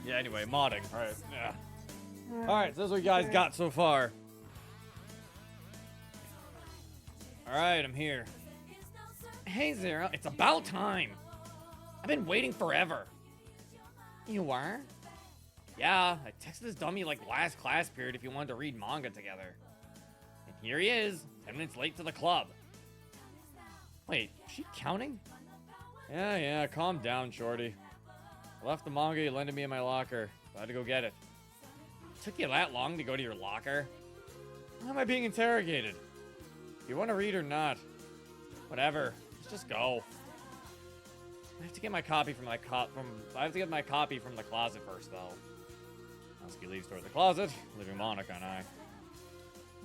Yeah, anyway, modding. Alright, yeah. Alright, so this is what you guys got so far. Alright, I'm here. Hey, Zero. It's about time. I've been waiting forever. You were? Yeah, I texted this dummy like last class period if you wanted to read manga together. And here he is, 10 minutes late to the club. Wait, is she counting? Yeah, calm down, shorty. I left the manga you lended me in my locker. So I had to go get it. Took you that long to go to your locker? Why am I being interrogated? Do you want to read or not? Whatever. Let's just go. I have to get my copy from my copy from the closet first, though. Natsuki leaves toward the closet, leaving Monica and I.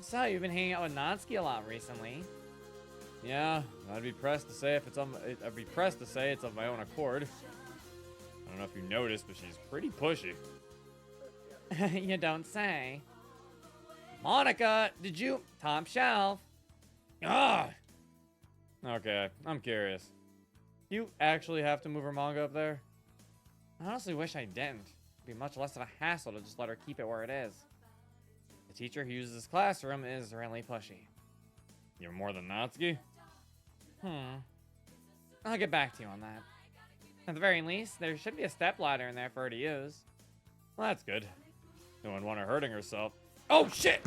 So you've been hanging out with Natsuki a lot recently. Yeah, I'd be pressed to say it's of my own accord. I don't know if you noticed, but she's pretty pushy. You don't say. Monica, did you top shelf? Ah. Okay, I'm curious. You actually have to move her manga up there? I honestly wish I didn't. It'd be much less of a hassle to just let her keep it where it is. The teacher who uses this classroom is really pushy. You're more than Natsuki? I'll get back to you on that. At the very least, there should be a stepladder in there for her to use. Well, that's good. No one want her hurting herself. Oh, shit!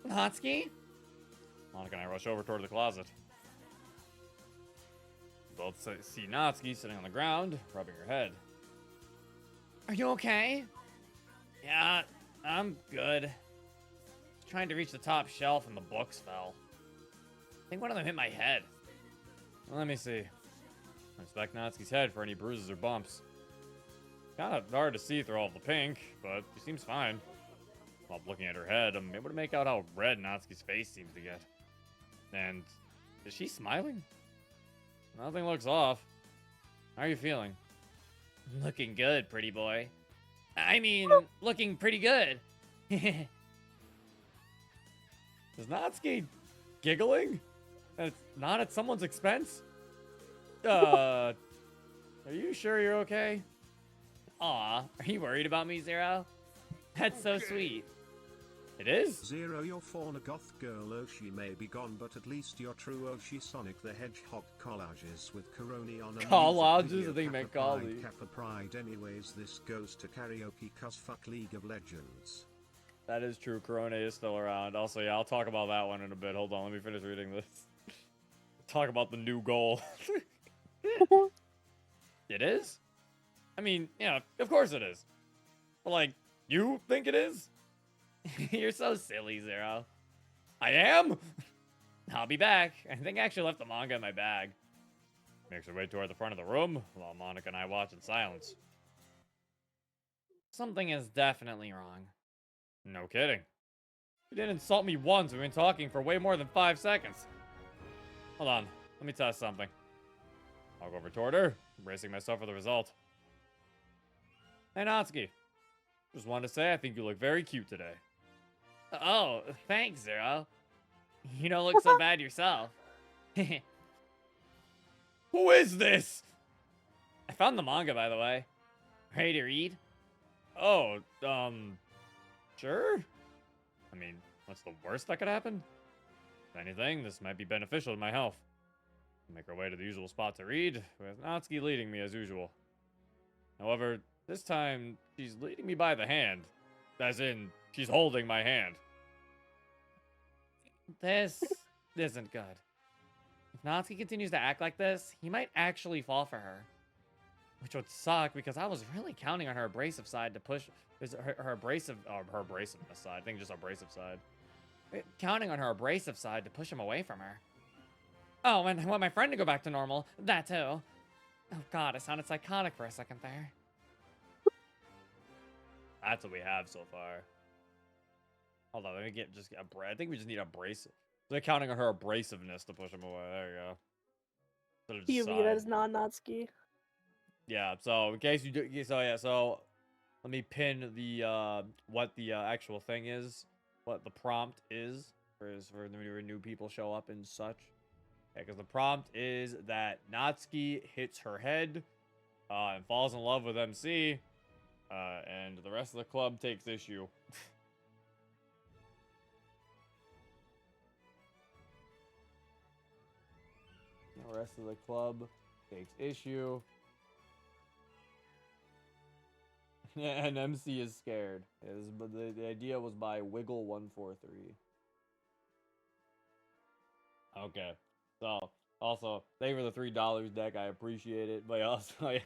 Natsuki? Monica and I rush over toward the closet. We both see Natsuki sitting on the ground, rubbing her head. Are you okay? Yeah, I'm good. Trying to reach the top shelf and the books fell. I think one of them hit my head. Well, let me see. I inspect Natsuki's head for any bruises or bumps. Kind of hard to see through all the pink, but she seems fine. While looking at her head, I'm able to make out how red Natsuki's face seems to get. And is she smiling? Nothing looks off. How are you feeling? Looking good, pretty boy. I mean, looking pretty good. Is Natsuki giggling? And it's not at someone's expense? Are you sure you're okay? Aw, are you worried about me, Zero? That's so sweet. It is? Zero, your fauna goth girl Oshi may be gone, but at least your true Oshi Sonic the Hedgehog collages with Coroni on a collages, I think meant collie. Kappa Pride. Anyways, this goes to karaoke cuz fuck League of Legends. That is true. Corona is still around. Also, yeah, I'll talk about that one in a bit. Hold on, let me finish reading this. Talk about the new goal. It is? I mean, yeah, of course it is. But, like, you think it is? You're so silly, Zero. I am? I'll be back. I think I actually left the manga in my bag. Makes her way toward the front of the room, while Monica and I watch in silence. Something is definitely wrong. No kidding. You didn't insult me once. We've been talking for way more than 5 seconds. Hold on. Let me test something. I'll go over toward her, bracing myself for the result. Hey, Natsuki. Just wanted to say I think you look very cute today. Oh, thanks, Zero. You don't look so bad yourself. Who is this? I found the manga, by the way. Ready to read? Oh, sure? I mean, what's the worst that could happen? If anything, this might be beneficial to my health. Make our way to the usual spot to read, with Natsuki leading me as usual. However, this time, she's leading me by the hand. As in, she's holding my hand. This isn't good. If Natsuki continues to act like this, he might actually fall for her. Which would suck, because I was really counting on her abrasive side to push... her abrasiveness side. I think just abrasive side. Counting on her abrasive side to push him away from her. Oh, and I want my friend to go back to normal. That too. Oh god, I sounded psychotic for a second there. That's what we have so far. Hold on, let me get I think we just need abrasive. They're counting on her abrasiveness to push him away. There you go. POV, that is not Natsuki. Yeah, so in case you do, so let me pin the what the actual thing is, what the prompt is for the new people show up and such. Yeah, because the prompt is that Natsuki hits her head and falls in love with MC, and the rest of the club takes issue. The rest of the club takes issue. And MC is scared. But the idea was by Wiggle143. Okay. So, also, thank you for the $3 deck. I appreciate it. But also,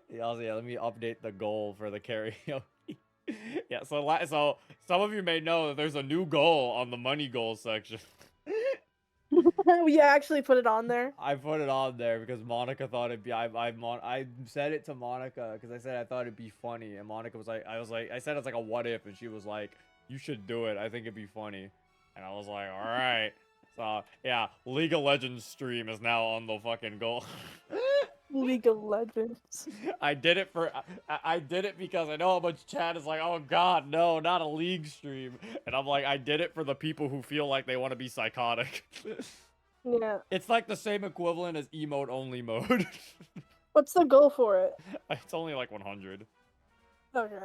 yeah, let me update the goal for the karaoke. Yeah, so some of you may know that there's a new goal on the money goal section. We actually put it on there. I put it on there because Monica thought it'd be. I said it to Monica because I said I thought it'd be funny, and Monica was like, I said it's like a what if, and she was like, you should do it. I think it'd be funny, and I was like, all right. So yeah, League of Legends stream is now on the fucking goal. League of Legends. I did it for. I did it because I know how much chat is like, oh god, no, not a League stream, and I'm like, I did it for the people who feel like they want to be psychotic. Yeah. It's like the same equivalent as emote only mode. What's the goal for it? It's only like 100. Okay.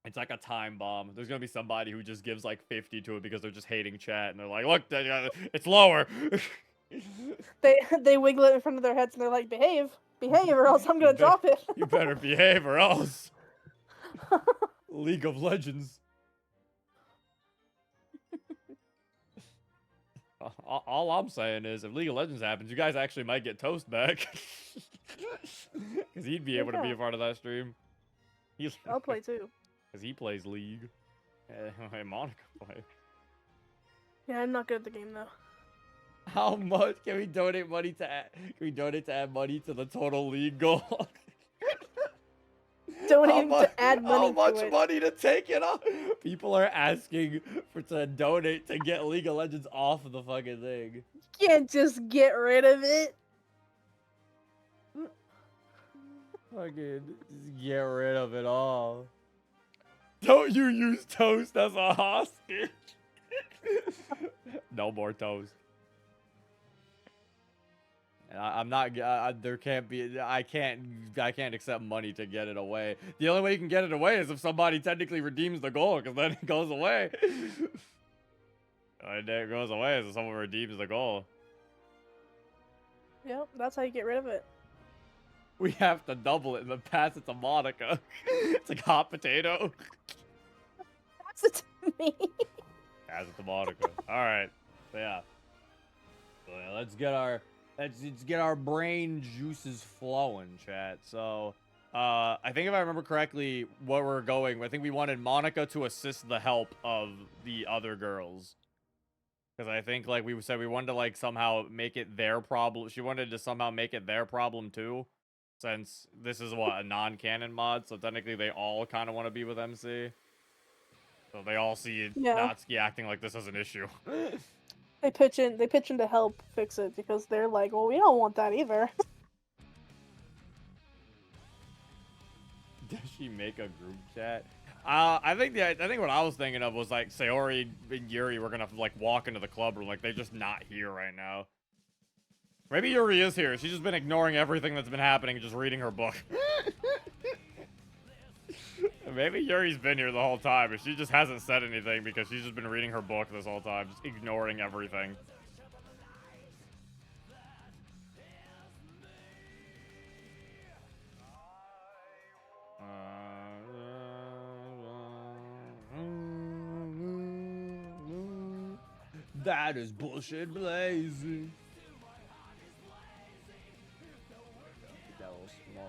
It's like a time bomb. There's gonna be somebody who just gives like 50 to it because they're just hating chat, and they're like, look, it's lower. They wiggle it in front of their heads and they're like, behave, or else I'm gonna drop it. You better behave or else. League of Legends. All I'm saying is, if League of Legends happens, you guys actually might get Toast back. Because he'd be able to be a part of that stream. I'll play too. Because he plays League. Hey, Monica play. Yeah, I'm not good at the game though. How much can we donate money to add? Can we donate to add money to the total League goal? Donating to add money. How much to it. money to take it off? People are asking to donate to get League of Legends off of the fucking thing. You can't just get rid of it. Fucking just get rid of it all. Don't you use Toast as a hostage? No more Toast. And I'm not. There can't be. I can't accept money to get it away. The only way you can get it away is if somebody technically redeems the goal, because then it goes away. And it goes away is if someone redeems the goal. Yep, that's how you get rid of it. We have to double it and then pass it to Monica. It's like hot potato. Pass it to me. Pass it to Monica. All right. So yeah. So yeah, let's get our brain juices flowing, chat. So, I think if I remember correctly, where we're going, I think we wanted Monica to assist the help of the other girls. Because I think, like we said, we wanted to, like, somehow make it their problem. She wanted to somehow make it their problem, too. Since this is, what, a non-canon mod, so technically they all kind of want to be with MC. So they all see Natsuki acting like this is an issue. They pitch in to help fix it because they're like, well, we don't want that either. Does she make a group chat? I think what I was thinking of was like Sayori and Yuri were gonna like walk into the club room, like they're just not here right now. Maybe Yuri is here. She's just been ignoring everything that's been happening and just reading her book. Maybe Yuri's been here the whole time, but she just hasn't said anything because she's just been reading her book this whole time, just ignoring everything. That is bullshit blazing. That was smaller.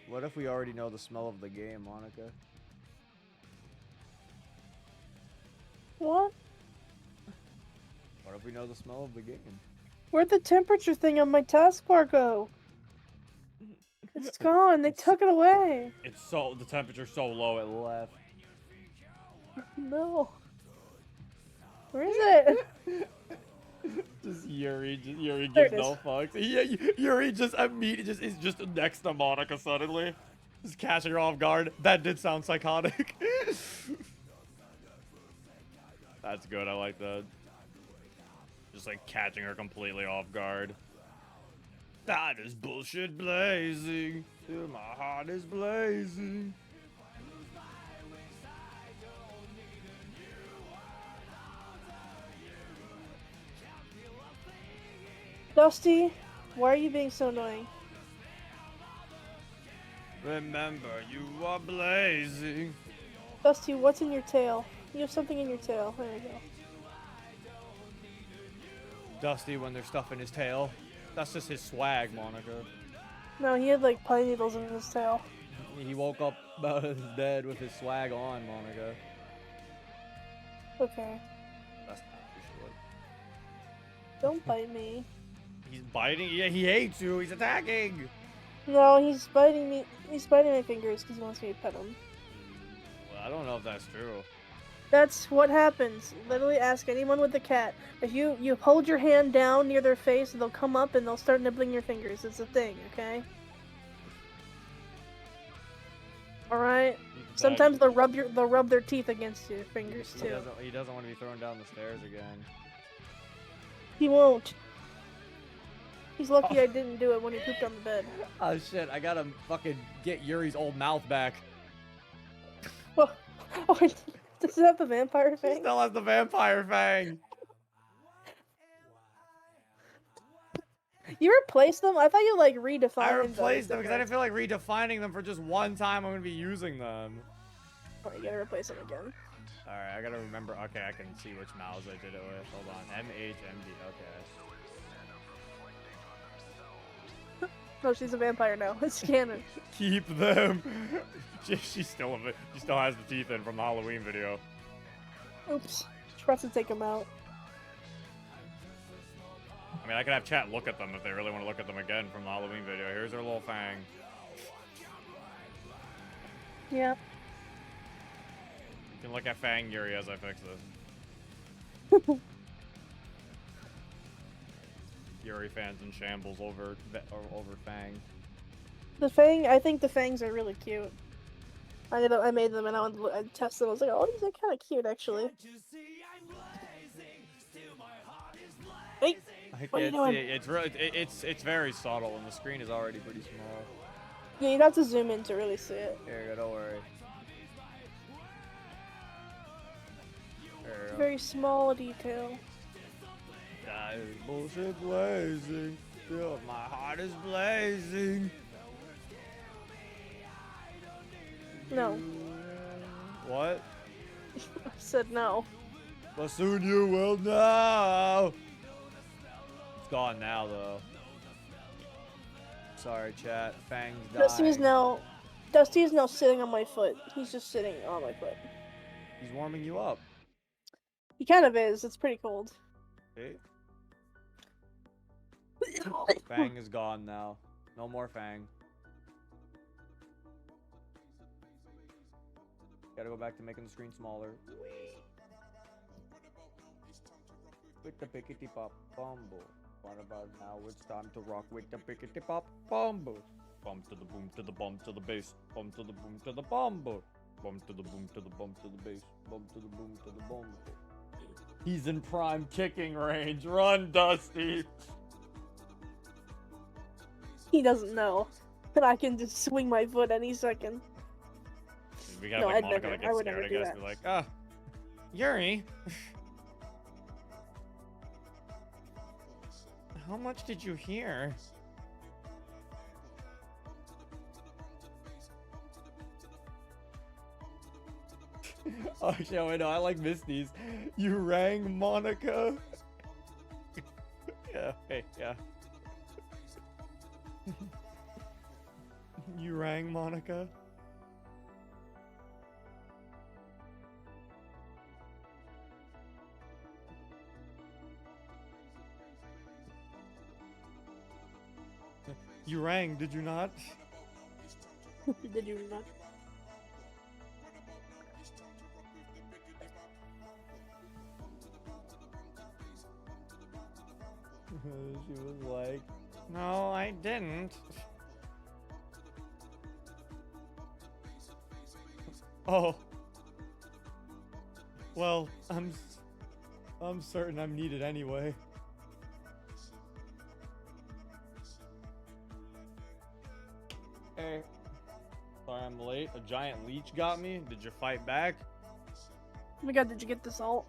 What if we already know the smell of the game, Monica? What? What if we know the smell of the game? Where'd the temperature thing on my taskbar go? It's gone. They took it away. The temperature's so low it left. No. Where is it? Just Yuri gives no fucks. Yeah, Yuri just is just next to Monica suddenly. Just catching her off guard. That did sound psychotic. That's good. I like that. Just like catching her completely off guard. That is bullshit blazing. Till my heart is blazing. Dusty, why are you being so annoying? Remember, you are blazing. Dusty, what's in your tail? You have something in your tail. There you go. Dusty when there's stuff in his tail. That's just his swag, Monica. No, he had like pine needles in his tail. He woke up out of his bed with his swag on, Monica. Okay. That's not for sure. Don't bite me. He's biting? Yeah, he hates you. He's attacking. No, he's biting me. He's biting my fingers because he wants me to pet him. Well, I don't know if that's true. That's what happens. Literally ask anyone with a cat. If you hold your hand down near their face, they'll come up and they'll start nibbling your fingers. It's a thing, okay? Alright? Sometimes they'll rub their teeth against your fingers too. He doesn't want to be thrown down the stairs again. He won't. He's lucky I didn't do it when he pooped on the bed. Oh shit, I gotta fucking get Yuri's old mouth back. Well, oh, does it have the vampire He thing? still has the vampire fang. You replaced them? I thought you like redefined them. I replaced them because I didn't feel like redefining them for just one time I'm gonna be using them. Oh, you gotta replace them again. Alright, I gotta remember. Okay, I can see which mouse I did it with. Hold on. MHMD. Okay. No, she's a vampire now. It's canon. Keep them. She still has the teeth in from the Halloween video. Oops. She forgot to take them out. I mean, I could have chat look at them if they really want to look at them again from the Halloween video. Here's her little fang. Yeah. You can look at Fang Yuri as I fix this. Yuri fans in shambles over Fang. The fang, I think the fangs are really cute. I made them and I tested them. I was like, oh, these are kind of cute actually. Hey, what are you doing? It's really it's very subtle and the screen is already pretty small. Yeah, you'd have to zoom in to really see it. Here you go, don't worry. There you go. Very small detail. That is bullshit blazing. Still, my heart is blazing. No. What? I said no. But soon you will know. It's gone now, though. Sorry, chat. Fang's dying. Dusty is now sitting on my foot. He's just sitting on my foot. He's warming you up. He kind of is. It's pretty cold. See? Fang is gone now. No more Fang. Gotta go back to making the screen smaller. With the pickety pop bumble. What about now? It's time to rock with the pickety pop bumble. Bump to the boom to the bump to the bass. Bump to the boom to the bumble. Bump to the boom to the bump to the bass. Bump to the boom to the bumble. He's in prime kicking range. Run, Dusty. He doesn't know that I can just swing my foot any second. We got No, like I'd Monica never- that I gets would scared, never I do guess. that. Be like, ah, Yuri. How much did you hear? Oh shit, wait, no, I like Misty's. You rang Monica? Yeah, hey, yeah. You rang Monica? You rang, did you not? Did you not? She was like, no, I didn't. Oh. Well, I'm certain I'm needed anyway. Hey. Sorry I'm late. A giant leech got me. Did you fight back? Oh my god, did you get the salt?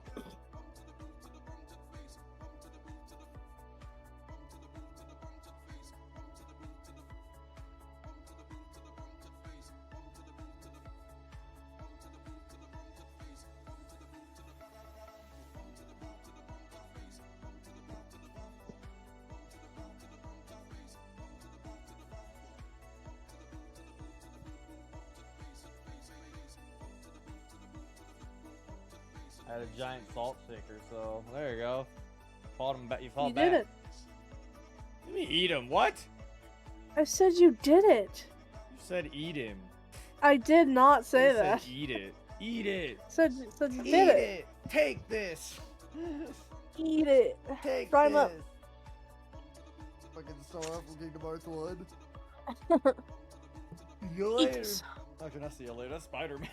I had a giant salt shaker, so there you go. Fought him back. You fought You back. did it. Let me eat him. What? I said you did it. You said eat him. I did not say You that. said eat it. Eat it. Said you did it. Take this. Eat it. Take Fry 'em up. Fucking Sora from Kingdom Hearts 1. See you Eat later. this. Actually, not see you later. That's Spider-Man.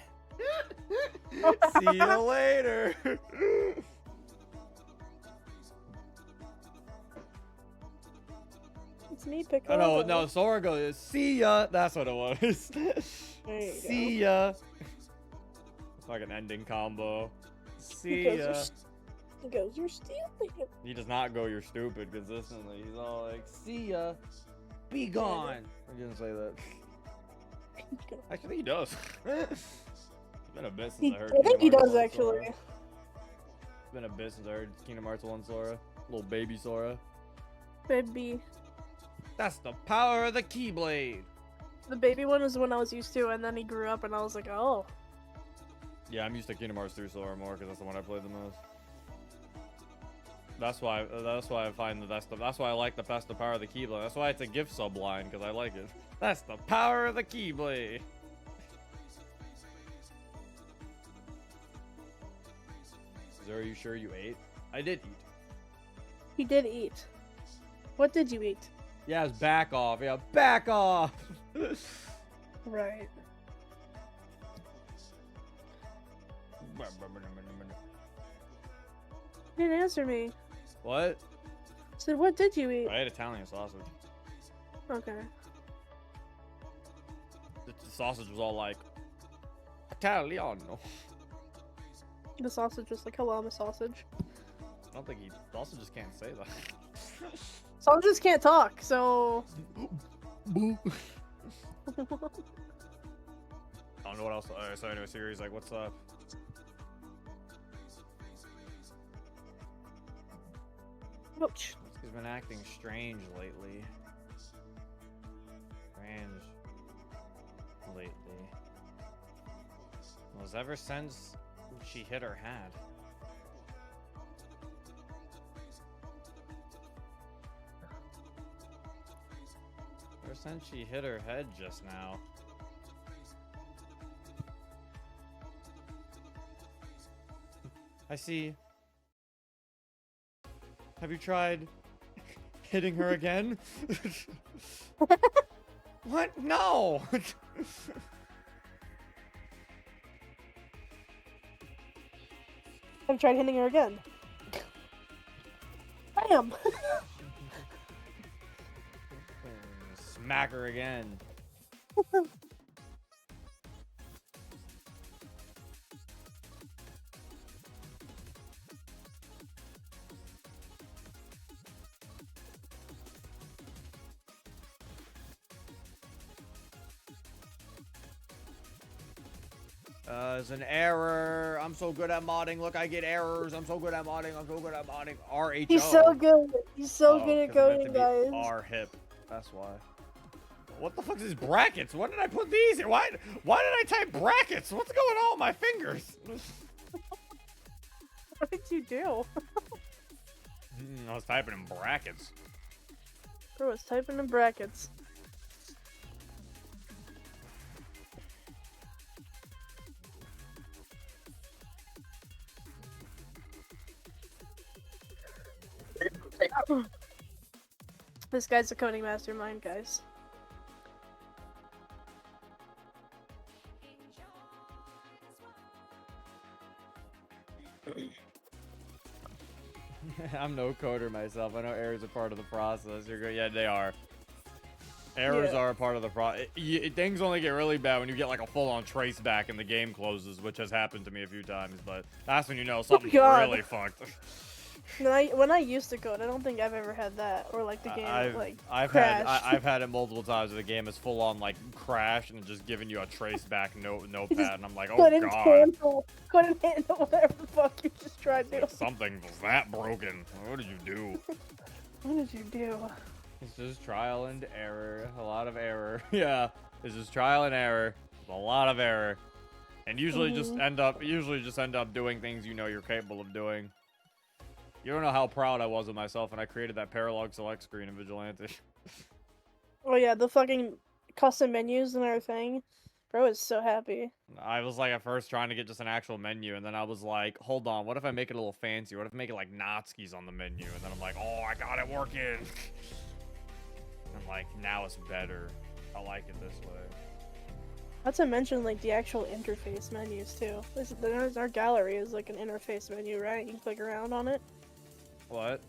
See you later. It's me, Piccolo. Oh, no, Sora goes, see ya. That's what it was. There you See ya. It's like an ending combo. See ya. He goes, you're stupid. He does not go, you're stupid, consistently. He's all like, see ya. Be gone. I didn't say that. Actually, he does. It's been a bit since I heard I think he Kingdom Hearts does 1 actually. Sora. It's been a bit since I heard Kingdom Hearts 1 Sora. Little baby Sora. Baby. That's the power of the Keyblade. The baby one was the one I was used to, and then he grew up, and I was like, oh. Yeah, I'm used to Kingdom Hearts 3 Sora more because that's the one I played the most. That's why I find that's why I like that's the power of the Keyblade. That's why it's a gift subline because I like it. That's the power of the Keyblade. Are you sure you ate? I did eat. He did eat. What did you eat? Yeah, it's back off. Yeah, back off. Right. You didn't answer me. What? I said, what did you eat? I ate Italian sausage. Okay. The sausage was all like Italiano. The sausage was like, hello, I'm a sausage. I don't think sausages can't say that. Sausages can't talk, so... I don't know what else. So anyway, Siri's like, what's up? Ouch. He's been acting strange lately. Was ever since she hit her head. Ever since she hit her head just now. I see. Have you tried hitting her again? What? No! I've tried hitting her again. Bam! Smack her again. There's an error. I'm so good at modding. Look, I get errors. I'm so good at modding. I'm so good at modding. RHO. He's so good. He's so good at 'cause it meant coding, to be guys. R hip. That's why. What the fuck is these brackets? When did I put these here? Why did I type brackets? What's going on with my fingers? What did you do? I was typing in brackets. Bro, it's typing in brackets. This guy's a coding mastermind, guys. I'm no coder myself. I know errors are part of the process. You're good. Yeah, they are. Errors Yeah. are a part of the process. Things only get really bad when you get like a full-on trace back and the game closes, which has happened to me a few times. But that's when you know something's God. really fucked. When I used to code, I don't think I've ever had that, or like the game I've crashed. had it multiple times where the game is full on like crash and just giving you a trace back notepad, and I'm like, oh god, couldn't handle whatever the fuck you just tried doing. like, something was that broken. What did you do? What did you do? It's just trial and error, a lot of error. Yeah, it's just trial and error, a lot of error, and usually just end up doing things you know you're capable of doing. You don't know how proud I was of myself when I created that paralog select screen in Vigilante. Oh yeah, the fucking custom menus and everything. Bro is so happy. I was like at first trying to get just an actual menu, and then I was like, hold on, what if I make it a little fancy? What if I make it like Natsuki's on the menu? And then I'm like, oh, I got it working. I'm like, now it's better. I like it this way. Not to mention like the actual interface menus too. Our gallery is like an interface menu, right? You can click around on it. What?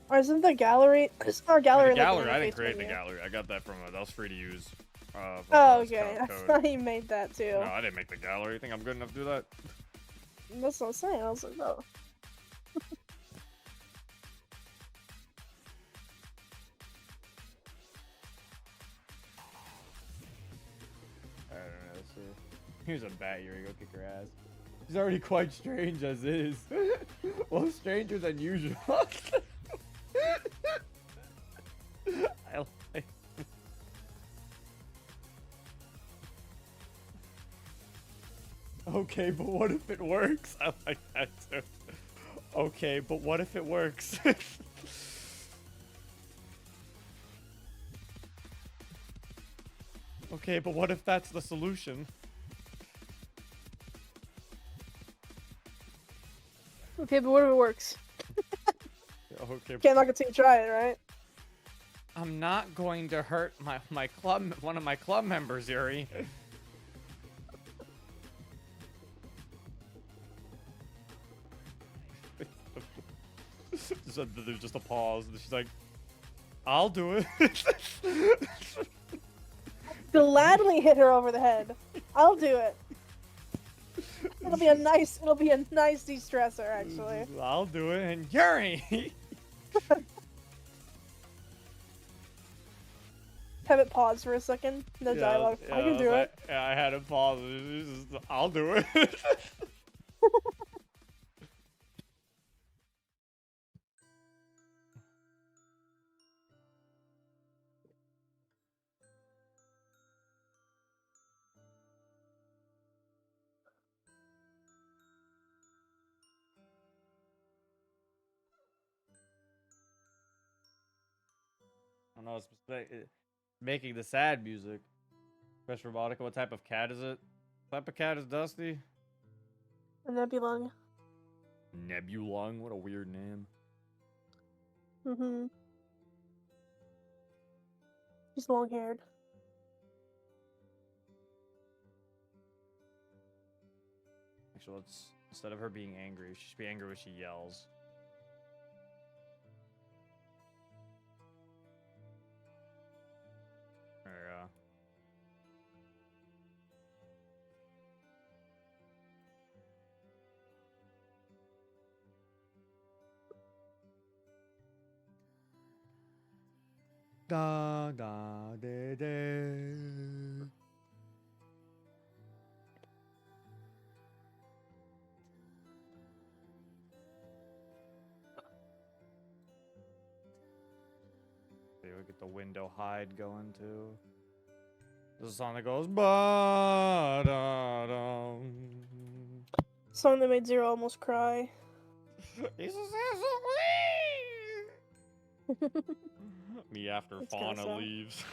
Or isn't the gallery? Isn't our gallery? The gallery, like I an didn't interface create the menu? gallery. I got that from that was free to use. Oh, okay. I thought you made that too. No, I didn't make the gallery. You think I'm good enough to do that? That's what I'm saying. I was like, no. I don't know. Let's see. Here's a bat. Here we go. Kick your ass. He's already quite strange as is. Well, stranger than usual. I like. Okay, but what if it works? I like that too. Okay, but what if it works? Okay, but what if that's the solution? Okay, but what if it works? Okay. Can't knock it till you try it, right? I'm not going to hurt one of my club members, Yuri. There's just a pause. And she's like, "I'll do it." Gladly hit her over the head. I'll do it. It'll be a nice de-stressor, actually. I'll do it, and Yuri. Have it pause for a second. No dialogue. I can do it. Yeah, I had it pause. I'll do it. I don't know. It's making the sad music. Fresh Robotica. What type of cat is it? What type of cat is Dusty? A Nebulung. Nebulung. What a weird name. Mm-hmm. She's long-haired. Actually, let's instead of her being angry, she should be angry when she yells. There we go. Da da de de. See, we get the window hide going too. There's a song that goes ba da dum. Song that made Zero almost cry. He's a Me after That's Fauna kinda sad. leaves.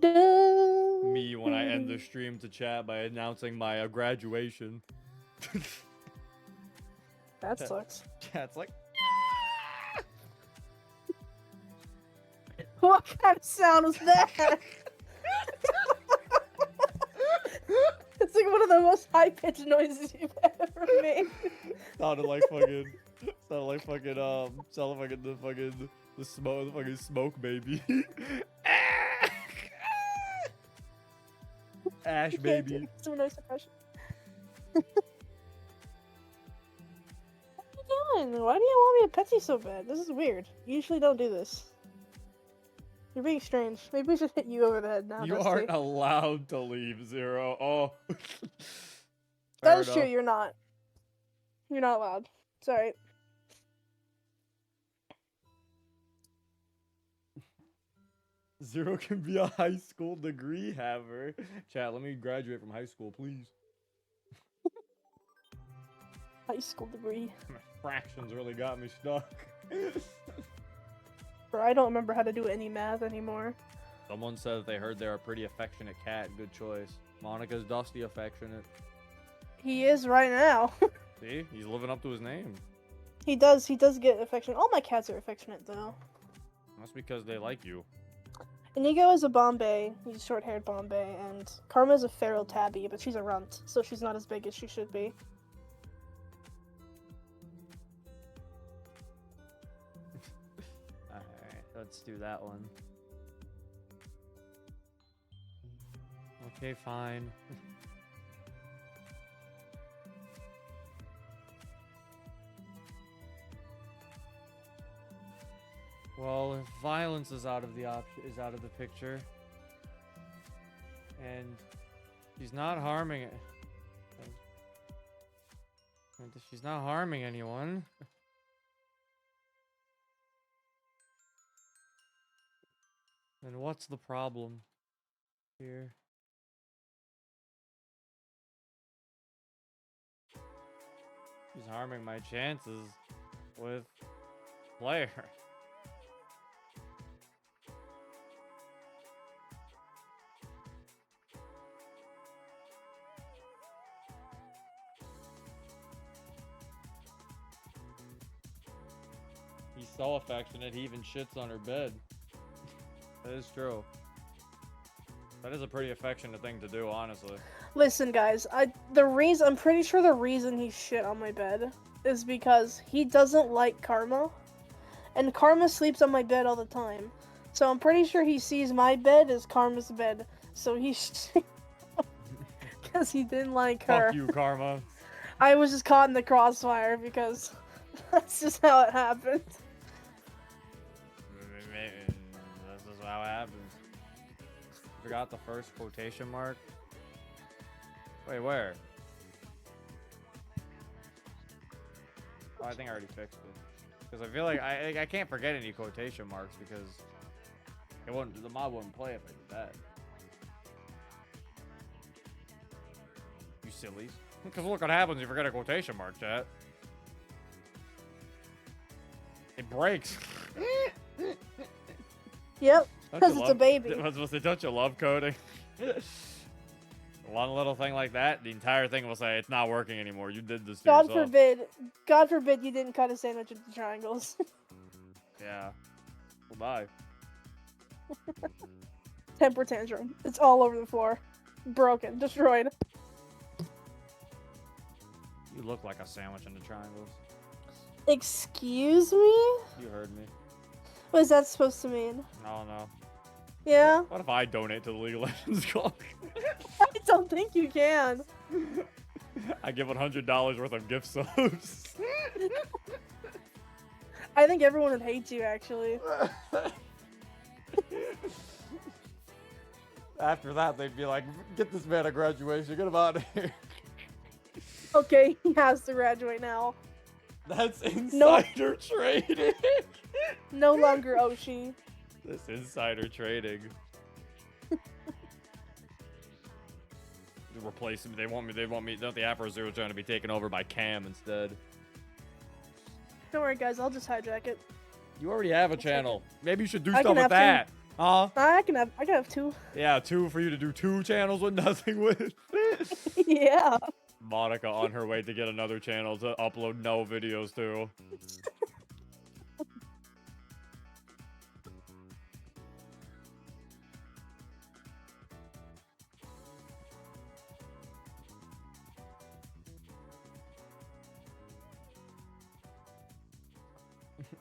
No. Me when I end the stream to chat by announcing my graduation. That sucks. Chat's like, What kind of sound was that? Is like one of the most high-pitched noises you've ever made. Sounded like fucking the fucking smoke baby. Ash You can't baby. do some noise suppression. What are you doing? Why do you want me to pet you so bad? This is weird. You usually don't do this. You're being strange. Maybe we should hit you over the head now. You Dusty. aren't allowed to leave, Zero. Oh. That Fair is true. enough. You're not. You're not allowed. Sorry. Zero can be a high school degree haver. Chat, let me graduate from high school, please. High school degree. Fractions really got me stuck. Bro, I don't remember how to do any math anymore. Someone said that they heard they're a pretty affectionate cat. Good choice. Monica's Dusty affectionate. He is right now. See? He's living up to his name. He does get affectionate. All my cats are affectionate though. That's because they like you. Inigo is a Bombay. He's short-haired Bombay, and Karma's a feral tabby, but she's a runt, so she's not as big as she should be. Alright, let's do that one. Okay, fine. Well, if violence is out of the picture, and she's not harming it, and she's not harming anyone, then what's the problem here? She's harming my chances with player. He's so affectionate, he even shits on her bed. That is true. That is a pretty affectionate thing to do, honestly. Listen, guys, I'm pretty sure the reason he shit on my bed is because he doesn't like Karma, and Karma sleeps on my bed all the time. So I'm pretty sure he sees my bed as Karma's bed, so he because he didn't like her. Fuck you, Karma. I was just caught in the crossfire because that's just how it happened. This is how it happens. Forgot the first quotation mark. Wait, where? Oh, I think I already fixed it. Because I feel like I can't forget any quotation marks because the mod wouldn't play if I did that. You sillies. Because look what happens if you forget a quotation mark, chat. It breaks. Yep, Don't because you it's a love- baby. I was supposed to say, don't you love coding? One little thing like that, the entire thing will say, it's not working anymore. You did this to God yourself. forbid you didn't cut a sandwich into triangles. Yeah. Well, bye. Temper tantrum. It's all over the floor. Broken. Destroyed. You look like a sandwich into triangles. Excuse me? You heard me. What is that supposed to mean? I don't know. Yeah? What if I donate to the League of Legends Club? I don't think you can. I give $100 worth of gift subs. I think everyone would hate you, actually. After that, they'd be like, get this man a graduation. Get him out of here. Okay, he has to graduate now. That's insider trading. No longer Oshi. This insider trading. Replace him. They want me. Don't the Afro Zero trying to be taken over by Cam instead? Don't worry, guys. I'll just hijack it. You already have a channel. Maybe you should do I stuff can with have that. Huh? I can have two. Yeah, two for you to do 2 channels with nothing with. Yeah. Monica on her way to get another channel to upload no videos to.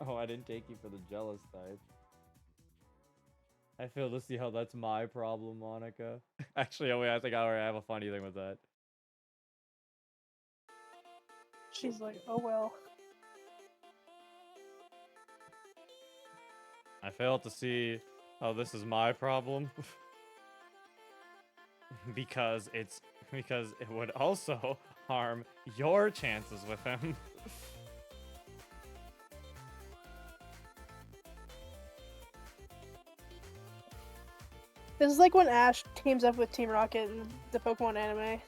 Oh, I didn't take you for the jealous type. I fail to see how that's my problem, Monica. Actually, oh wait, I think I already have a funny thing with that. She's like, oh well. I fail to see how this is my problem. because it would also harm your chances with him. This is like when Ash teams up with Team Rocket in the Pokemon anime.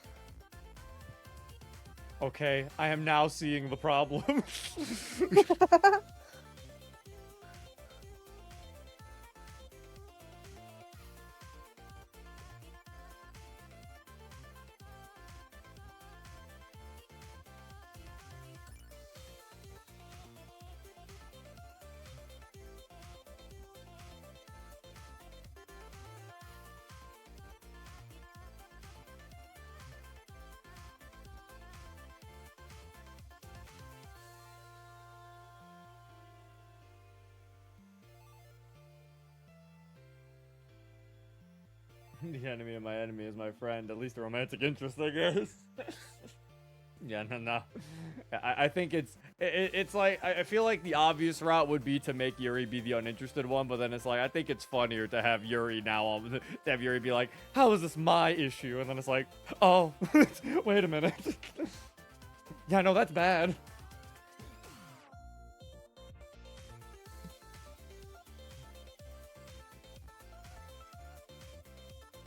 Okay, I am now seeing the problem. The enemy of my enemy is my friend. At least a romantic interest, I guess. Yeah, no. I think it's like I feel like the obvious route would be to make Yuri be the uninterested one, but then it's like I think it's funnier to have Yuri now to have Yuri be like, how is this my issue? And then it's like, oh, wait a minute. Yeah, no, that's bad.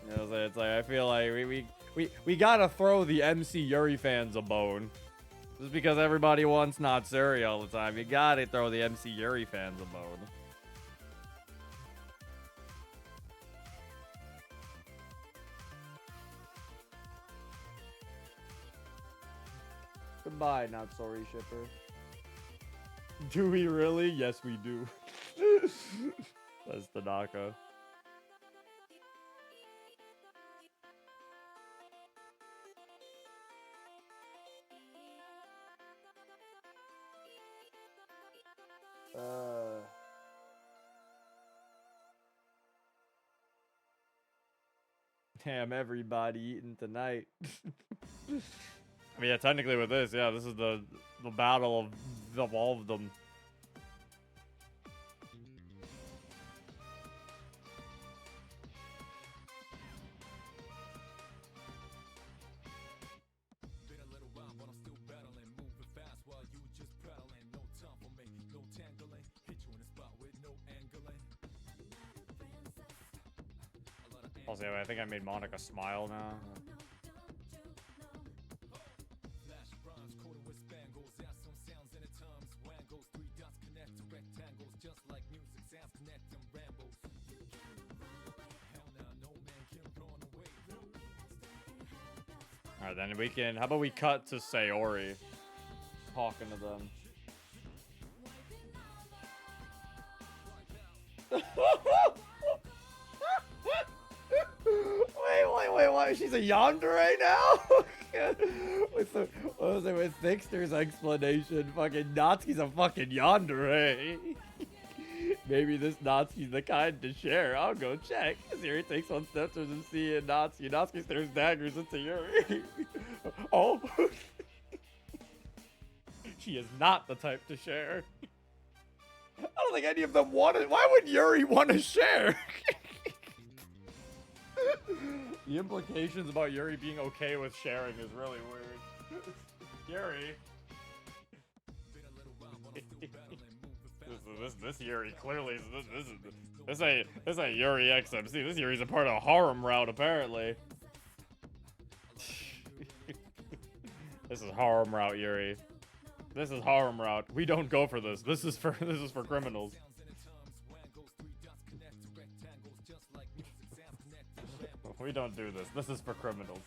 You know, it's like I feel like we gotta throw the MC Yuri fans a bone. Just because everybody wants Natsuri all the time, you gotta throw the MC Yuri fans a bone. Goodbye, Natsuri shipper. Do we really? Yes, we do. That's Tanaka. Damn, everybody eating tonight. I mean, yeah, technically with this, yeah, this is the battle of all of them. Also, I think I made Monica smile now. Alright, then we can... How about we cut to Sayori talking to them? Wait, she's a yandere now? With Thixter's explanation, fucking Natsuki's a fucking yandere. Maybe this Natsuki's the kind to share. I'll go check. Yuri takes one step towards him, seeing Natsuki. Natsuki stares daggers into Yuri. Oh. She is not the type to share. I don't think any of them want it. Why would Yuri want to share? The implications about Yuri being okay with sharing is really weird. Yuri. This Yuri clearly this ain't Yuri XMC. This Yuri's a part of harem route apparently. This is harem route, Yuri. This is harem route. We don't go for this. This is for criminals. We don't do this. This is for criminals.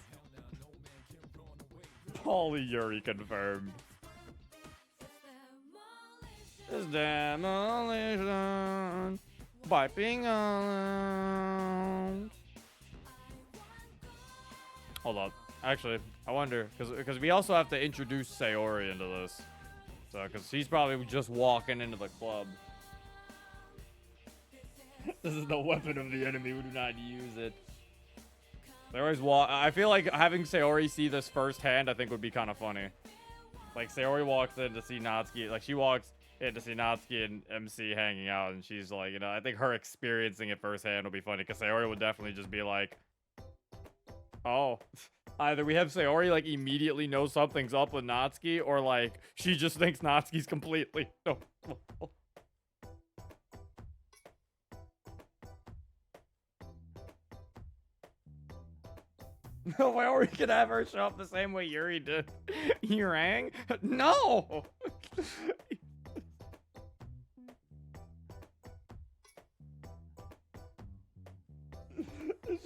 Poly Yuri confirmed. It's demolition. Wiping around. Hold up. Actually, I wonder, because we also have to introduce Sayori into this. So, because she's probably just walking into the club. This is the weapon of the enemy. We do not use it. They always walk. I feel like having Sayori see this firsthand, I think, would be kind of funny. Like, Sayori walks in to see Natsuki. Like, she walks in to see Natsuki and MC hanging out, and she's like, you know, I think her experiencing it firsthand will be funny, because Sayori would definitely just be like, oh. Either we have Sayori, like, immediately know something's up with Natsuki, or, like, she just thinks Natsuki's completely normal. Or we could have her show up the same way Yuri did. Yurang? No!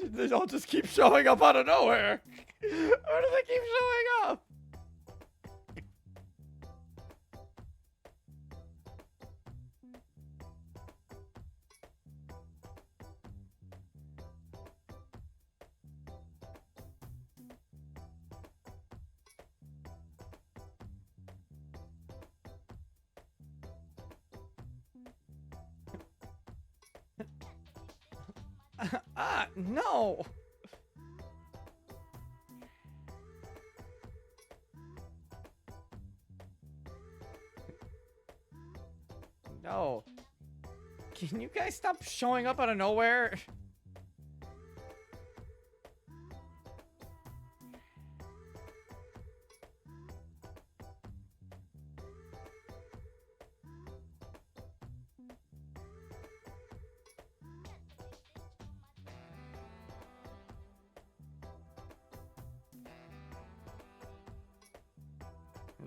They all just keep showing up out of nowhere. Why do they keep showing up? No. No. Can you guys stop showing up out of nowhere?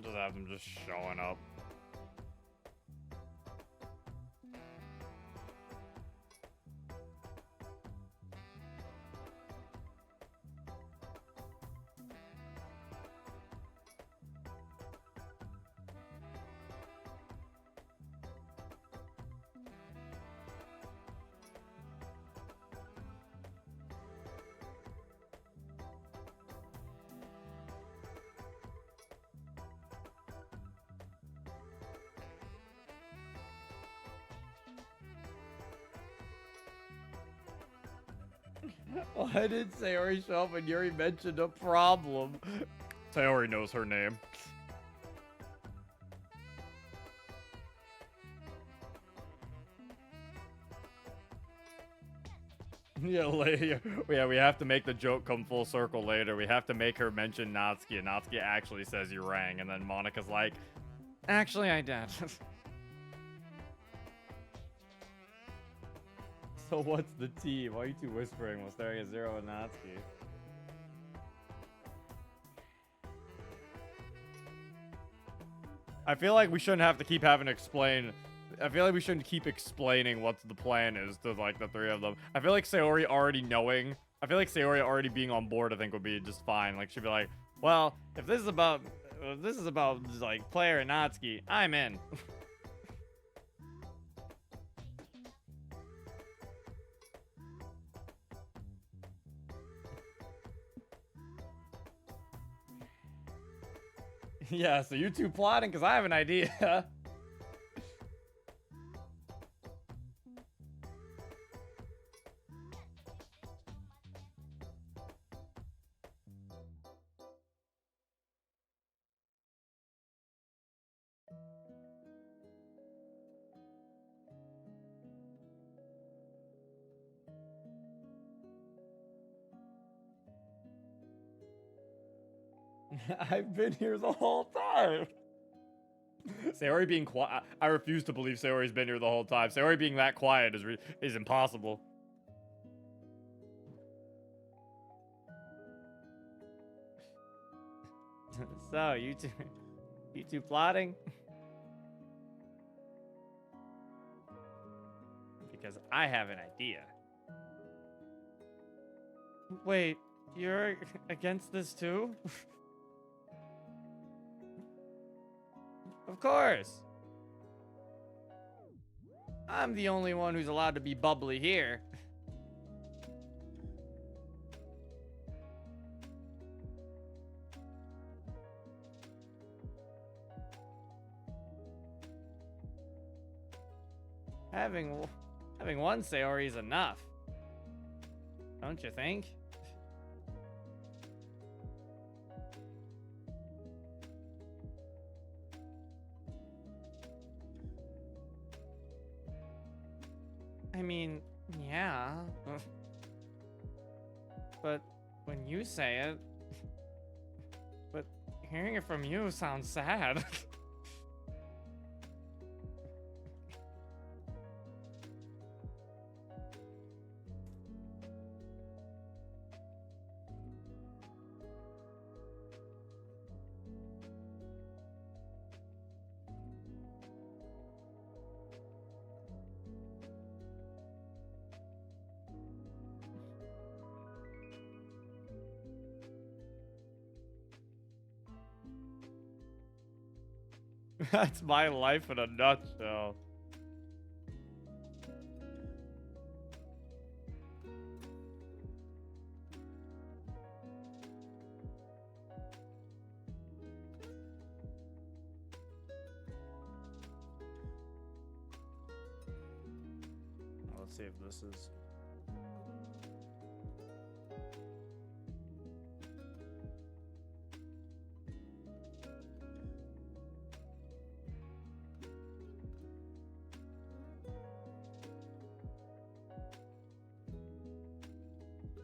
Just have them just showing up. Why did Sayori show up when Yuri mentioned a problem? Sayori knows her name. Yeah, we have to make the joke come full circle later. We have to make her mention Natsuki, and Natsuki actually says you rang, and then Monika's like, actually, I did. So what's the tea? Why are you two whispering while staring at Zero and Natsuki? I feel like we shouldn't have to keep having to explain. I feel like we shouldn't keep explaining what the plan is to, like, the three of them. I feel like Sayori already knowing. I feel like Sayori already being on board, I think, would be just fine. Like, she'd be like, well, if this is about, like, Player and Natsuki, I'm in. Yeah, so you two plotting, because I have an idea. I've been here the whole time. Sayori being quiet. I refuse to believe Sayori's been here the whole time. Sayori being that quiet is impossible. So, you two plotting? Because I have an idea. Wait, you're against this too? Of course. I'm the only one who's allowed to be bubbly here. Having one Sayori is enough. Don't you think? I mean, yeah. But when you say it... But hearing it from you sounds sad. That's my life in a nutshell. Let's see if this is...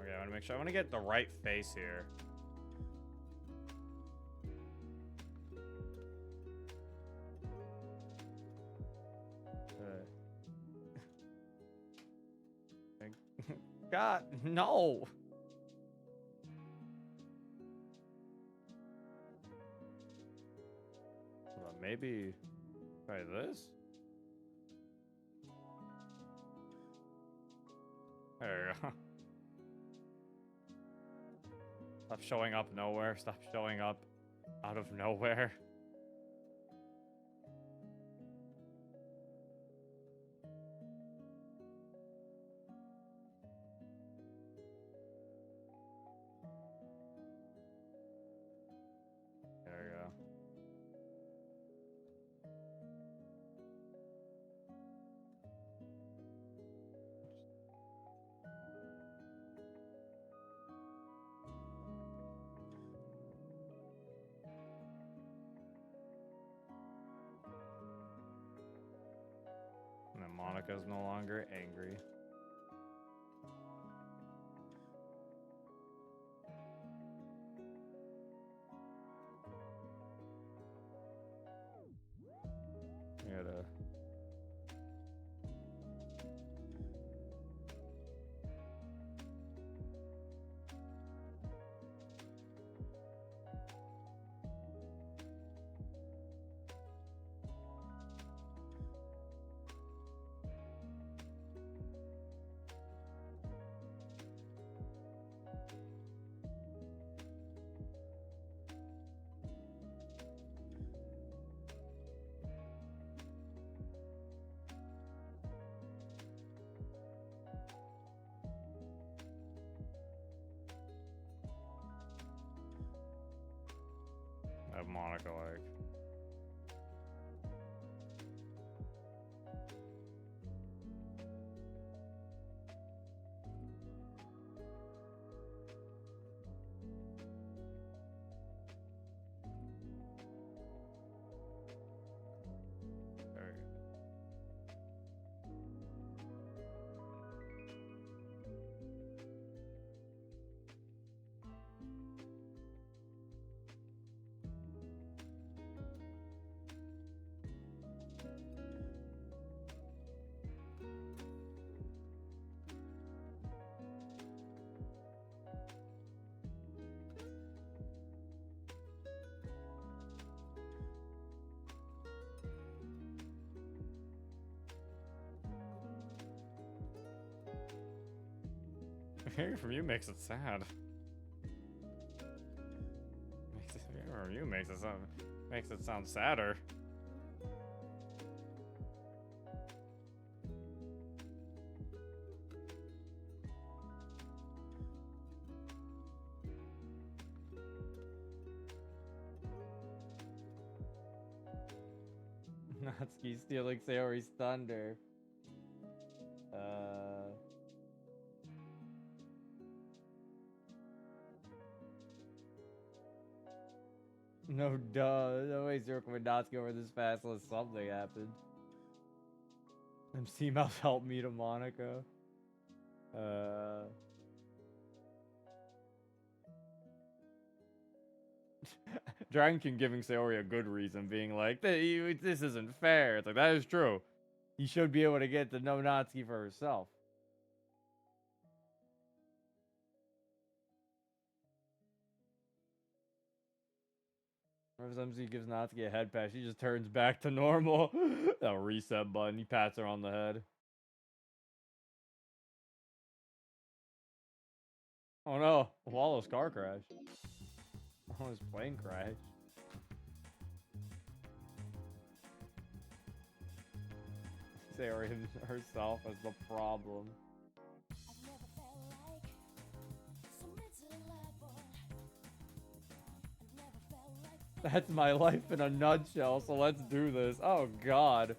Okay, I want to make sure. I want to get the right face here. God, no. Well, maybe try this. There you go. Stop showing up nowhere. Stop showing up out of nowhere. There you go. And then Monica's no longer angry. We gotta... Have Monica like... There you go. Hearing from you makes it sad. Hearing from you makes it sound sadder. Natsuki stealing Sayori's thunder. No duh. No way Zero would not go over this fast unless something happened. MC Mouse helped me to Monica. Dragon King giving Sayori a good reason, being like, this isn't fair. It's like, that is true. You should be able to get to know Natsuki for herself. Whenever MC gives Natsuki a head pat, she just turns back to normal. That reset button, he pats her on the head. Oh no, Wallow's car crash. Oh, his plane crash. Sayori herself as the problem. That's my life in a nutshell, so let's do this. Oh god.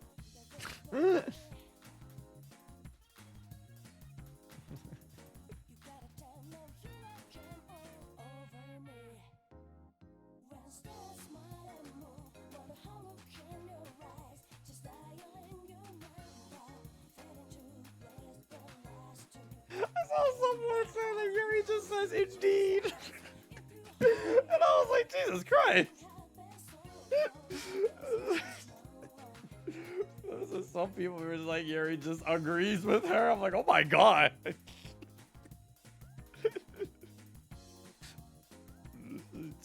I saw someone say that Yuri just says indeed. And I was like, Jesus Christ. Some people were just like, Yuri just agrees with her. I'm like, oh my god.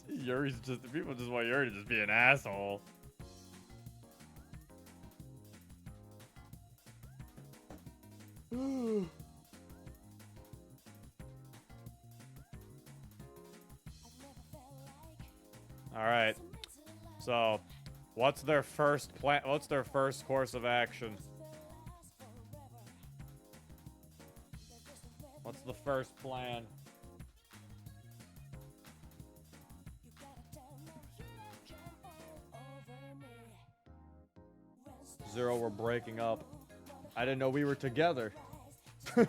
Yuri's just, people just want Yuri to just be an asshole. All right. So, what's their first plan? What's their first course of action? What's the first plan? Zero, we're breaking up. I didn't know we were together. I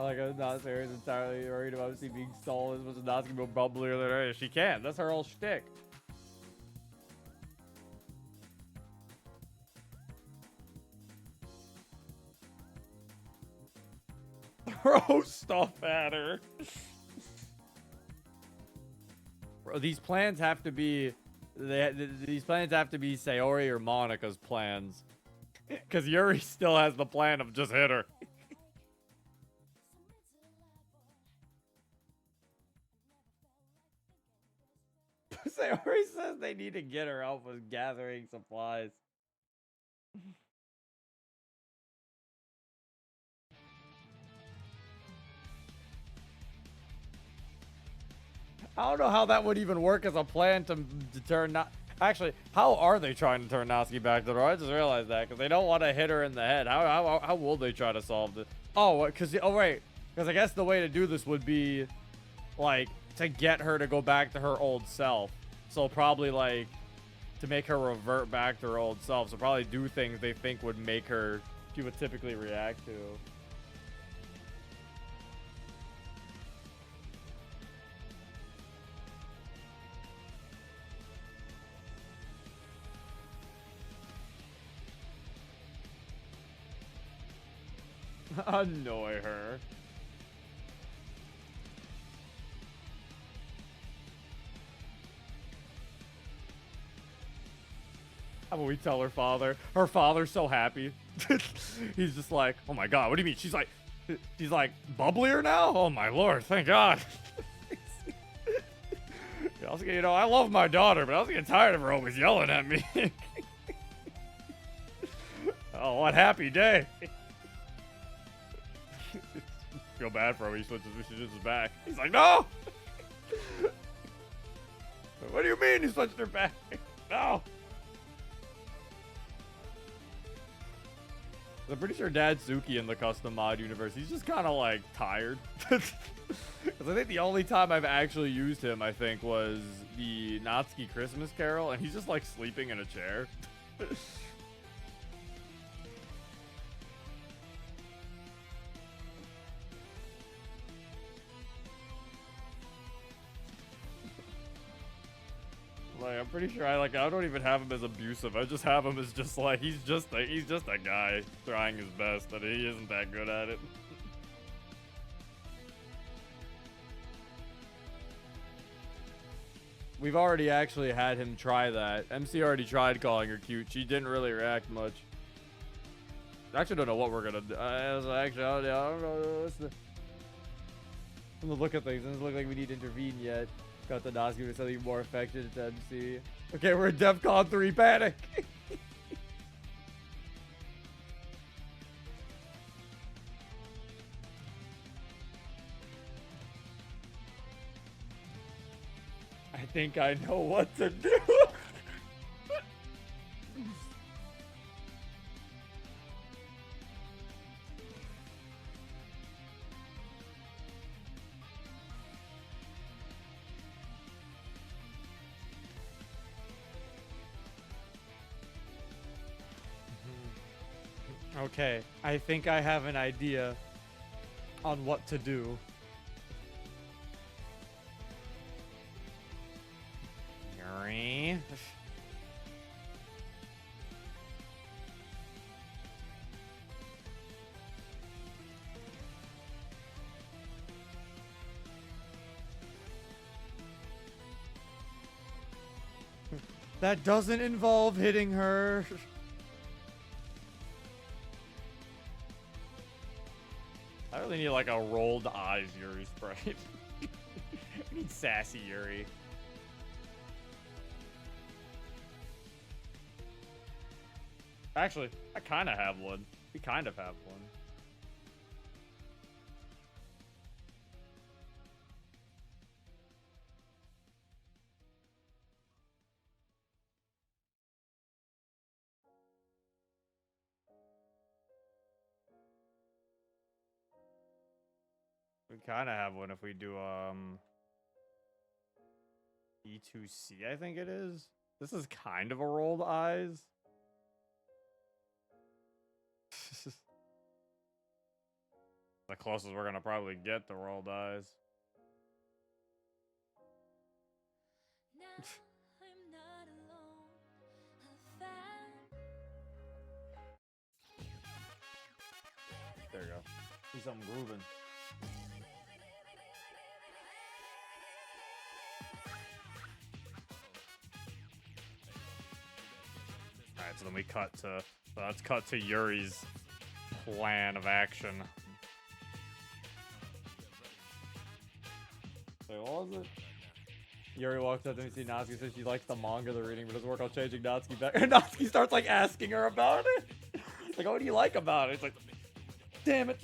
like I'm not serious entirely worried about MC being stolen. Was not gonna be bubblier than her. She can. That's her whole shtick. Throw stuff at her. Bro, these plans have to be. These plans have to be Sayori or Monica's plans. Because Yuri still has the plan of just hit her. Sayori says they need to get her help with gathering supplies. I don't know how that would even work as a plan to turn not. Actually, how are they trying to turn Natsuki back to her? I just realized that because they don't want to hit her in the head. How will they try to solve this? Oh, because right, because I guess the way to do this would be like to get her to go back to her old self. So probably like to make her revert back to her old self. So probably do things they think would make her she would typically react to. Annoy her. How about we tell her father? Her father's so happy. He's just like, oh my god, what do you mean? She's like bubblier now? Oh my lord, thank god. You know, I love my daughter, but I was getting tired of her always yelling at me. Oh, what happy day. Feel bad for him. He switches back. He's like, no. What do you mean he switched her back? No. I'm pretty sure Natsuki in the custom mod universe, he's just kind of like tired. Because I think the only time I've actually used him, I think, was the Natsuki Christmas Carol, and he's just like sleeping in a chair. Like, I'm pretty sure I don't even have him as abusive. I just have him as just like he's just a guy trying his best, and he isn't that good at it. We've already actually had him try that. MC already tried calling her cute. She didn't really react much. I actually don't know what we're gonna do. I don't know. I'm gonna look at things. It doesn't look like we need to intervene yet. Got the Natsuki with something more affectionate to MC. Okay, we're in DEFCON 3 panic. I think I know what to do. Okay, I think I have an idea on what to do. Yuri. That doesn't involve hitting her. I really need like a rolled eyes Yuri sprite. I need sassy Yuri. Actually, I kind of have one. We kind of have one. We kind of have one if we do E2C, I think it is. This is kind of a rolled eyes. The closest we're gonna probably get to rolled eyes. There you go. See something grooving. Alright, so then we cut to... So let's cut to Yuri's plan of action. So what was it? Yuri walks up and we see Natsuki, says she likes the manga they're reading, but doesn't work on changing Natsuki back. And Natsuki starts like asking her about it. Like, what do you like about it? It's like, damn it.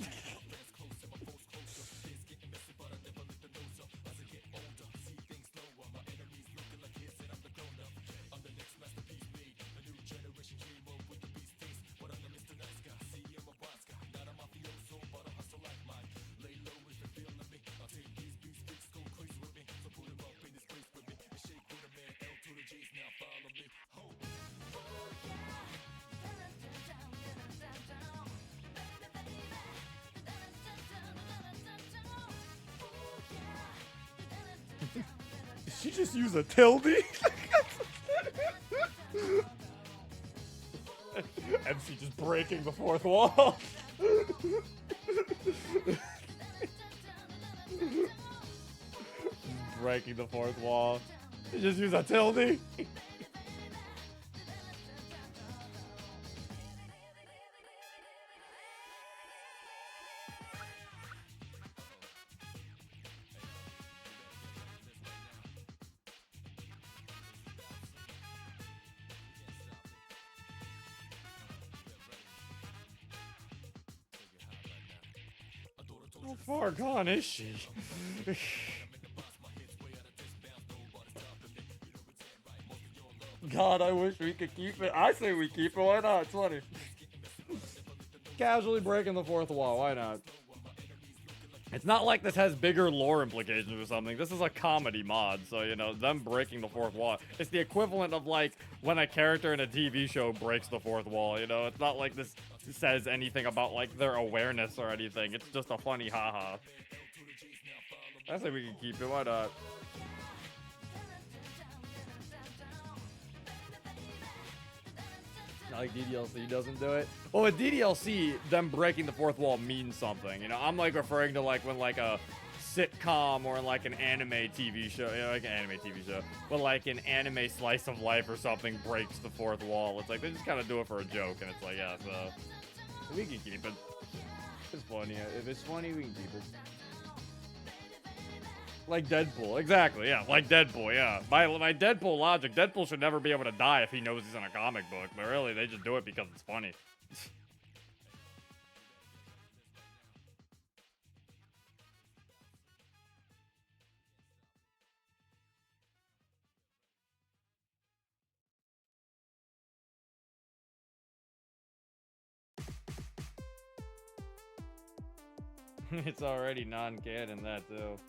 Did she just use a tilde? MC just breaking the fourth wall. Breaking the fourth wall. She just use a tilde. How far gone is she? God, I wish we could keep it. I say we keep it. Why not? 20. casually breaking the fourth wall. Why not? It's not like this has bigger lore implications or something. This is a comedy mod, so, you know, them breaking the fourth wall. It's the equivalent of, like, when a character in a TV show breaks the fourth wall, you know? It's not like this says anything about, like, their awareness or anything. It's just a funny haha. I say we can keep it. Why not? Like DDLC doesn't do it. Well, with DDLC, them breaking the fourth wall means something. You know, I'm like referring to like when like a sitcom or like an anime TV show, you know, like an anime TV show, but like an anime slice of life or something breaks the fourth wall. It's like they just kind of do it for a joke, and it's like, yeah, so we can keep it. It's funny. If it's funny, we can keep it. Like Deadpool, exactly, yeah, like Deadpool, yeah. By Deadpool logic, Deadpool should never be able to die if he knows he's in a comic book, but really, they just do it because it's funny. It's already non-canon, that too.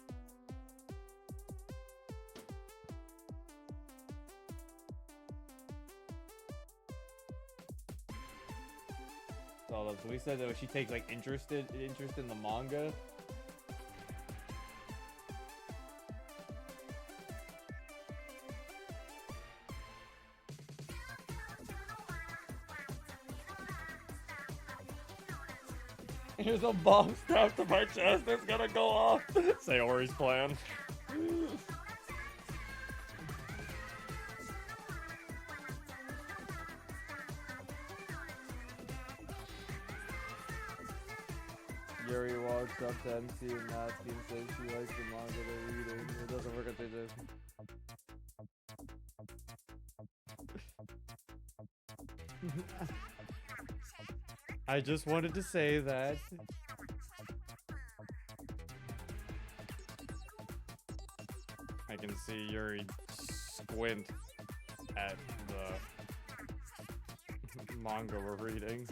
So we said that she takes like interest in the manga. Here's a bomb strapped to my chest. It's gonna go off. Sayori's plan. Yuri walks up to MC and Natsuki and says she likes the manga they're reading. It doesn't work at this. I just wanted to say that. I can see Yuri squint at the manga we're reading.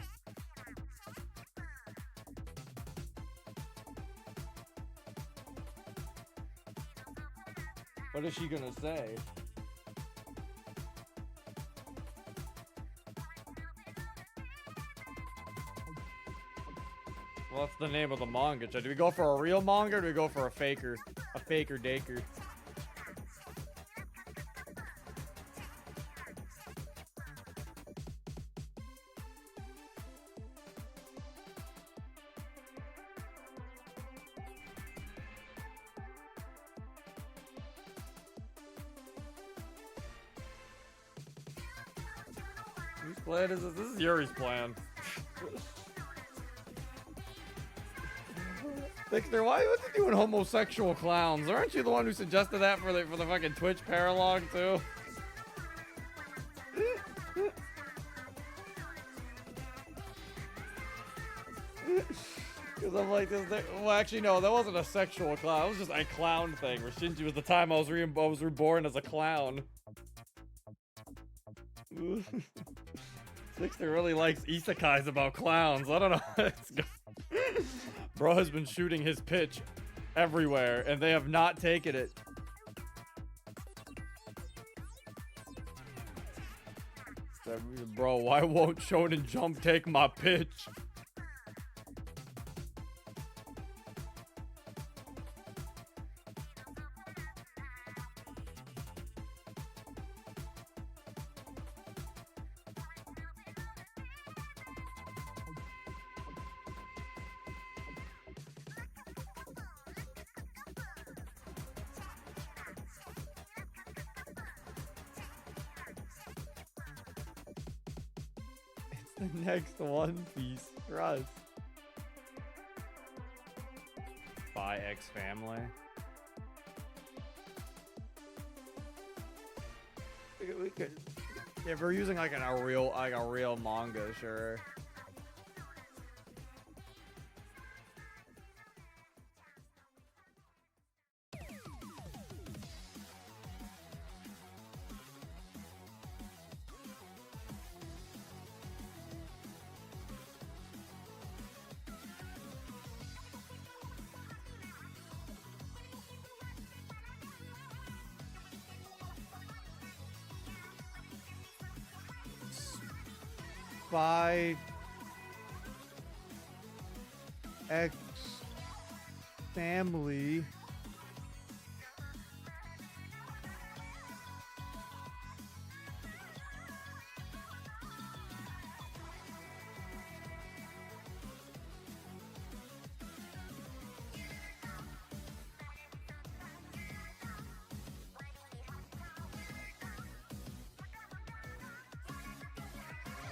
What is she gonna say? What's the name of the manga? Do we go for a real manga or do we go for a faker? A faker daker? Whose plan is this? This is Yuri's plan. Victor, what's he doing homosexual clowns? Aren't you the one who suggested that for the fucking Twitch paralog too? Because I'm like, well, actually, no, that wasn't a sexual clown. It was just a clown thing. Where Shinji was the time I was reborn as a clown. Sixter really likes isekais about clowns. I don't know. Bro has been shooting his pitch everywhere, and they have not taken it. Bro, why won't Shonen Jump take my pitch? The next One Piece Trust. By X Family. We could, if we're using like a real manga, sure. Spy X Family.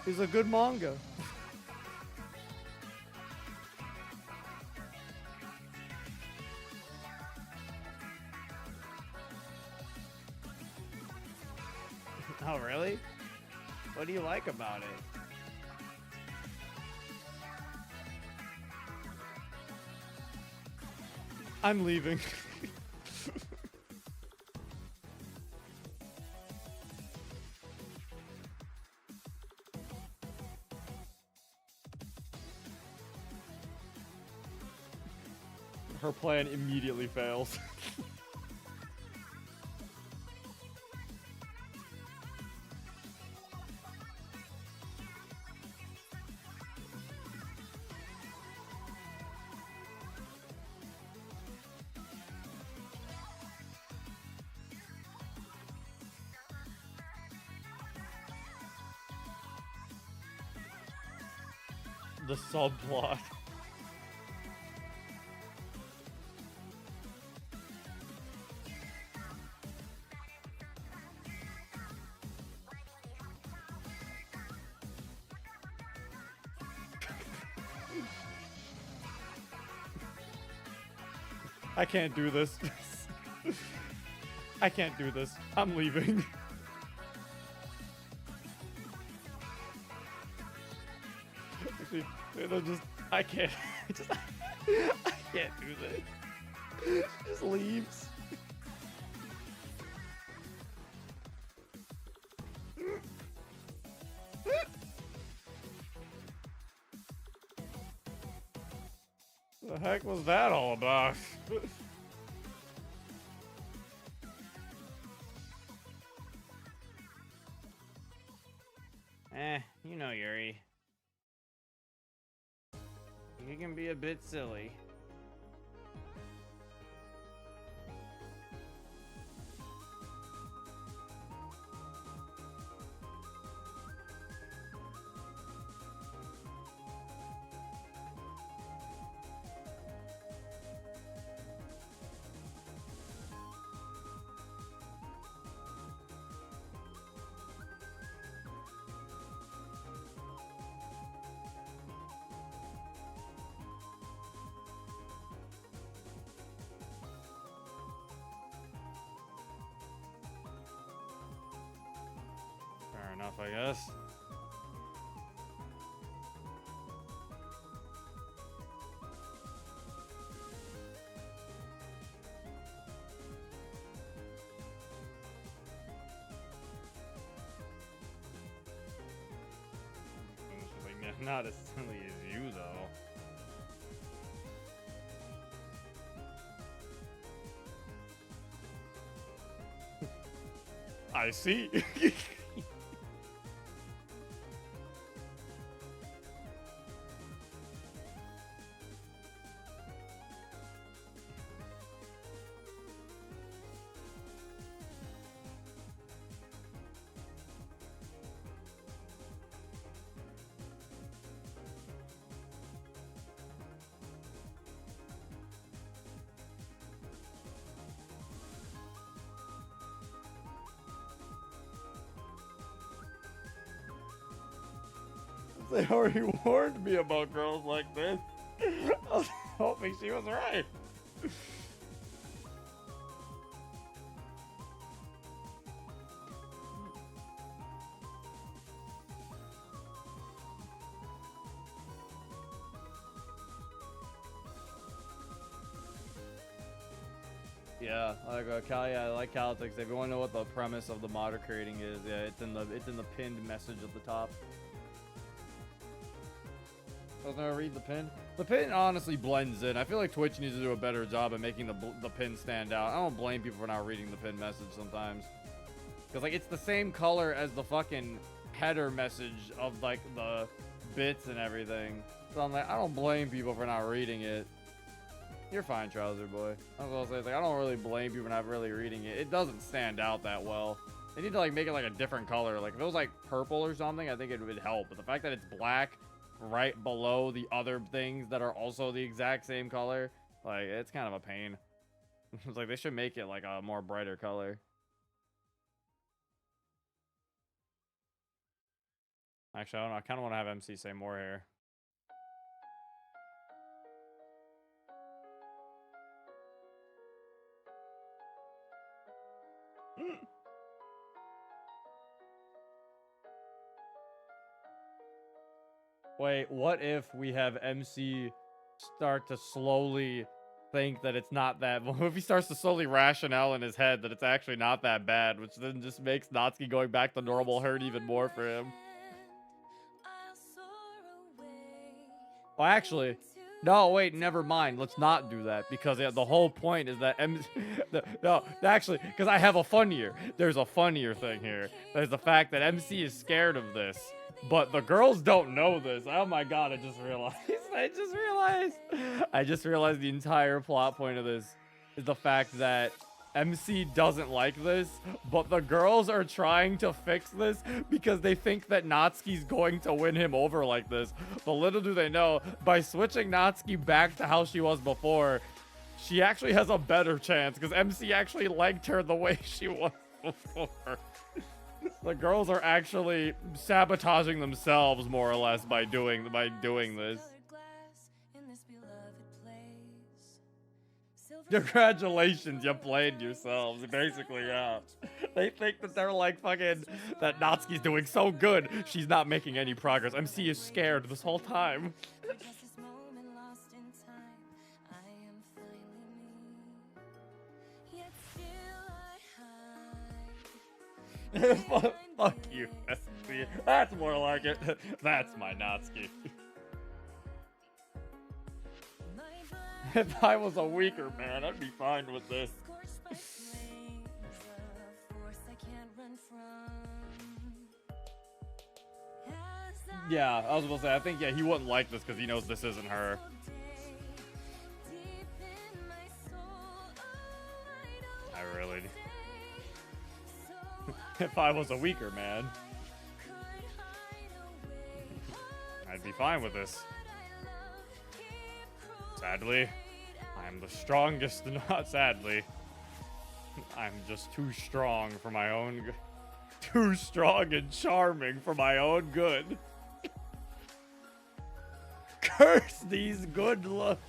Is a good manga. Oh, really? What do you like about it? I'm leaving. Her plan immediately fails. The subplot. I can't do this. I can't do this. I'm leaving. Actually, they're just, I can't. I can't do this. Just leaves. The heck was that all about? You know Yuri. You can be a bit silly. Fair enough, I guess. Like, not as silly as you, though. I see. They already warned me about girls like this. I was hoping she was right. Yeah, like I like Caltix. If you want to know what the premise of the mod are creating is, yeah, it's in the pinned message at the top. I was gonna read the pin. The pin honestly blends in. I feel like Twitch needs to do a better job at making the pin stand out. I don't blame people for not reading the pin message sometimes, because like it's the same color as the fucking header message of like the bits and everything. So I'm like, I don't blame people for not reading it. You're fine, Trouser Boy. I was gonna say, it's like, I don't really blame people for not really reading it. It doesn't stand out that well. They need to like make it like a different color. Like if it was like purple or something, I think it would help. But the fact that it's black right below the other things that are also the exact same color, like it's kind of a pain. It's like they should make it like a more brighter color. Actually, I don't know. I kind of want to have MC say more here. Wait, what if we have MC start to slowly think that it's not that... What if he starts to slowly rationale in his head that it's actually not that bad, which then just makes Natsuki going back to normal hurt even more for him? Well, actually... No, wait, never mind. Let's not do that, because the whole point is that no, actually, because I have a funnier. There's a funnier thing here. There's the fact that MC is scared of this, but the girls don't know this. Oh my god, I just realized. I just realized the entire plot point of this is the fact that MC doesn't like this, but the girls are trying to fix this because they think that Natsuki's going to win him over like this. But little do they know, by switching Natsuki back to how she was before, she actually has a better chance because MC actually liked her the way she was before. The girls are actually sabotaging themselves more or less by doing this. Congratulations, you played yourselves. Basically, yeah. They think that they're like fucking... That Natsuki's doing so good, she's not making any progress. MC is scared this whole time. Fuck you, MC. That's more like it. That's my Natsuki. If I was a weaker man, I'd be fine with this. Yeah, I was gonna say, I think, yeah, he wouldn't like this because he knows this isn't her. I really... If I was a weaker man, I'd be fine with this. Sadly, I'm the strongest, not sadly. I'm just too strong for my own good. Too strong and charming for my own good. Curse these good looks.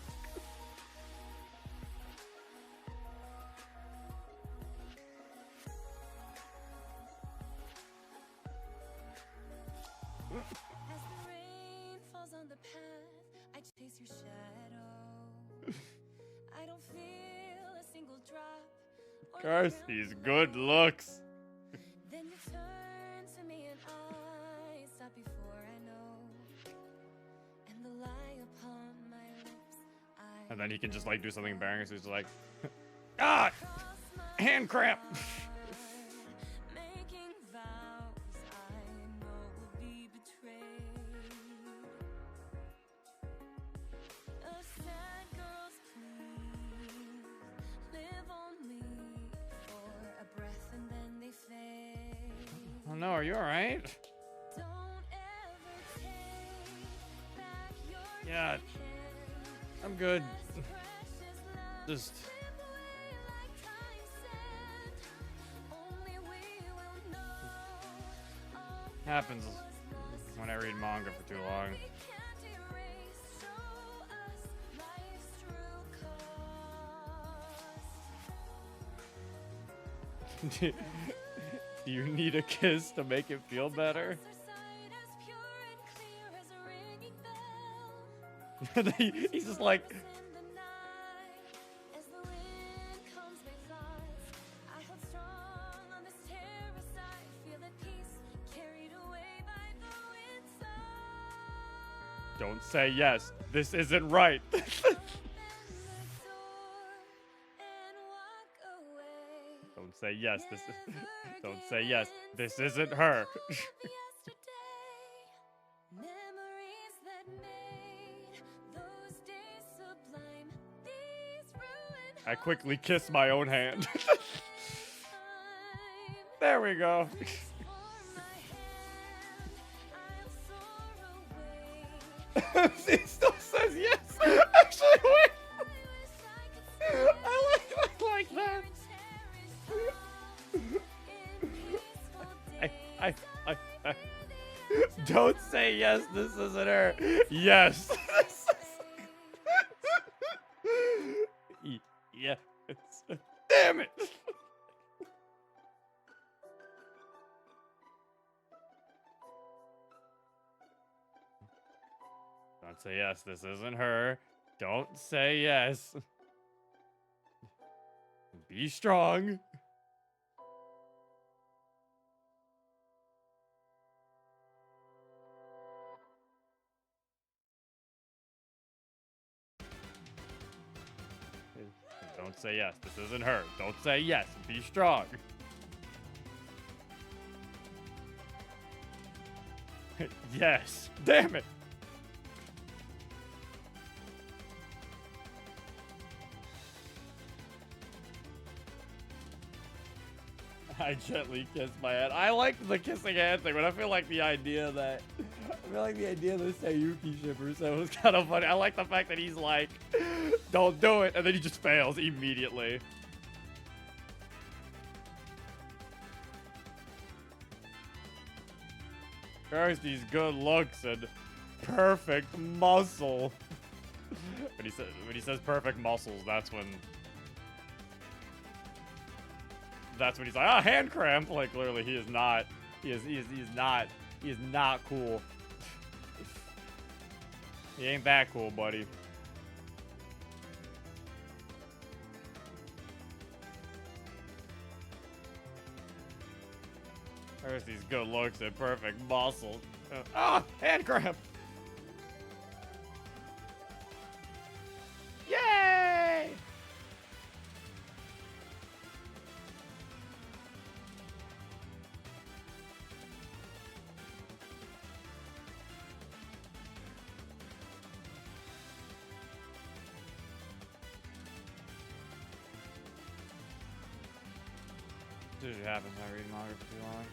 Curse these good looks. Then you turn to me and I stop before I know. And the lie upon my lips. And then he can just like do something embarrassing. So he's like, ah, hand cramp. Oh no, are you alright? Yeah, I'm good. Just... happens when I read manga for too long. Do you need a kiss to make it feel better? He's just like... Don't say yes. This isn't right. Don't say yes. Don't say yes. This isn't her. I quickly kissed my own hand. There we go. He still says yes. Actually, wait. I like that. I don't say yes. This isn't her. Yes. Yes. Damn it. Don't say yes. This isn't her. Don't say yes. Be strong. Don't say yes. This isn't her. Don't say yes. Be strong. Yes. Damn it. I gently kissed my head. I like the kissing hand thing, but I feel like the idea that Sayuki shipper so it was kind of funny. I like the fact that he's like, don't do it, and then he just fails immediately. First, these good looks and perfect muscle. When he says perfect muscles, that's when he's like, ah, hand cramp. Like clearly he is not cool. He ain't that cool, buddy. There's these good looks and perfect muscles. Hand cramp. Yay! This usually happens when I read manga for too long.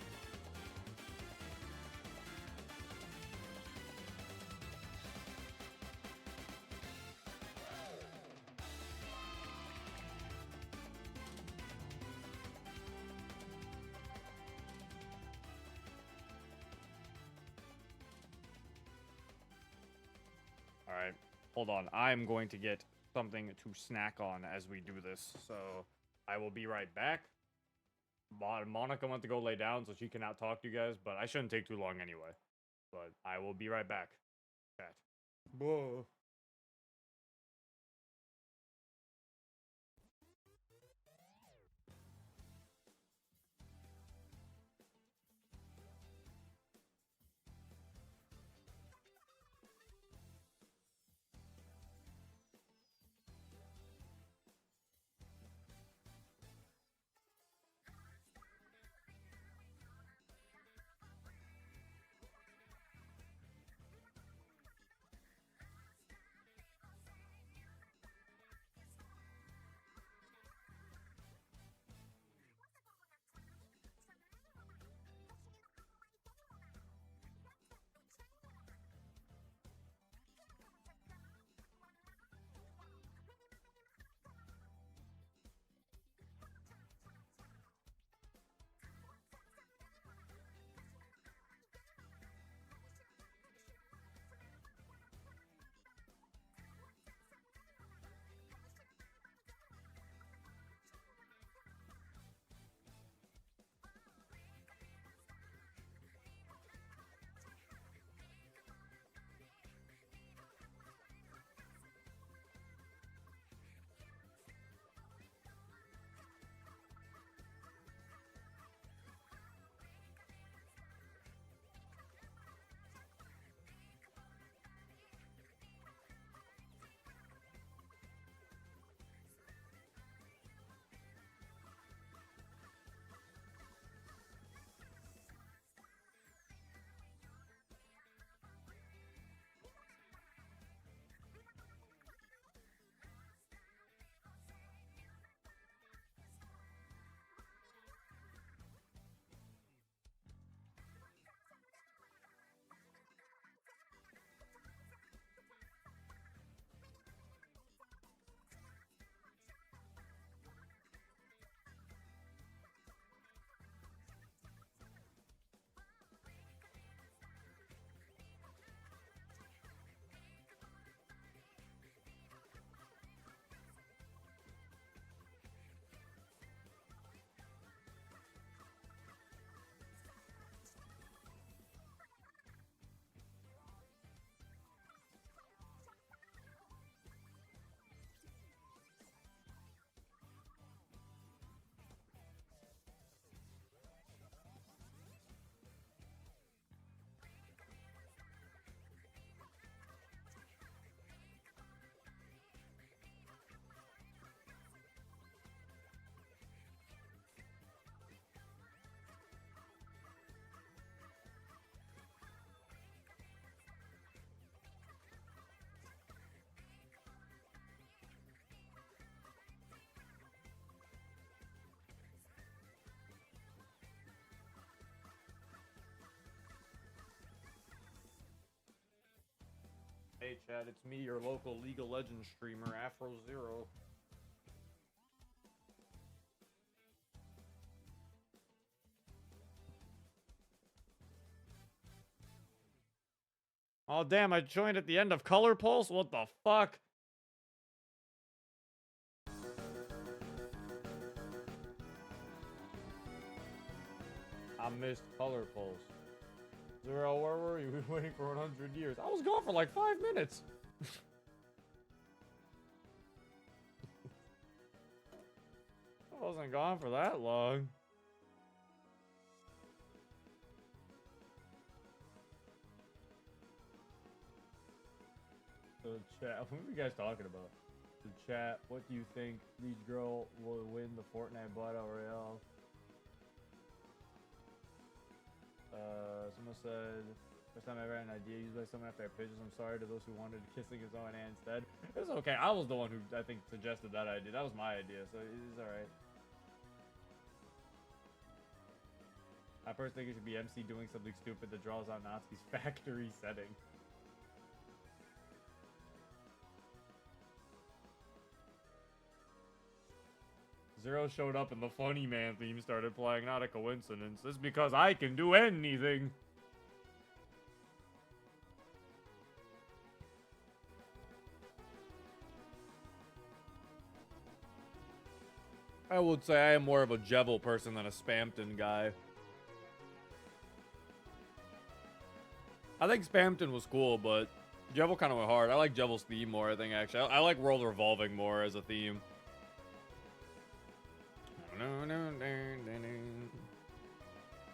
Alright, hold on. I'm going to get something to snack on as we do this, so I will be right back. Monica went to go lay down, so she cannot talk to you guys, but I shouldn't take too long anyway. But I will be right back. Chat. Whoa. Hey Chad, it's me, your local League of Legends streamer, Afro Zero. Oh damn, I joined at the end of Color Pulse? What the fuck? I missed Color Pulse. Zero, where were you? We've been waiting for 100 years. I was gone for like 5 minutes. I wasn't gone for that long. So chat, what are you guys talking about? The chat, what do you think Leech Girl will win the Fortnite Battle Royale? Someone said, first time I ever had an idea used by someone after I pitched. I'm sorry to those who wanted kissing his own hand instead. It's okay. I was the one who, I think, suggested that idea. That was my idea, so it's alright. I personally think it should be MC doing something stupid that draws on Natsuki's factory setting. Zero showed up and the Funny Man theme started playing. Not a coincidence. It's because I can do anything. I would say I am more of a Jevil person than a Spampton guy. I think Spampton was cool, but Jevil kind of went hard. I like Jevil's theme more, I think, actually. I like World Revolving more as a theme.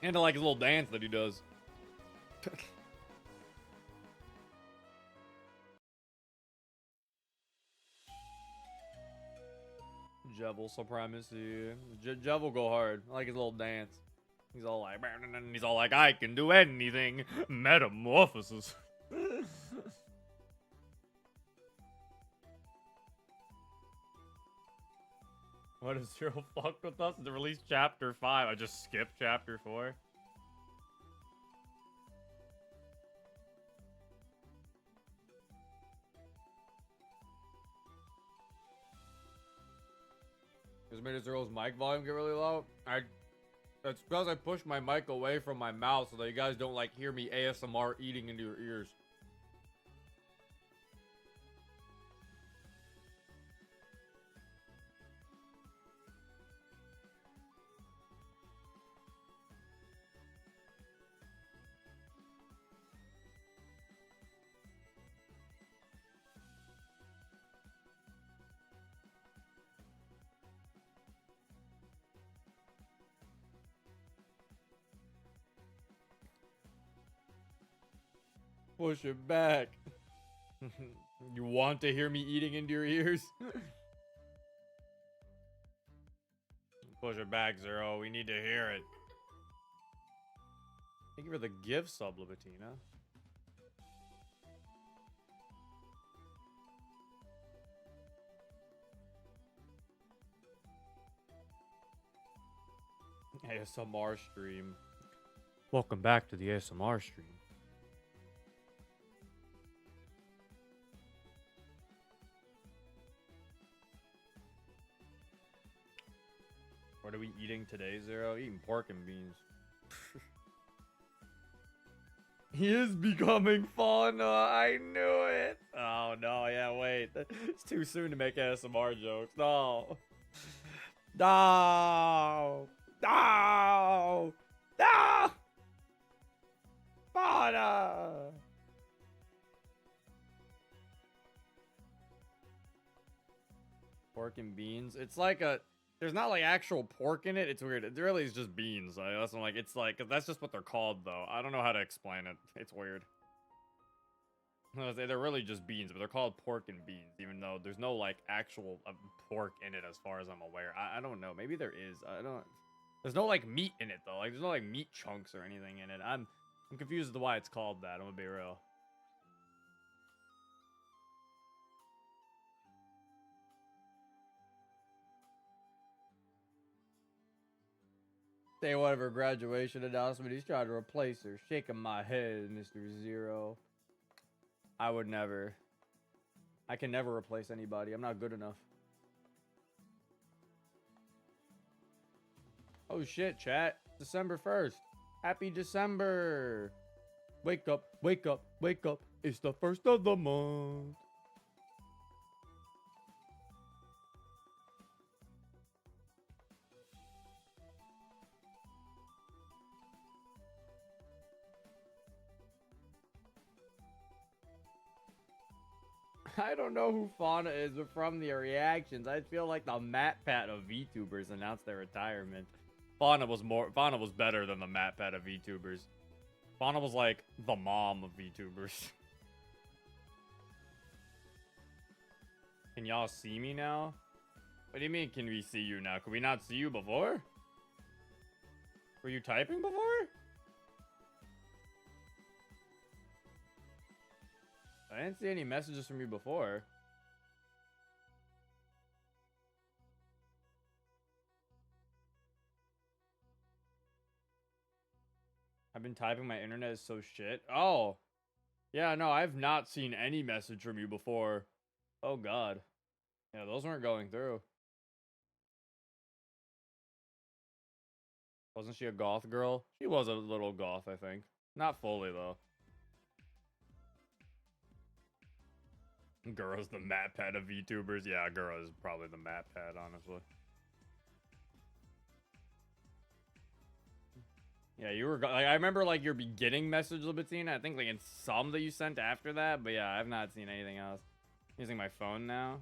And I like his little dance that he does. Jevil Supremacy. Jevil go hard. I like his little dance. He's all like, I can do anything. Metamorphosis. What is Zero fuck with us? To release chapter 5. I just skipped chapter 4. Just made Zero's mic volume get really low. That's because I pushed my mic away from my mouth so that you guys don't like hear me ASMR eating into your ears. Push it back. You want to hear me eating into your ears? Push it back, Zero. We need to hear it. Thank you for the gift, Sublimatina. ASMR stream. Welcome back to the ASMR stream. What are we eating today, Zero? Eating pork and beans. He is becoming fun. I knew it. Oh, no. Yeah, wait. It's too soon to make ASMR jokes. No. No. No. No. Fauna. Pork and beans. It's like a... There's not like actual pork in it. It's weird. It really is just beans. That's what I'm like. It's like that's just what they're called, though. I don't know how to explain it. It's weird. They're really just beans, but they're called pork and beans, even though there's no like actual pork in it, as far as I'm aware. I don't know. Maybe there is. I don't. There's no like meat in it though. Like there's no like meat chunks or anything in it. I'm confused as to why it's called that. I'm gonna be real. Day one of her graduation announcement. He's trying to replace her. Shaking my head, Mr. Zero. I would never. I can never replace anybody. I'm not good enough. Oh shit, chat. December 1st. Happy December. Wake up, wake up, wake up. It's the 1st of the month. I don't know who Fauna is, but from the reactions, I feel like the MatPat of VTubers announced their retirement. Fauna was better than the MatPat of VTubers. Fauna was like the mom of VTubers. Can y'all see me now? What do you mean, can we see you now? Could we not see you before? Were you typing before? I didn't see any messages from you before. I've been typing, my internet is so shit. Oh. Yeah, no, I've not seen any message from you before. Oh god. Yeah, those weren't going through. Wasn't she a goth girl? She was a little goth, I think. Not fully, though. Gura's the MatPat of VTubers. Yeah, Gura is probably the MatPat, honestly. Yeah, you were... Like, I remember, like, your beginning message, Libitina. I think, like, in some that you sent after that. But, yeah, I've not seen anything else. I'm using my phone now.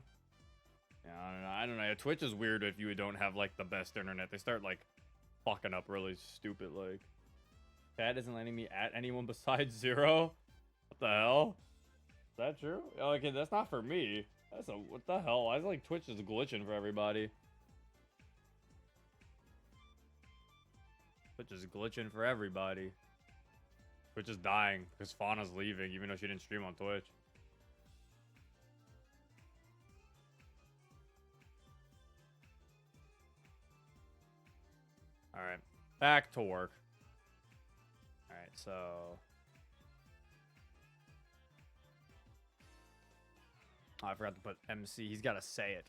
Yeah, I don't know. Twitch is weird if you don't have, like, the best internet. They start, like, fucking up really stupid, like... Chat isn't letting me at anyone besides Zero? What the hell? Is that true? Oh, okay, that's not for me. That's a... What the hell? I was like, Twitch is glitching for everybody. Twitch is glitching for everybody. Twitch is dying because Fauna's leaving, even though she didn't stream on Twitch. Alright. Back to work. Alright, so... Oh, I forgot to put MC. He's got to say it.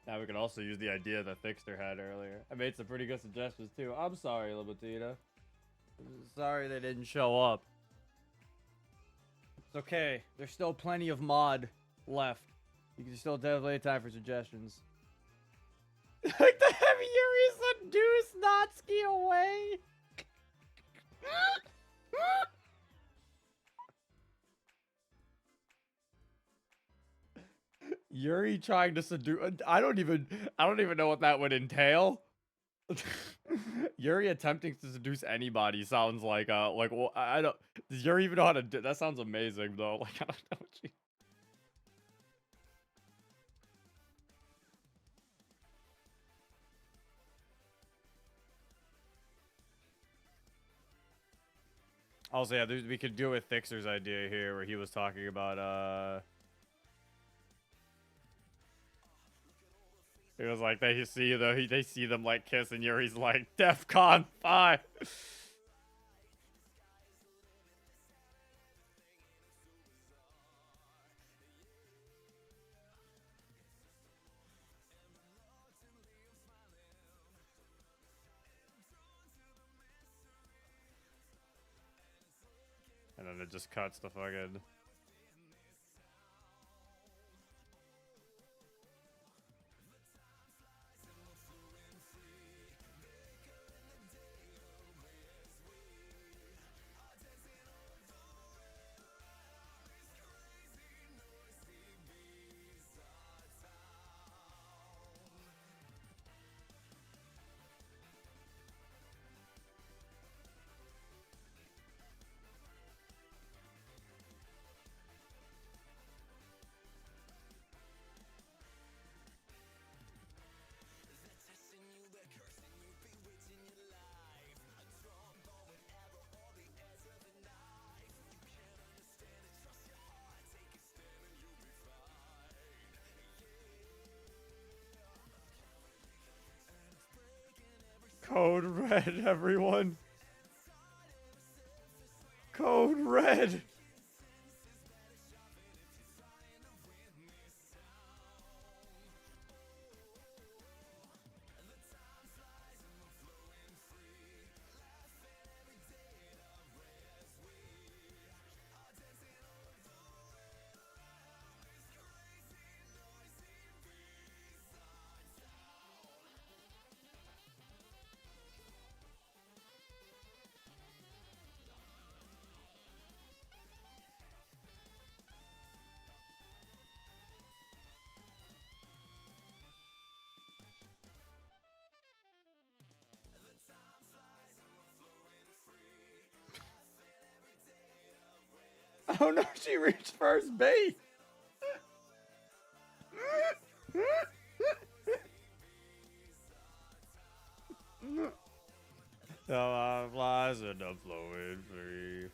Now we can also use the idea that Thixter had earlier. I made some pretty good suggestions too. I'm sorry, Libitina. Sorry they didn't show up. It's okay. There's still plenty of mod left. You can still definitely have time for suggestions. Like the heavy Yuri seduce Natsuki away. Yuri trying to seduce... I don't even know what that would entail. Yuri attempting to seduce anybody sounds like well, I don't... Does Yuri even know how to do... That sounds amazing, though. Like, I don't know what she... Also, yeah, we could do with Thixter's idea here, where he was talking about, It was like they see them like kiss, and Yuri's like DEFCON 5. And then it just cuts the fucking... Code red, everyone. Code red. Oh no, she reached first base. Time flies and I'm flowing free.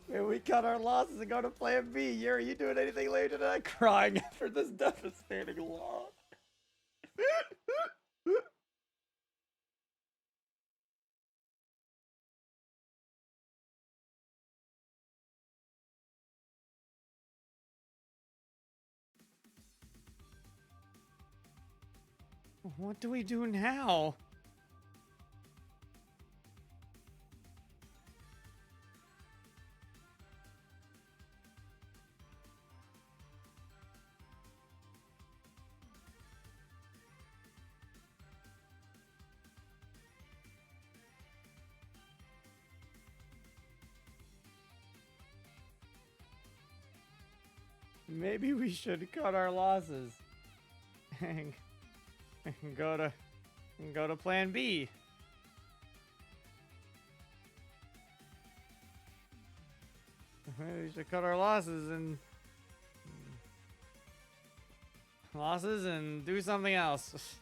Man, we cut our losses and go to plan B. Yuri, you doing anything later tonight? Crying after this devastating loss. What do we do now? Maybe we should cut our losses and go to plan B. Maybe we should cut our losses and do something else.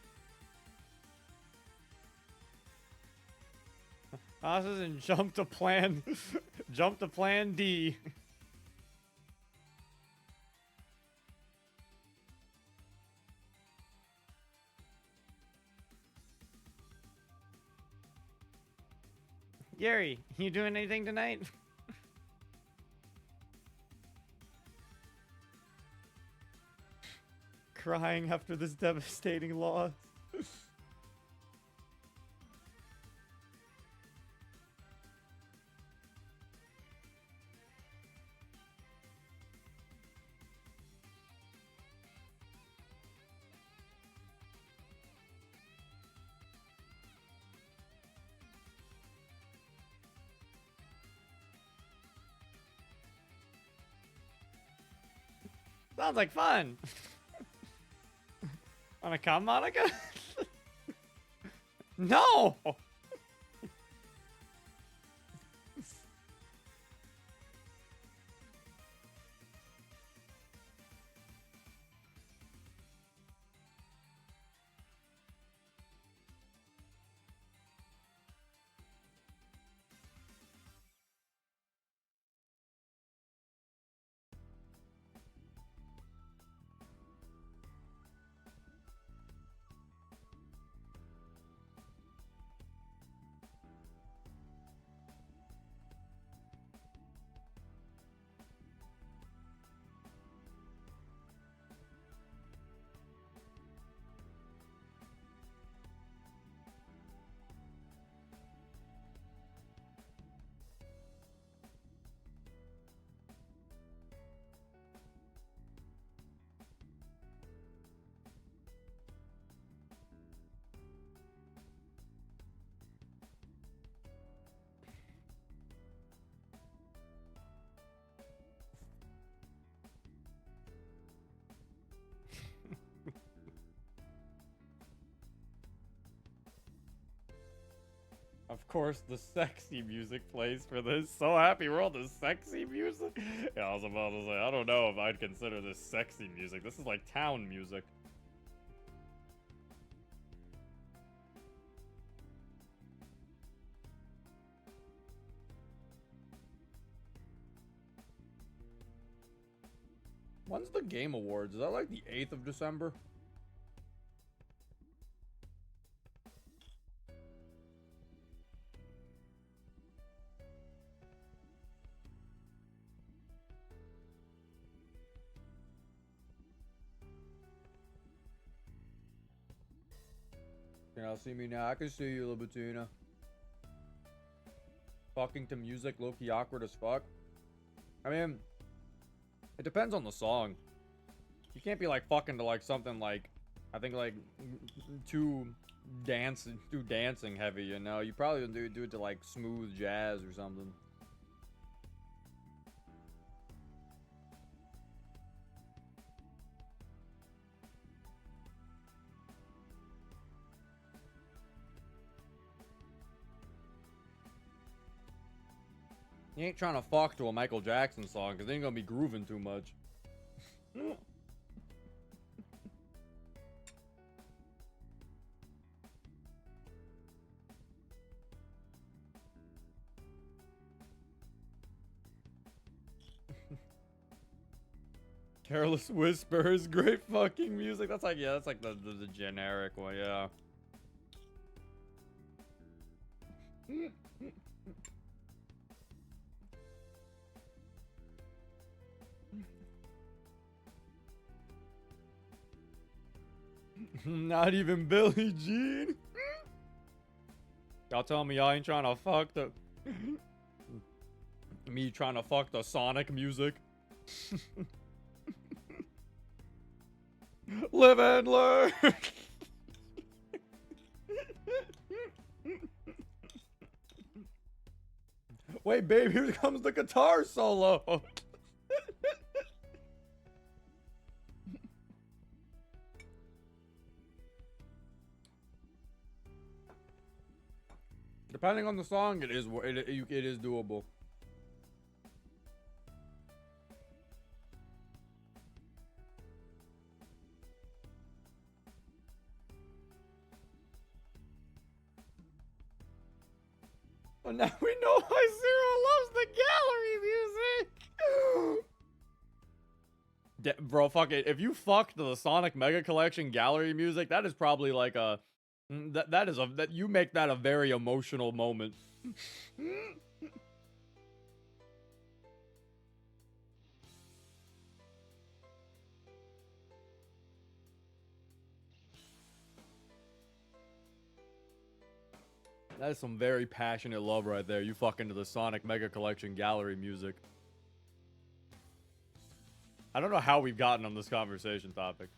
Losses and jump to plan D. Gary, you doing anything tonight? Crying after this devastating loss. Sounds like fun. Wanna come, Monica? No! Of course, the sexy music plays for this. So happy we're on the sexy music. Yeah, I was about to say, I don't know if I'd consider this sexy music. This is like town music. When's the Game Awards? Is that like the 8th of December? Can y'all see me now? I can see you, Libatina. Fucking to music, low-key awkward as fuck. I mean, it depends on the song. You can't be like fucking to like something like, I think like too dancing heavy, you know? You probably do it to like smooth jazz or something. You ain't trying to fuck to a Michael Jackson song, because they ain't gonna be grooving too much. Careless Whispers, great fucking music. That's like, yeah, that's like the generic one, yeah. Not even Billie Jean. Y'all tell me y'all ain't trying to fuck the... Me trying to fuck the Sonic music. Live and learn. Wait, babe, here comes the guitar solo. Depending on the song, it is doable. Well, now we know why Zero loves the gallery music. Bro, fuck it. If you fucked the Sonic Mega Collection gallery music, that is probably like a... That you make that a very emotional moment. That is some very passionate love right there. You fucking to the Sonic Mega Collection gallery music. I don't know how we've gotten on this conversation topic.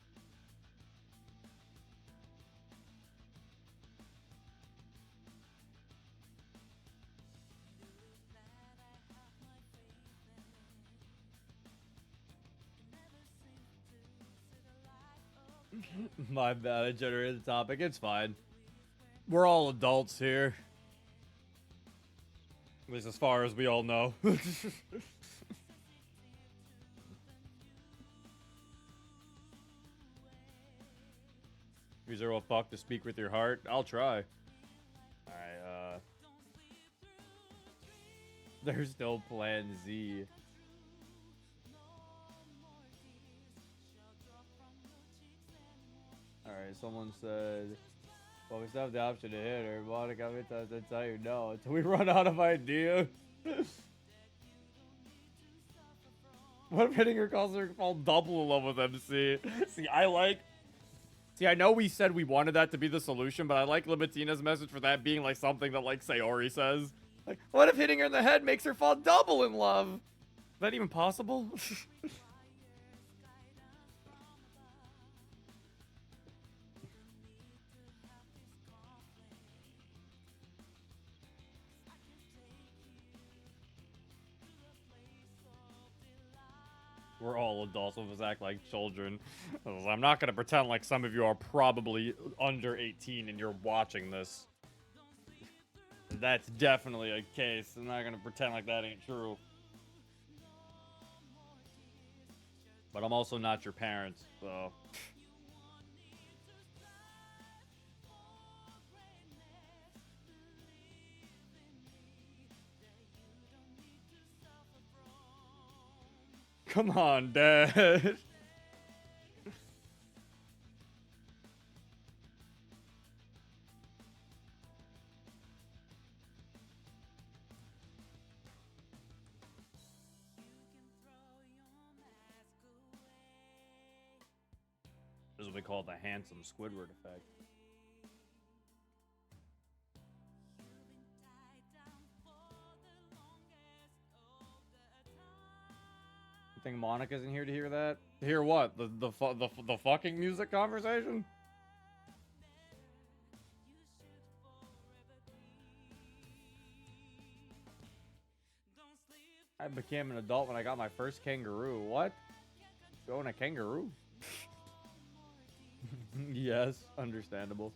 My bad, I generated the topic. It's fine. We're all adults here. At least as far as we all know. Is there a fuck to speak with your heart? I'll try. Alright, there's still Plan Z. Alright, someone said, well, we still have the option to hit her. Monica, I'm going to tell you no until we run out of ideas. What if hitting her causes her to fall double in love with MC? See, I know we said we wanted that to be the solution, but I like Libatina's message for that being like something that like Sayori says. Like, what if hitting her in the head makes her fall double in love? Is that even possible? We're all adults, we'll just act like children. I'm not gonna pretend like some of you are probably under 18 and you're watching this. That's definitely a case. I'm not gonna pretend like that ain't true. But I'm also not your parents, so... Come on, Dad. This is what we call the handsome Squidward effect. You think Monica's in here to hear that? To hear what? The fucking music conversation? I became an adult when I got my first kangaroo. What? You own a kangaroo? Yes, understandable.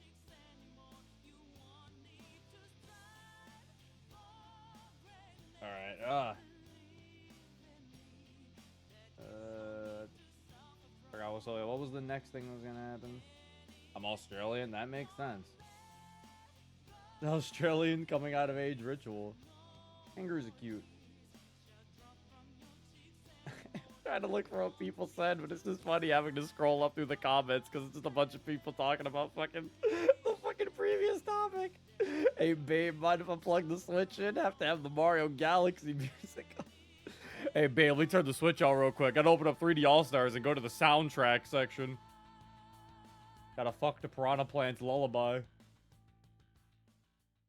Alright, forgot what was the next thing that was gonna happen? I'm Australian, that makes sense. The Australian coming out of age ritual. Kangaroos are cute. Trying to look for what people said, but it's just funny having to scroll up through the comments because it's just a bunch of people talking about fucking the fucking previous topic. Hey babe, mind if I plug the Switch in? Have to have the Mario Galaxy music. Hey babe, let me turn the Switch on real quick. Gotta open up 3D All-Stars and go to the soundtrack section. Gotta fuck the Piranha Plants lullaby.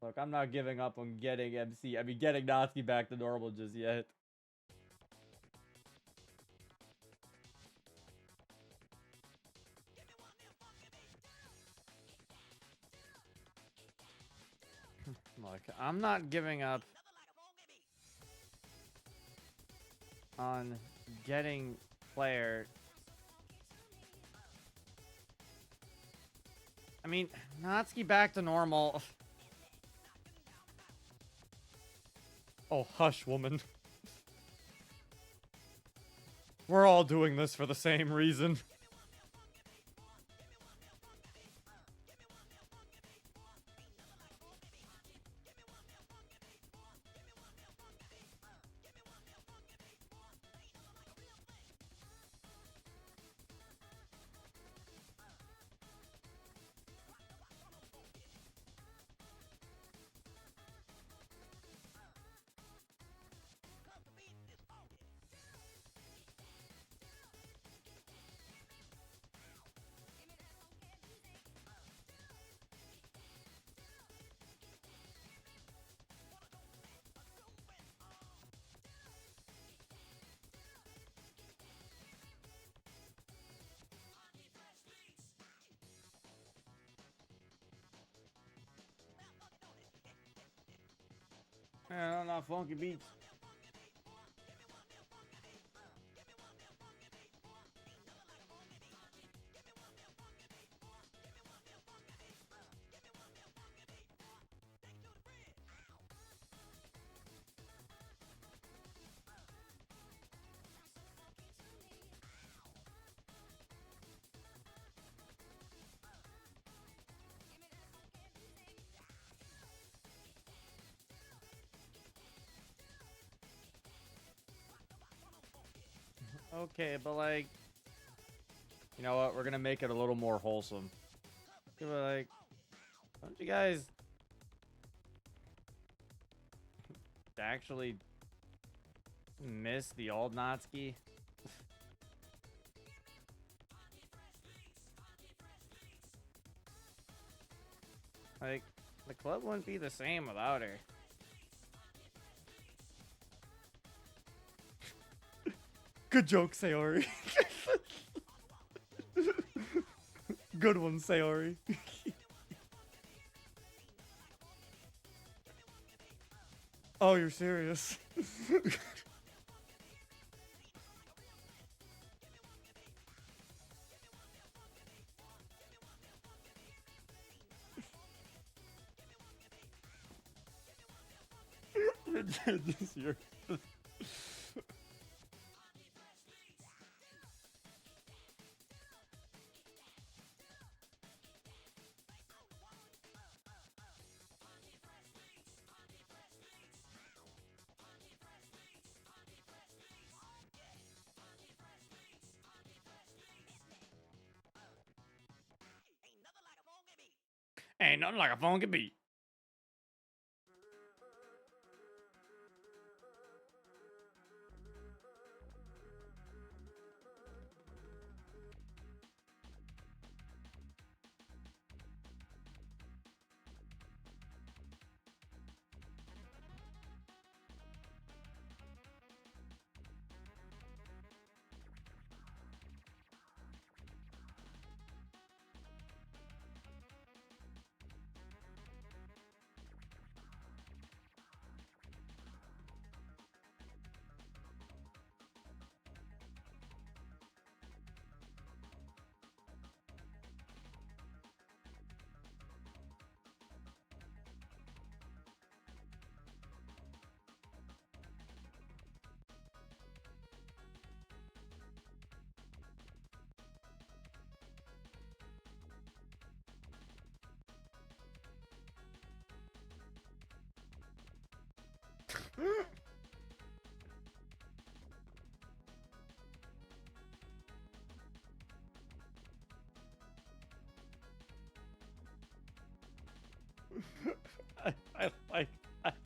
Look, I'm not giving up on getting getting Natsuki back to normal just yet. Look, I'm not giving up on getting player. I mean, Natsuki back to normal. Oh, hush, woman. We're all doing this for the same reason. Yeah, not funky beats. Okay, but like, you know what? We're gonna make it a little more wholesome. Like, don't you guys actually miss the old Natsuki? Like, the club wouldn't be the same without her. Good joke, Sayori. Good one, Sayori. Oh, you're serious? This year. Ain't nothing like a funky beat.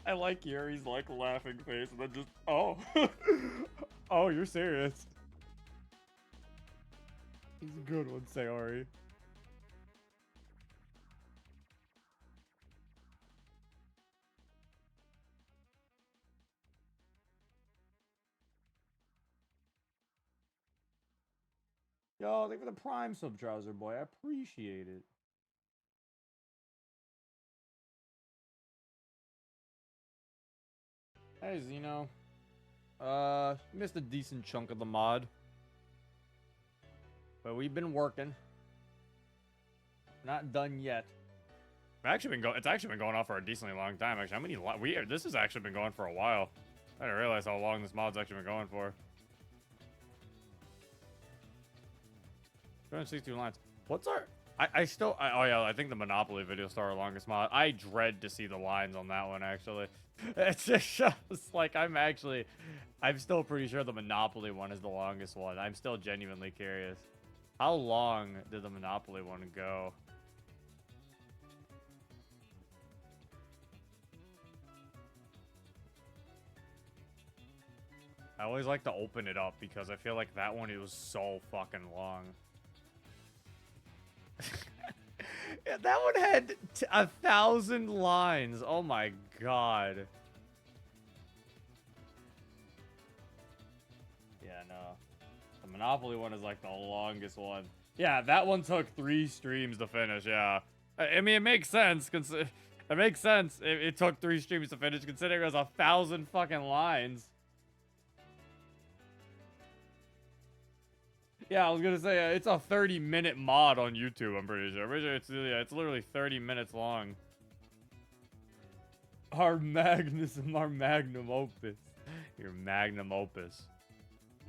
I like Yuri's like laughing face and then just oh oh, you're serious. He's a good one, Sayori. Yo, thank you for the Prime sub, Trouser Boy. I appreciate it. Hey, Zeno. Missed a decent chunk of the mod. But we've been working. Not done yet. It's actually been going on for a decently long time, actually. How many this has actually been going for a while. I didn't realize how long this mod's actually been going for. 262 lines. What's our... I think the Monopoly video star our longest mod. I dread to see the lines on that one, actually. It's just like, I'm still pretty sure the Monopoly one is the longest one. I'm still genuinely curious. How long did the Monopoly one go? I always like to open it up because I feel like that one, it was so fucking long. Yeah, that one had 1,000 lines. Oh my god. Yeah, no. The Monopoly one is like the longest one. Yeah, that one took 3 streams to finish, yeah. I mean, it makes sense. It makes sense. It took 3 streams to finish, considering it was 1,000 fucking lines. Yeah, I was gonna say, it's a 30-minute mod on YouTube, I'm pretty sure. It's literally 30 minutes long. Our magnum opus. Your magnum opus.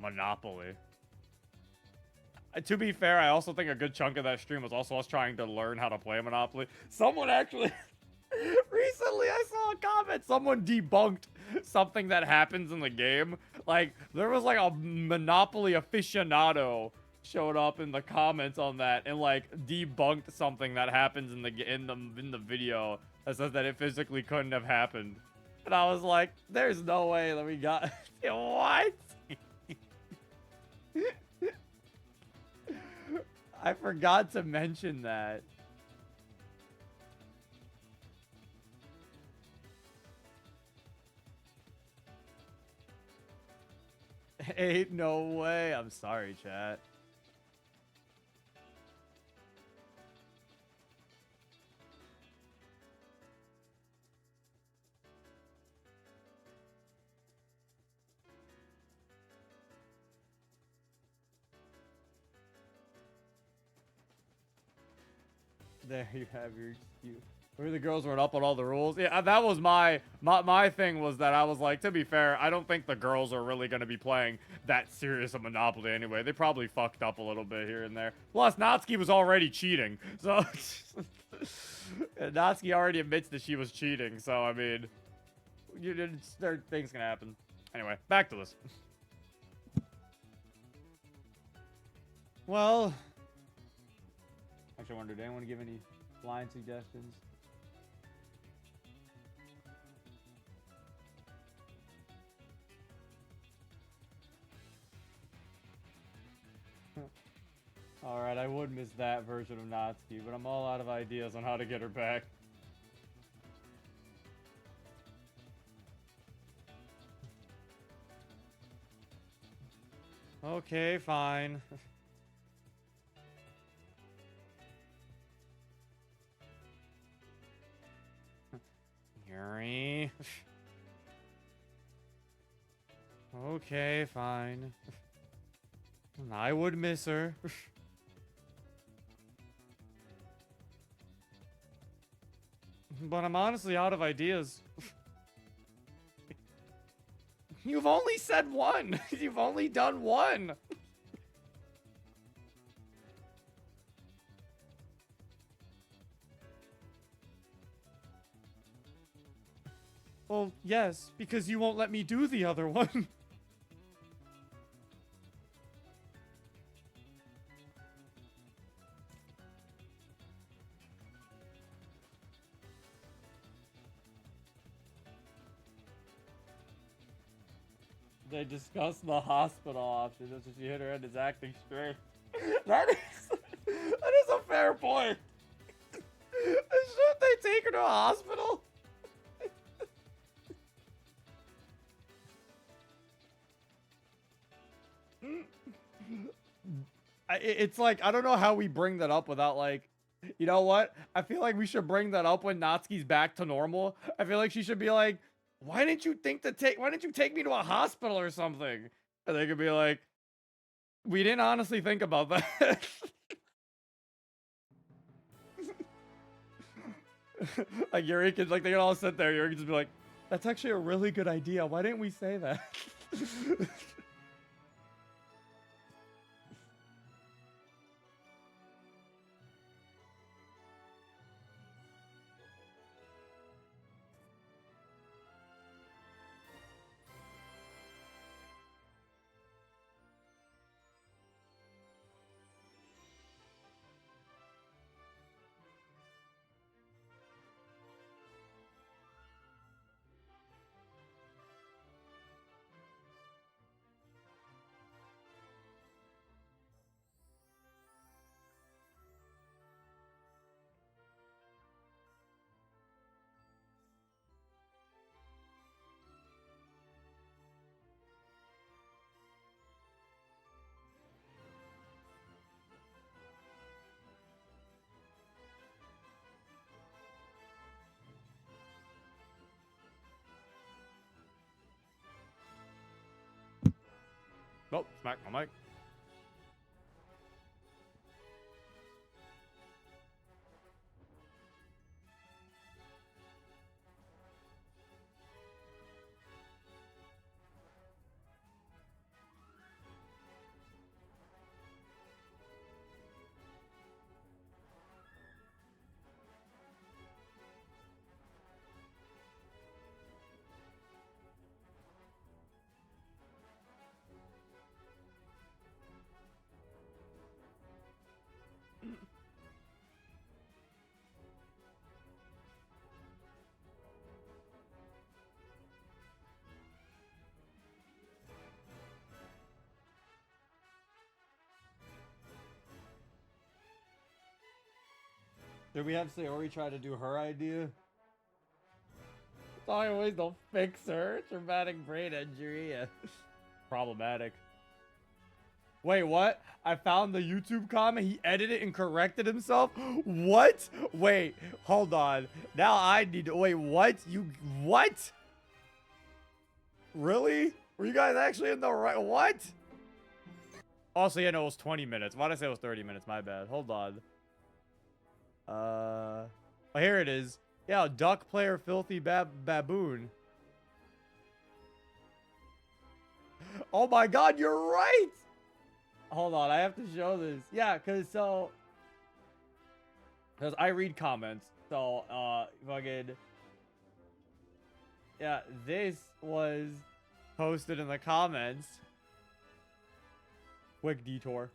Monopoly. To be fair, I also think a good chunk of that stream was also us trying to learn how to play Monopoly. Someone actually... Recently, I saw a comment. Someone debunked something that happens in the game. Like, there was like a Monopoly aficionado showed up in the comments on that and like debunked something that happens in the video that says that it physically couldn't have happened. And I was like, "There's no way that we got what?" I forgot to mention that. Ain't no way. I'm sorry, chat. There you have your excuse. Where the girls weren't up on all the rules. Yeah, that was my thing, was that I was like, to be fair, I don't think the girls are really going to be playing that serious a Monopoly anyway. They probably fucked up a little bit here and there. Plus, Natsuki was already cheating. So, Natsuki already admits that she was cheating. So, I mean, things can happen. Anyway, back to this. Well, actually, I wonder, did anyone give any line suggestions. Alright, I would miss that version of Natsuki, but I'm all out of ideas on how to get her back. Okay, fine. Yuri. Okay, fine. I would miss her. But I'm honestly out of ideas. You've only said one. You've only done one. Well, yes, because you won't let me do the other one. They discussed the hospital option. That's if you hit her head is acting straight. That is a fair point. Shouldn't they take her to a hospital? It's like, I don't know how we bring that up without like, you know what? I feel like we should bring that up when Natsuki's back to normal. I feel like she should be like, why didn't you take me to a hospital or something? And they could be like, we didn't honestly think about that. Like Yuri could, like, they could all sit there. Yuri could just be like, that's actually a really good idea. Why didn't we say that? Oh, smack my mic. Did we have Sayori try to do her idea? It's always don't fix her. Traumatic brain injury. Yeah. Problematic. Wait, what? I found the YouTube comment. He edited and corrected himself? What? Wait, hold on. Now I need to... Wait, what? What? Really? Were you guys actually in the right... What? Also, yeah, no, it was 20 minutes. Why did I say it was 30 minutes? My bad. Hold on. Oh, here it is. Yeah, duck player filthy baboon. Oh my god, you're right! Hold on, I have to show this. Yeah, because I read comments. So, fucking... Yeah, this was posted in the comments. Quick detour.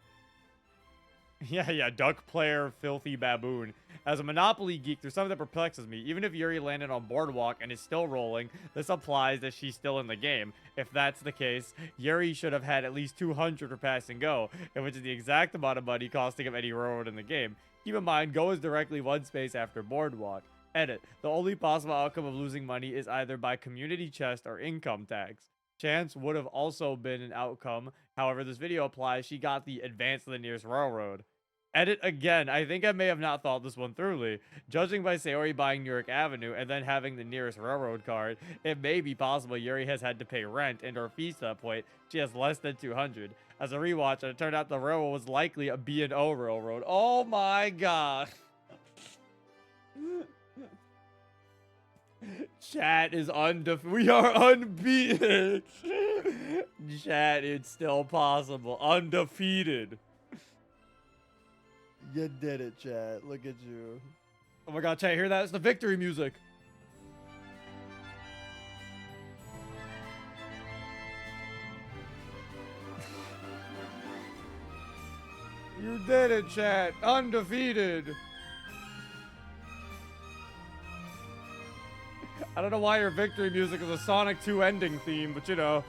Yeah, duck player, filthy baboon. As a Monopoly geek, there's something that perplexes me. Even if Yuri landed on Boardwalk and is still rolling, this implies that she's still in the game. If that's the case, Yuri should have had at least 200 for pass and go, which is the exact amount of money costing of any railroad in the game. Keep in mind, go is directly one space after Boardwalk. Edit. The only possible outcome of losing money is either by community chest or income tax. Chance would have also been an outcome. However, this video applies. She got the advance to the nearest railroad. Edit again. I think I may have not thought this one thoroughly. Judging by Sayori buying New York Avenue and then having the nearest railroad card, it may be possible Yuri has had to pay rent and or fees to that point. She has less than 200. As a rewatch, it turned out the railroad was likely a B&O railroad. Oh my god. Chat is undefeated. We are unbeaten. Chat, it's still possible. Undefeated. You did it, chat. Look at you. Oh my god, chat, hear that? It's the victory music. You did it, chat. Undefeated. I don't know why your victory music is a Sonic 2 ending theme, but you know.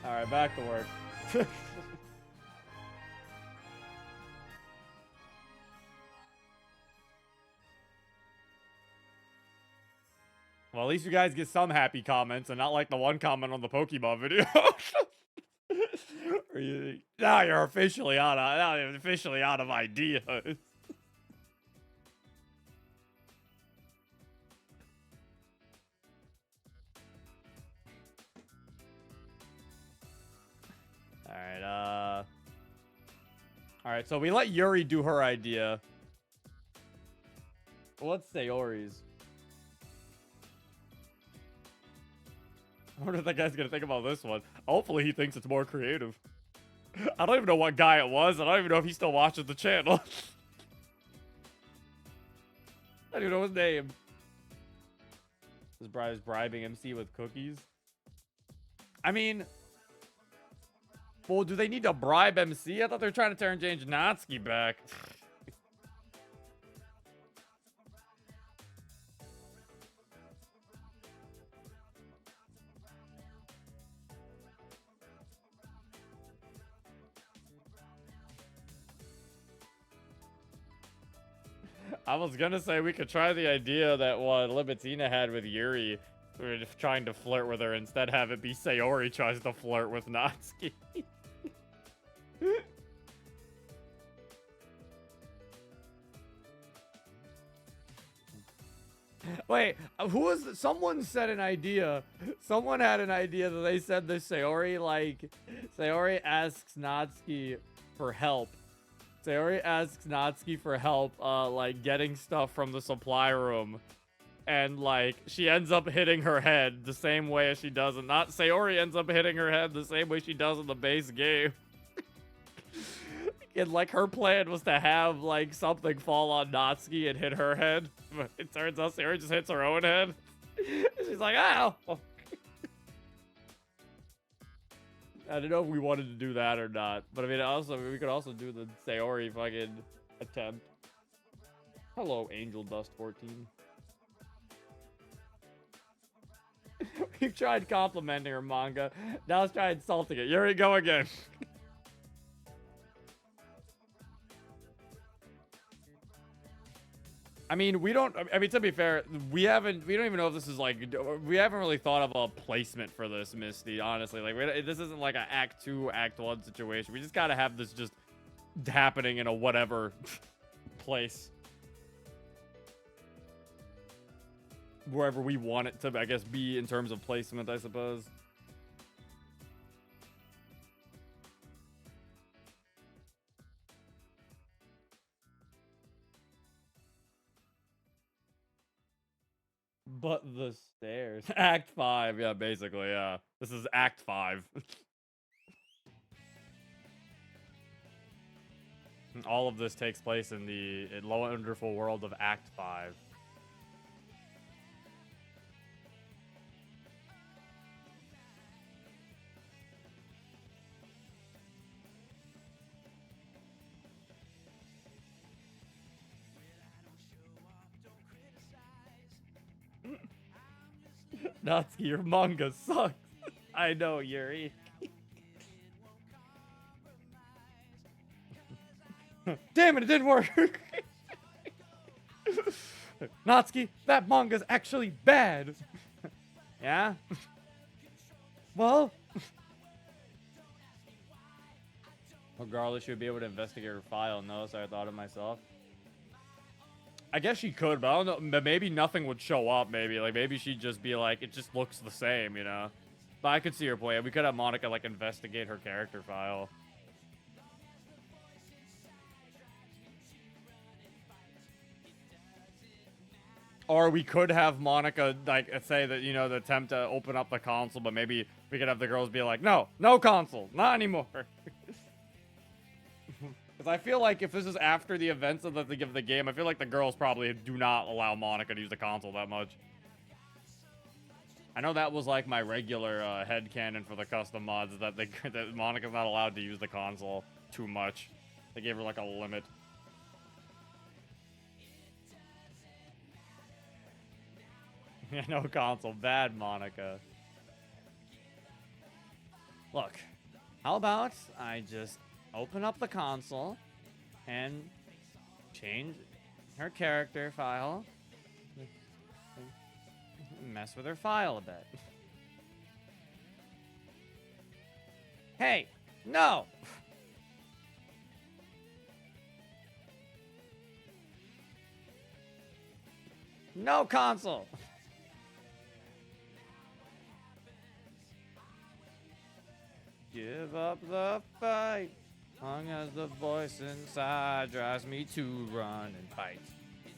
Alright, back to work. Well, at least you guys get some happy comments and not like the one comment on the Pokemon video. Now you're officially out of ideas. Alright, so we let Yuri do her idea. What's Sayori's? I wonder if that guy's gonna think about this one. Hopefully he thinks it's more creative. I don't even know what guy it was. I don't even know if he still watches the channel. I don't even know his name. This bride is bribing MC with cookies. I mean... Well, do they need to bribe MC? I thought they were trying to turn James Natsuki back. I was gonna say we could try the idea that what Libitina had with Yuri. We were just trying to flirt with her, instead have it be Sayori tries to flirt with Natsuki. Wait, who was... Someone said an idea. Someone had an idea that they said that Sayori, like... Sayori asks Natsuki for help. Sayori asks Natsuki for help, like, getting stuff from the supply room. And, like, she ends up hitting her head the same way as she does in... Not Sayori ends up hitting her head the same way she does in the base game. And, like, her plan was to have, like, something fall on Natsuki and hit her head. But it turns out Sayori just hits her own head. She's like, ow! I don't know if we wanted to do that or not. But, I mean, also, we could also do the Sayori fucking attempt. Hello, Angel Dust 14. We've tried complimenting her manga. Now let's try insulting it. Here we go again. I mean, we don't... I mean, to be fair, we don't even know if this is, like... We haven't really thought of a placement for this, Misty, honestly. Like, this isn't like an Act 2, Act 1 situation. We just gotta have this just happening in a whatever place. Wherever we want it to, I guess, be in terms of placement, I suppose. But the stairs. Act 5, yeah, basically, yeah. This is Act 5. All of this takes place in the wonderful world of Act 5. Natsuki, your manga sucks. I know, Yuri. Damn it, it didn't work. Natsuki, that manga's actually bad. Yeah? Well, regardless, she would be able to investigate her file. No, so I thought of myself. I guess she could, but I don't know. Maybe nothing would show up, maybe. Like, maybe she'd just be like, it just looks the same, you know? But I could see her play. We could have Monica, like, investigate her character file. Or we could have Monica, like, say that, you know, the attempt to open up the console, but maybe we could have the girls be like, no, no console, not anymore. Because I feel like if this is after the events of the game, I feel like the girls probably do not allow Monica to use the console that much. I know that was like my regular headcanon for the custom mods, that that Monica's not allowed to use the console too much. They gave her like a limit. Yeah, no console. Bad Monica. Look, how about I just open up the console and change her character file, mess with her file a bit. Hey, no! No console! Give up the fight, long as the voice inside drives me to run and fight.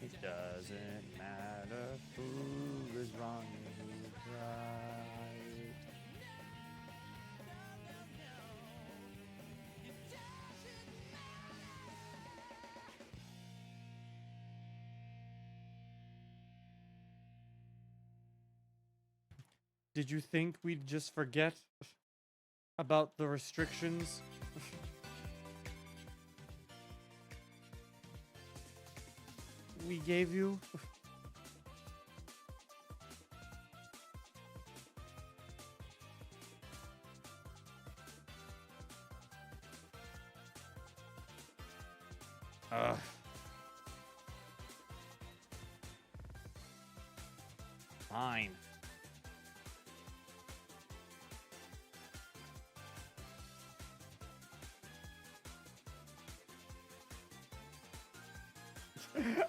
It doesn't matter who is wrong and who's right. Did you think we'd just forget about the restrictions? We gave you? Ugh. Fine.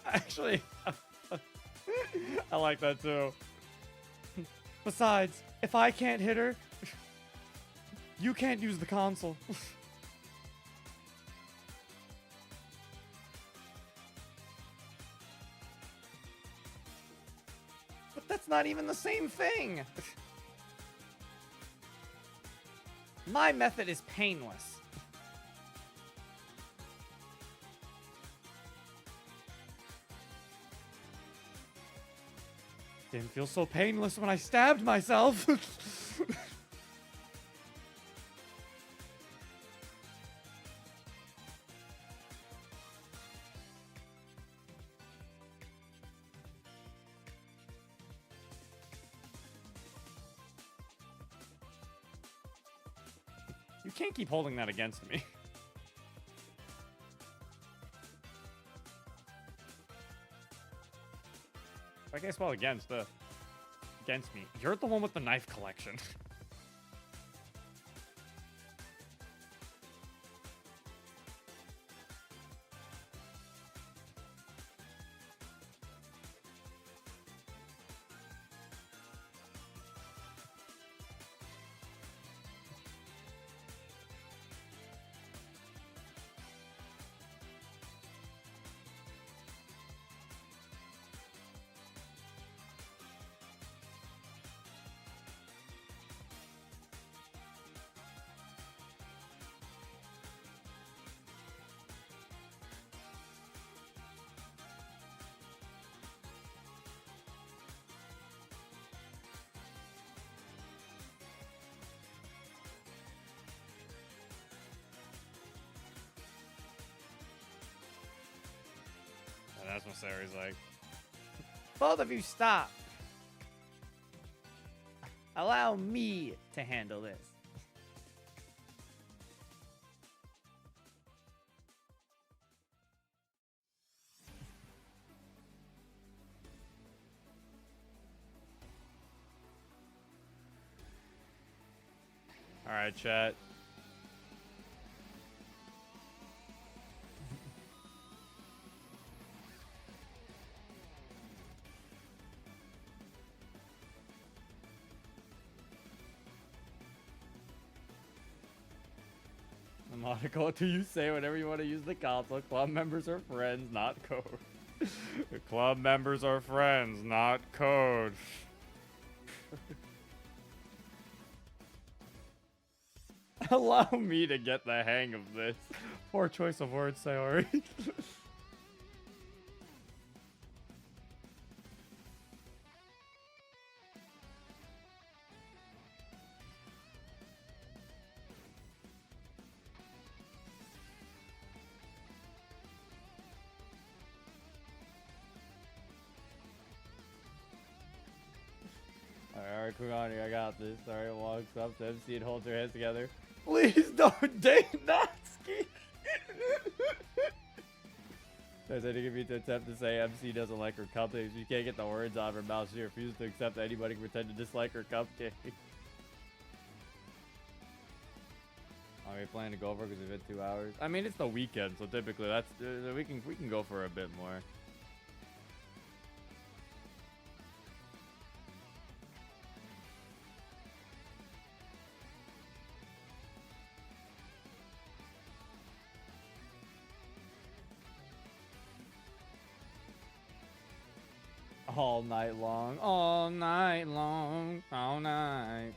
Actually, I like that too. Besides, if I can't hit her, you can't use the console. But that's not even the same thing. My method is painless. Didn't feel so painless when I stabbed myself. You can't keep holding that against me. I guess well against me. You're the one with the knife collection. And that's what Sari's like. Both of you stop. Allow me to handle this. All right, chat. Monaco, do you say whenever you want to use the console? Club members are friends, not code. Club members are friends, not code. Allow me to get the hang of this. Poor choice of words, Sayori. Alright, Kugani, I got this. Alright, walks up to MC and holds her hands together. Please don't date Natsuki! There's anything of me to attempt to say MC doesn't like her cupcakes. She can't get the words out of her mouth. She refuses to accept that anybody can pretend to dislike her cupcake. Are we planning to go over because we've hit 2 hours? I mean, it's the weekend, so typically that's we can go for a bit more. All night long, all night long, all night.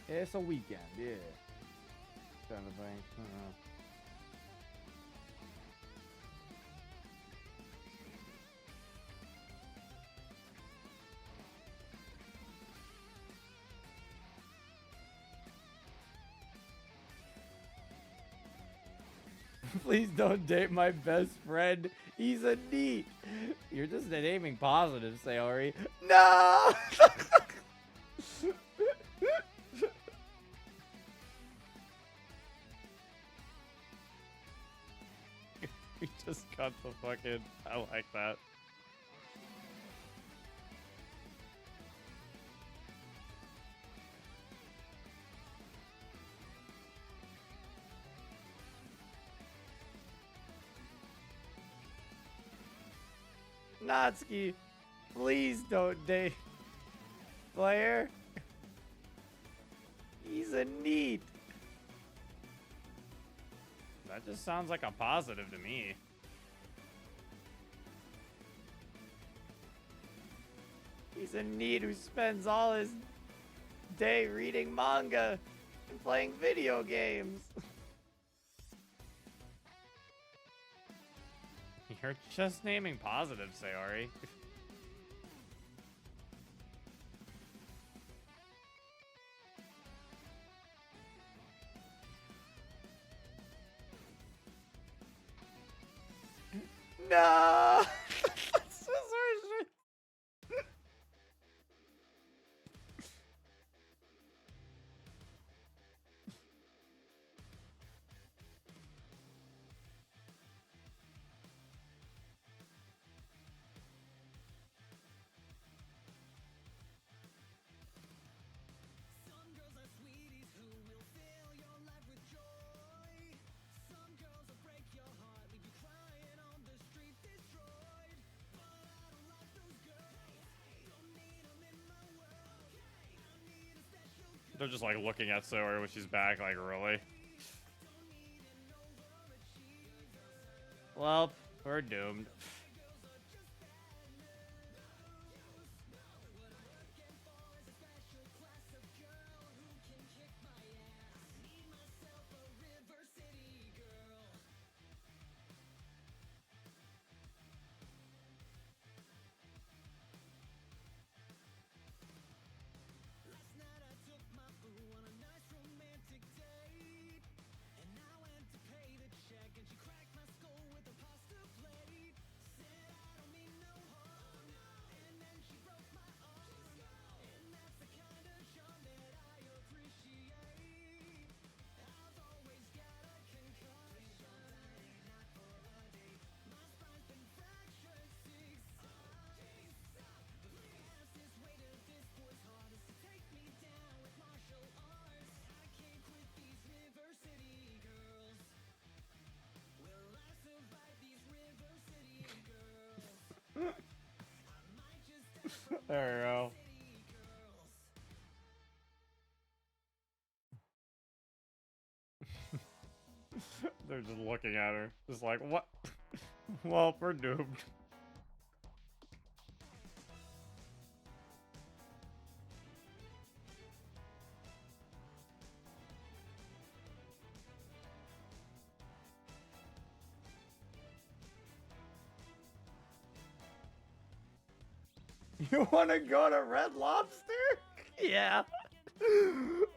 It's a weekend, yeah. Kind of thing. Please don't date my best friend. He's a neat. You're just aiming positive, Sayori. No! We just got the fucking... I like that. Natsuki, please don't date Blair. He's a neat. That just sounds like a positive to me. He's a neat who spends all his day reading manga and playing video games. You're just naming positives, Sayori. No! That's so sorry. They're just like looking at Sayori when she's back, like, really? Well, we're doomed. There we go. They're just looking at her. Just like, what? Well, we're doomed. You want to go to Red Lobster? Yeah.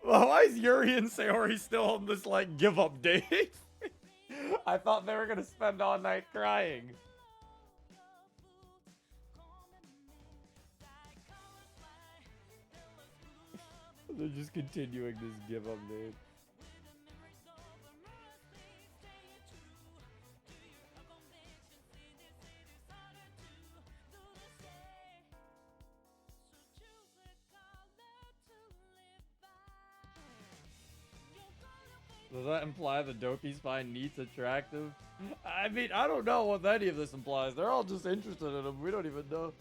Well, why is Yuri and Sayori still on this, like, give-up date? I thought they were going to spend all night crying. They're just continuing this give-up date. Does that imply the Doki's find Neats attractive? I mean, I don't know what any of this implies. They're all just interested in him. We don't even know.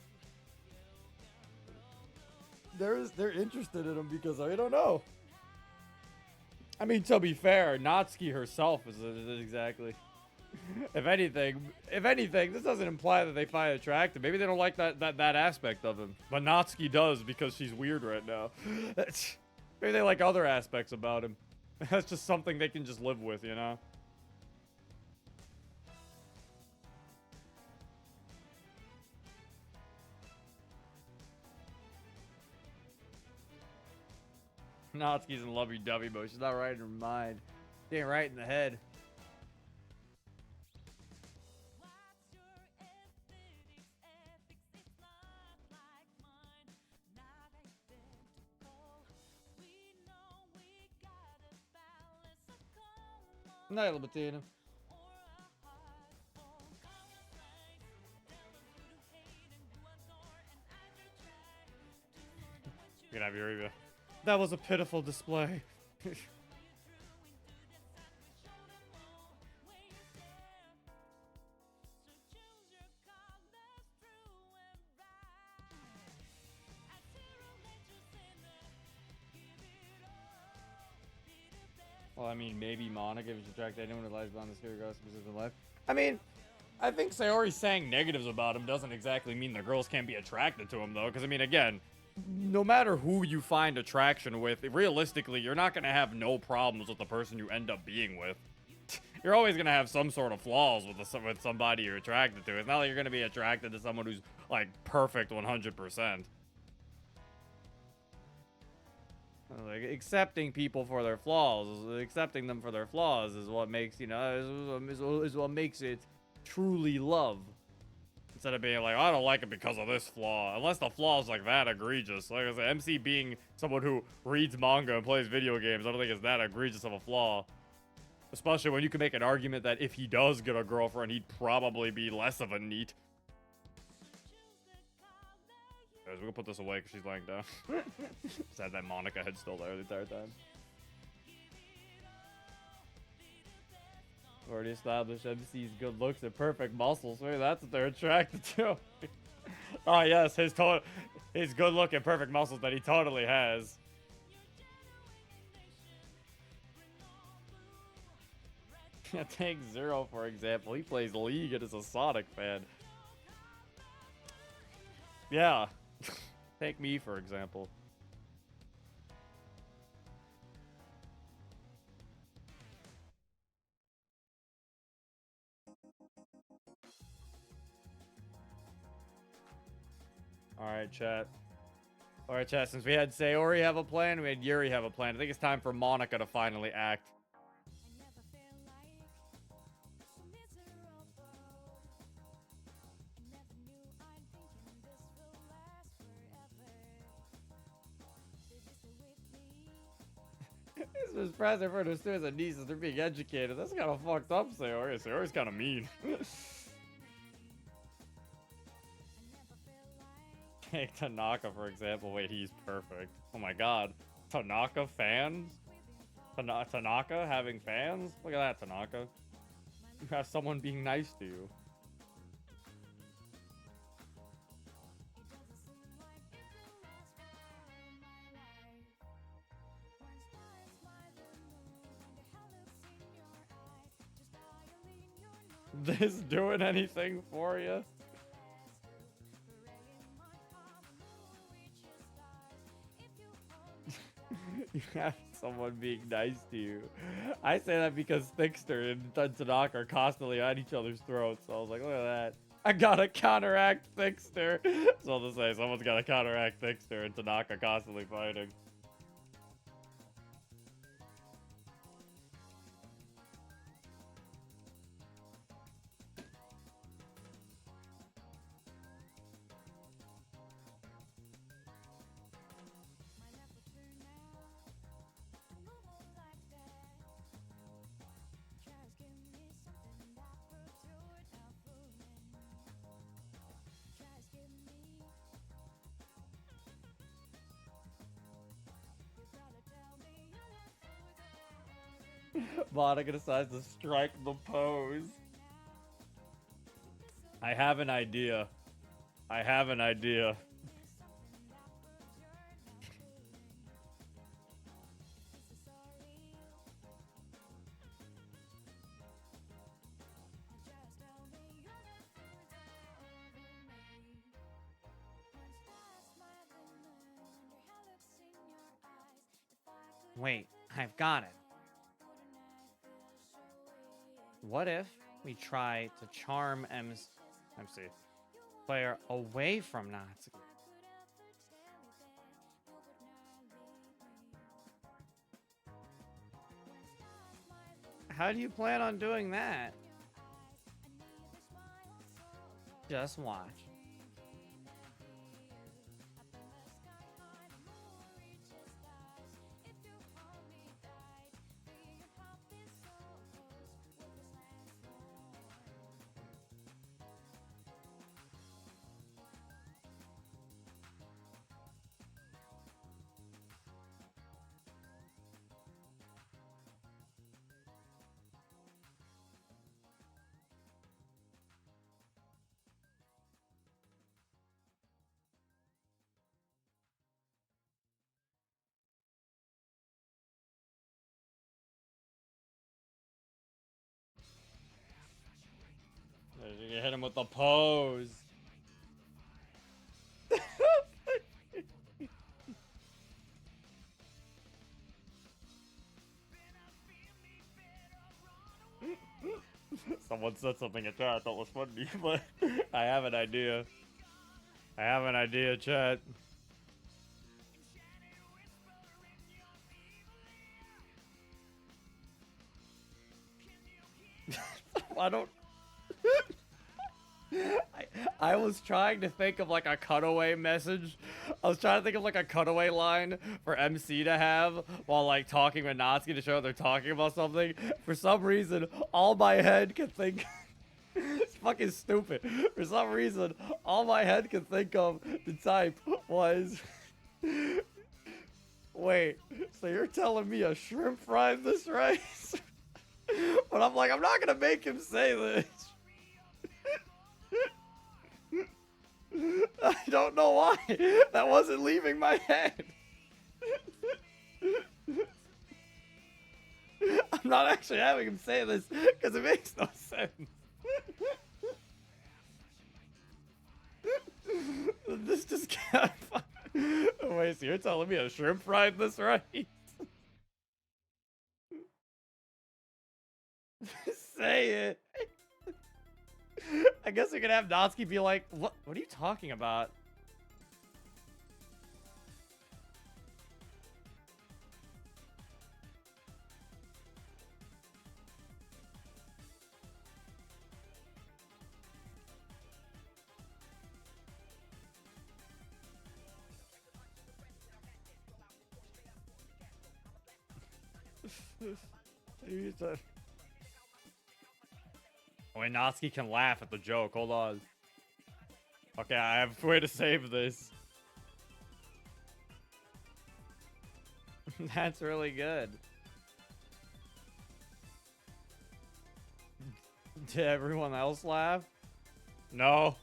They're interested in him because I don't know. I mean, to be fair, Natsuki herself is exactly. If anything, this doesn't imply that they find it attractive. Maybe they don't like that aspect of him. But Natsuki does because she's weird right now. Maybe they like other aspects about him. That's just something they can just live with, you know? Natsuki's in lovey-dovey mode. She's not right in her mind. She ain't right in the head. Night, little Bettina. You can have your review. That was a pitiful display. Well, I mean, maybe Monica if you attract anyone who lies beyond the scary ghost of life. I mean, I think Sayori saying negatives about him doesn't exactly mean the girls can't be attracted to him, though. Because, I mean, again, no matter who you find attraction with, realistically, you're not going to have no problems with the person you end up being with. You're always going to have some sort of flaws with somebody you're attracted to. It's not like you're going to be attracted to someone who's, like, perfect 100%. Like, accepting people for their flaws, accepting them for their flaws is what makes, you know, is what makes it truly love. Instead of being like, I don't like it because of this flaw. Unless the flaw is like that egregious. Like I said, MC being someone who reads manga and plays video games, I don't think it's that egregious of a flaw. Especially when you can make an argument that if he does get a girlfriend, he'd probably be less of a neat. Guys, we're gonna put this away because she's laying down. Just had that Monica head still there the entire time. Already established MC's good looks and perfect muscles. Maybe that's what they're attracted to. Oh yes, his good look and perfect muscles that he totally has. Take Zero for example. He plays League and is a Sonic fan. Yeah. Take me for example. Alright, chat. Alright, chat. Since we had Sayori have a plan, we had Yuri have a plan. I think it's time for Monica to finally act. This was present for the students and nieces. They're being educated. That's kind of fucked up, Sayori. Sayori's kind of mean. Take Tanaka, for example. Wait, he's perfect. Oh my god. Tanaka fans? Tanaka having fans? Look at that, Tanaka. You have someone being nice to you. this doing anything for you? You have someone being nice to you. I say that because Thickster and Tanaka are constantly at each other's throats. So I was like, look at that. I gotta counteract Thickster. So I'll just say someone's gotta counteract Thickster and Tanaka constantly fighting. Monica decides to strike the pose. I have an idea. I have an idea. Wait, I've got it. What if we try to charm MC player away from Natsuki? How do you plan on doing that? Just watch. You hit him with the pose. Someone said something in chat I thought was funny, but I have an idea. I have an idea, chat. I don't... I was trying to think of like a cutaway message. I was trying to think of like a cutaway line for MC to have while like talking with Natsuki to show they're talking about something. For some reason, all my head can think... It's fucking stupid. For some reason, all my head could think of to type was... Wait, so you're telling me a shrimp fried this rice? But I'm like, I'm not gonna make him say this. I don't know why. That wasn't leaving my head. I'm not actually having him say this because it makes no sense. This just can't. Wait, so you're telling me a shrimp fried this right? Say it. I guess we could have Natsuki be like, what are you talking about? Wait, Natsuki can laugh at the joke. Hold on. Okay, I have a way to save this. That's really good. Did everyone else laugh? No.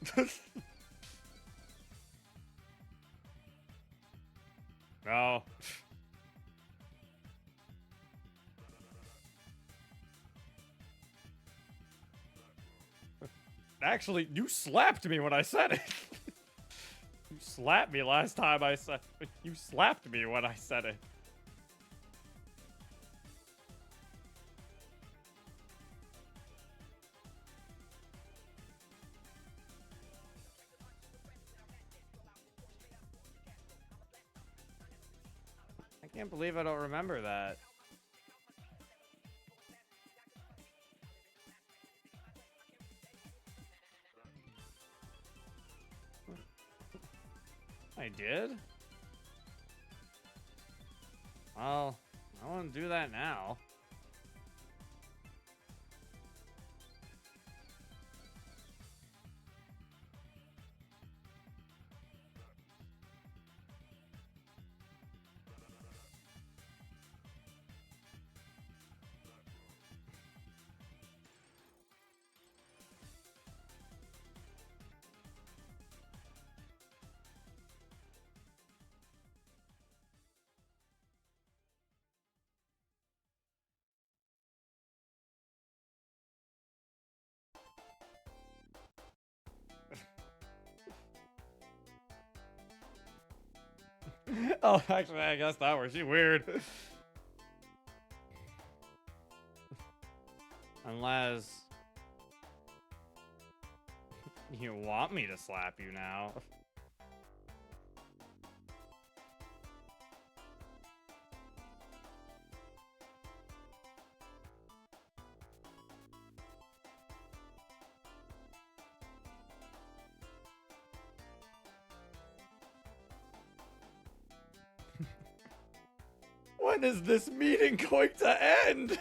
No. Actually, you slapped me when I said it. You slapped me last time I said. You slapped me when I said it. I can't believe I don't remember that. I did? Well, I want to do that now. Oh, actually, I guess that works. She's weird. Unless you want me to slap you now. When is this meeting going to end?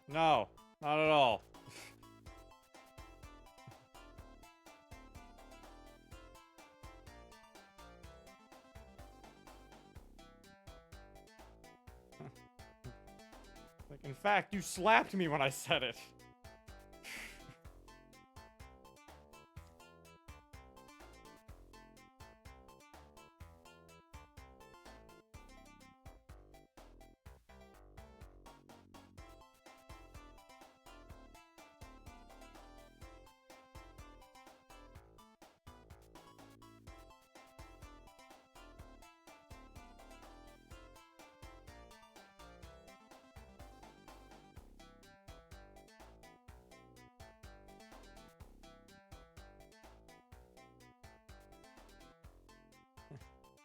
No, not at all. Like, in fact, you slapped me when I said it.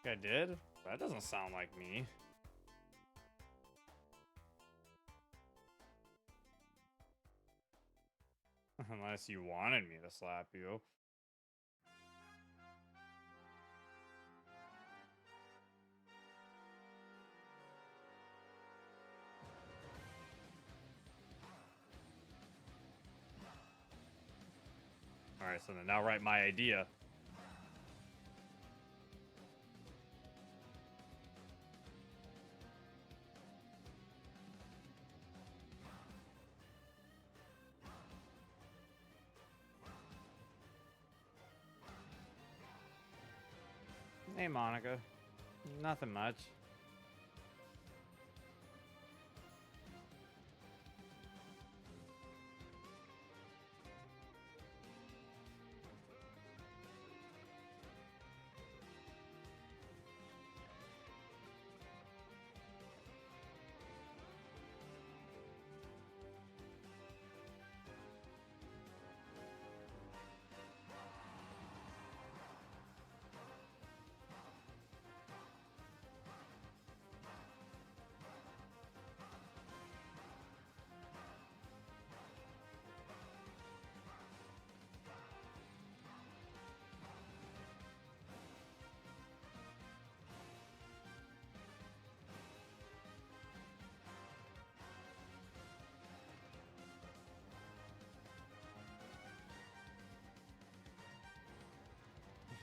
I did? That doesn't sound like me. Unless you wanted me to slap you. Alright, so then now write my idea. Hey, Monica. Nothing much.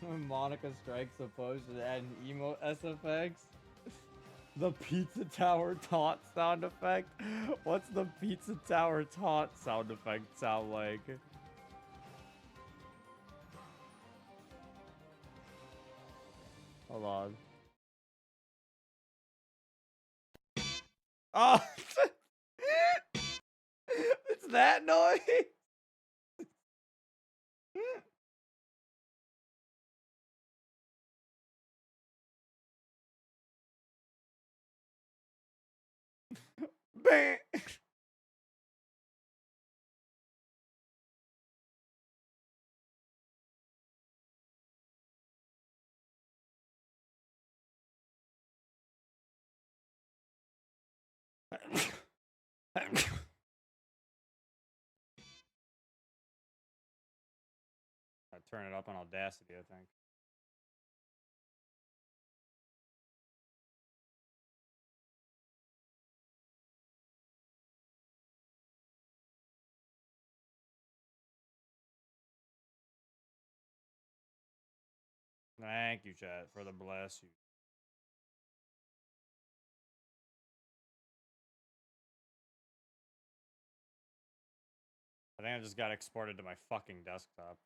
When Monica strikes a pose to add an emote SFX. The pizza tower taunt sound effect? What's the pizza tower taunt sound effect sound like? Hold on. Oh! It's that noise? Bang! I turn it up on Audacity, I think. Thank you, chat, for the bless you. I think I just got exported to my fucking desktop.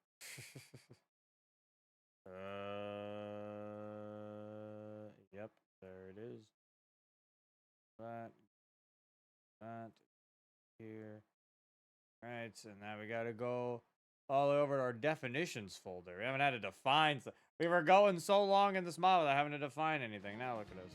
Yep, there it is. That, here. Right, so now we gotta go all the way over to our definitions folder. We haven't had to define. We were going so long in this model without having to define anything. Now look at us.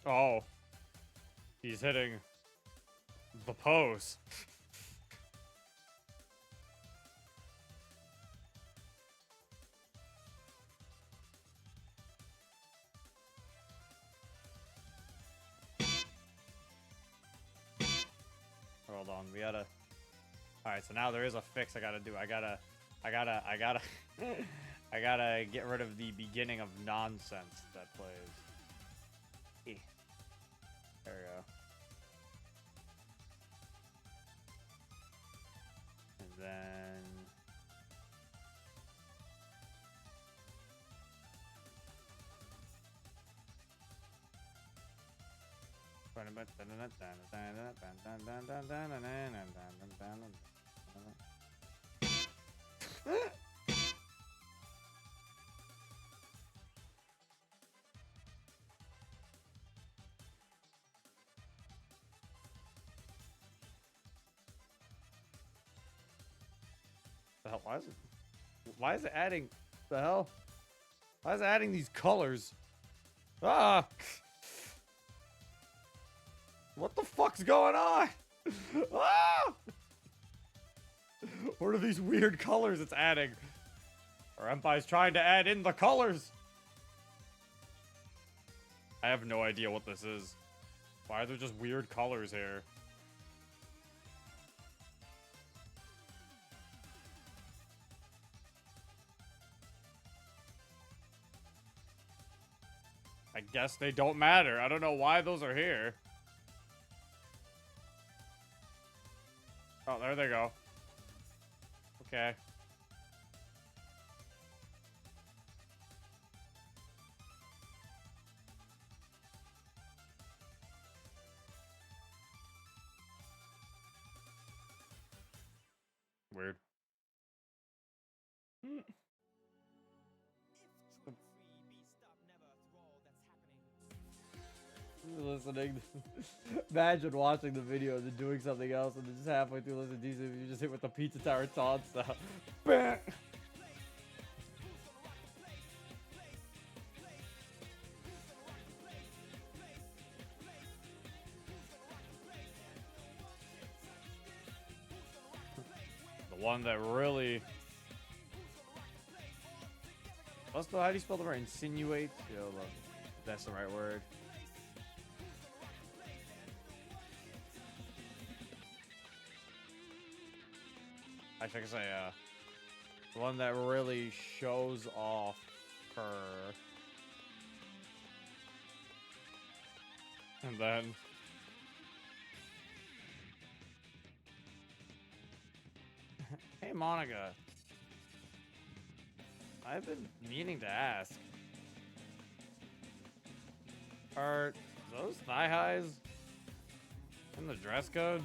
Oh. He's hitting the pose. Hold on, we gotta... Alright, so now there is a fix I gotta do. I gotta I gotta get rid of the beginning of nonsense that plays. There we go. And then... The hell? Why is it adding the hell? Why is it adding these colors? Ah! What the fuck's going on? Ah! What are these weird colors it's adding? Or Empie's trying to add in the colors. I have no idea what this is. Why are there just weird colors here? I guess they don't matter. I don't know why those are here. Oh, there they go. Okay. Weird. Listening. Imagine watching the video and then doing something else and then just halfway through listening to these, you just hit with the pizza tower taunt stuff. Bam! The one that really... What's the, how do you spell the word? Insinuate? Yeah, hold on. That's the right word. Actually, I can say, the one that really shows off her. And then... Hey, Monica. I've been meaning to ask. Are those thigh highs in the dress code?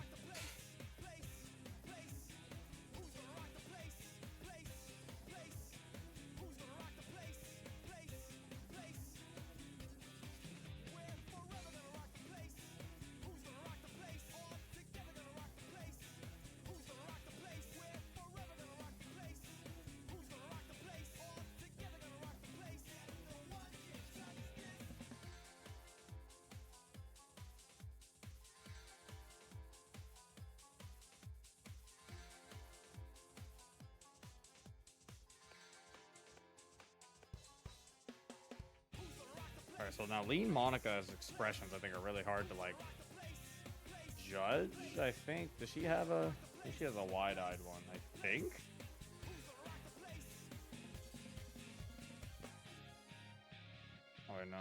Alright, so now Lean Monica's expressions, I think, are really hard to, like, judge, I think. Does she have a... I think she has a wide-eyed one, I think? Oh, wait, no.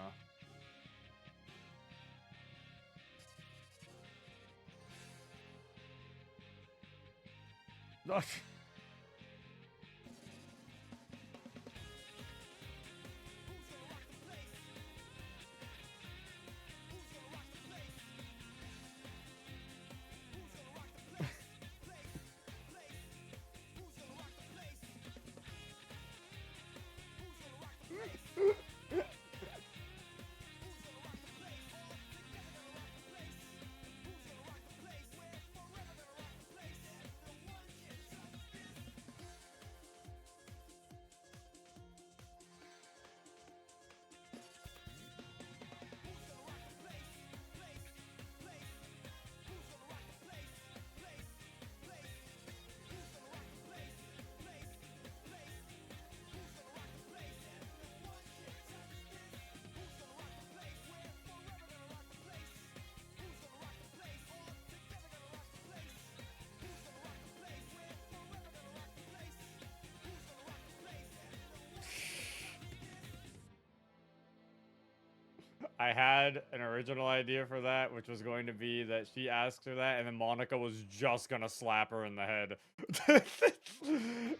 I had an original idea for that, which was going to be that she asks her that, and then Monica was just gonna slap her in the head.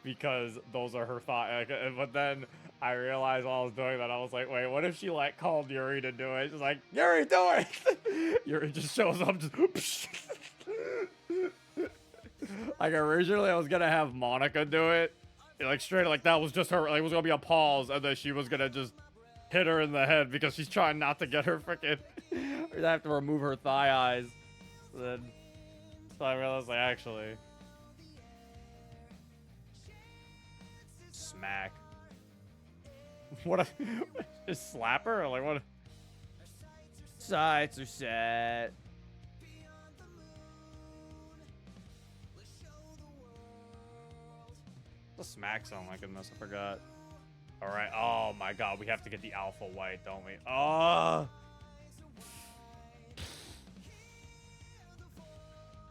Because those are her thoughts. But then I realized while I was doing that, I was like, wait, what if she, like, called Yuri to do it? She's like, Yuri, do it! Yuri just shows up, just... Like, originally I was gonna have Monica do it. Like, straight, like, that was just her, like, it was gonna be a pause, and then she was gonna just hit her in the head because she's trying not to get her freaking... Or have to remove her thigh eyes. So I realized, like, actually... Smack. What a... Just slap her? Or like, what? Sights are set. What's the smack sound like in this? I forgot. Alright. Oh my god. We have to get the alpha white, don't we? Oh!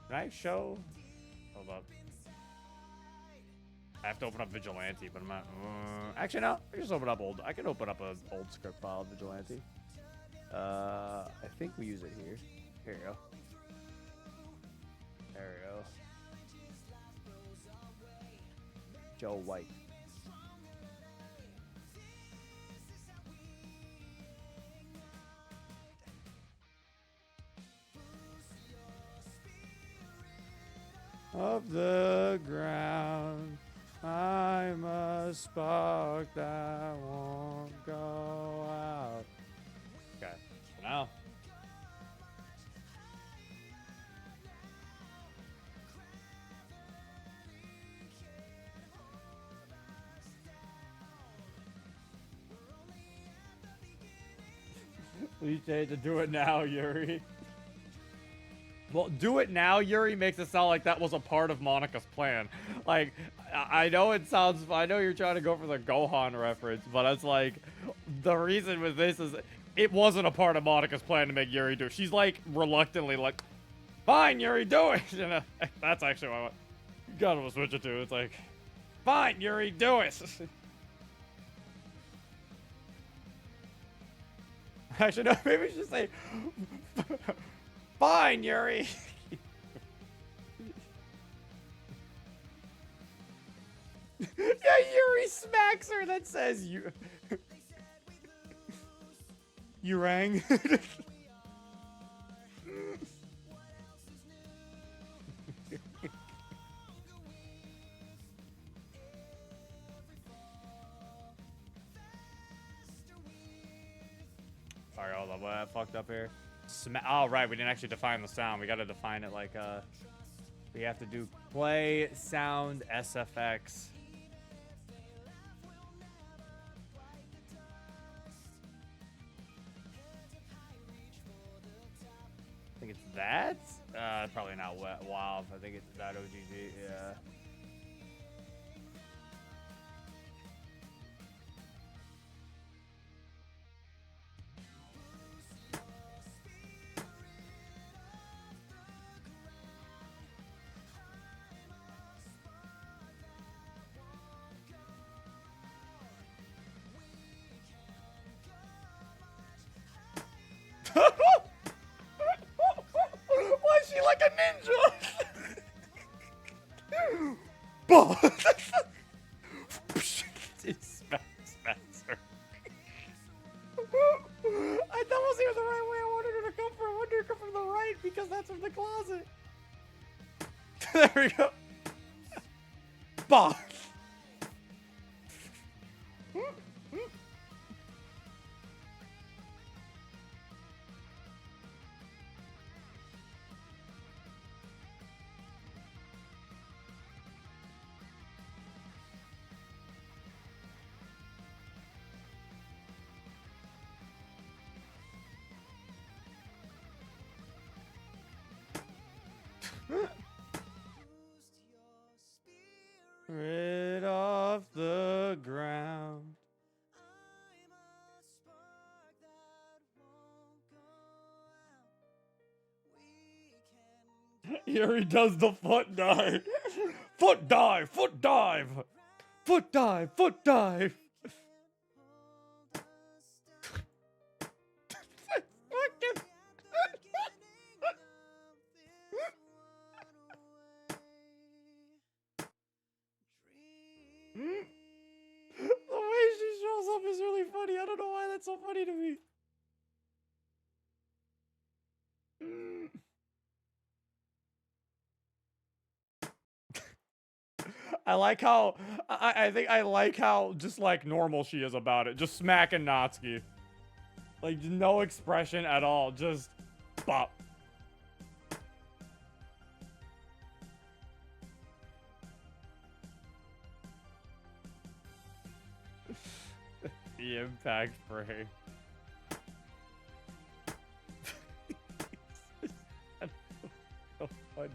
Can I show? Hold up. I have to open up Vigilante, but I'm not... actually, no. I can just open up old... I can open up an old script file of Vigilante. I think we use it here. Here you go. There we go. Joe White. Of the ground, I'm a spark that won't go out. Okay, for now. You say to do it now, Yuri. Well, do it now, Yuri, makes it sound like that was a part of Monica's plan. Like, I know it sounds, I know you're trying to go for the Gohan reference, but it's like, the reason with this is, it wasn't a part of Monica's plan to make Yuri do it. She's like, reluctantly like, fine, Yuri, do it! You know, that's actually what I want. Gotta switch it to, it's like, fine, Yuri, do it! Actually, no, maybe we should say, fine, Yuri! Yeah, Yuri smacks her, that says you. You rang? Sorry, hold on, what I fucked up here? Oh, right, we didn't actually define the sound. We gotta define it like, we have to do play sound SFX. I think it's that? Probably not WoW. I think it's that OGG, yeah. Why is she like a ninja? Bah! Smacks her. That wasn't even the right way I wanted her to come from. I wanted her to come from the right because that's from the closet. There we go. Bah! Rid off the ground. Here he does the foot dive. Foot dive, foot dive. Foot dive, foot dive. The way she shows up is really funny. I don't know why that's so funny to me. I like how I think I like how just like normal she is about it. Just smacking Natsuki. Like no expression at all. Just bop. The impact frame. That's so funny.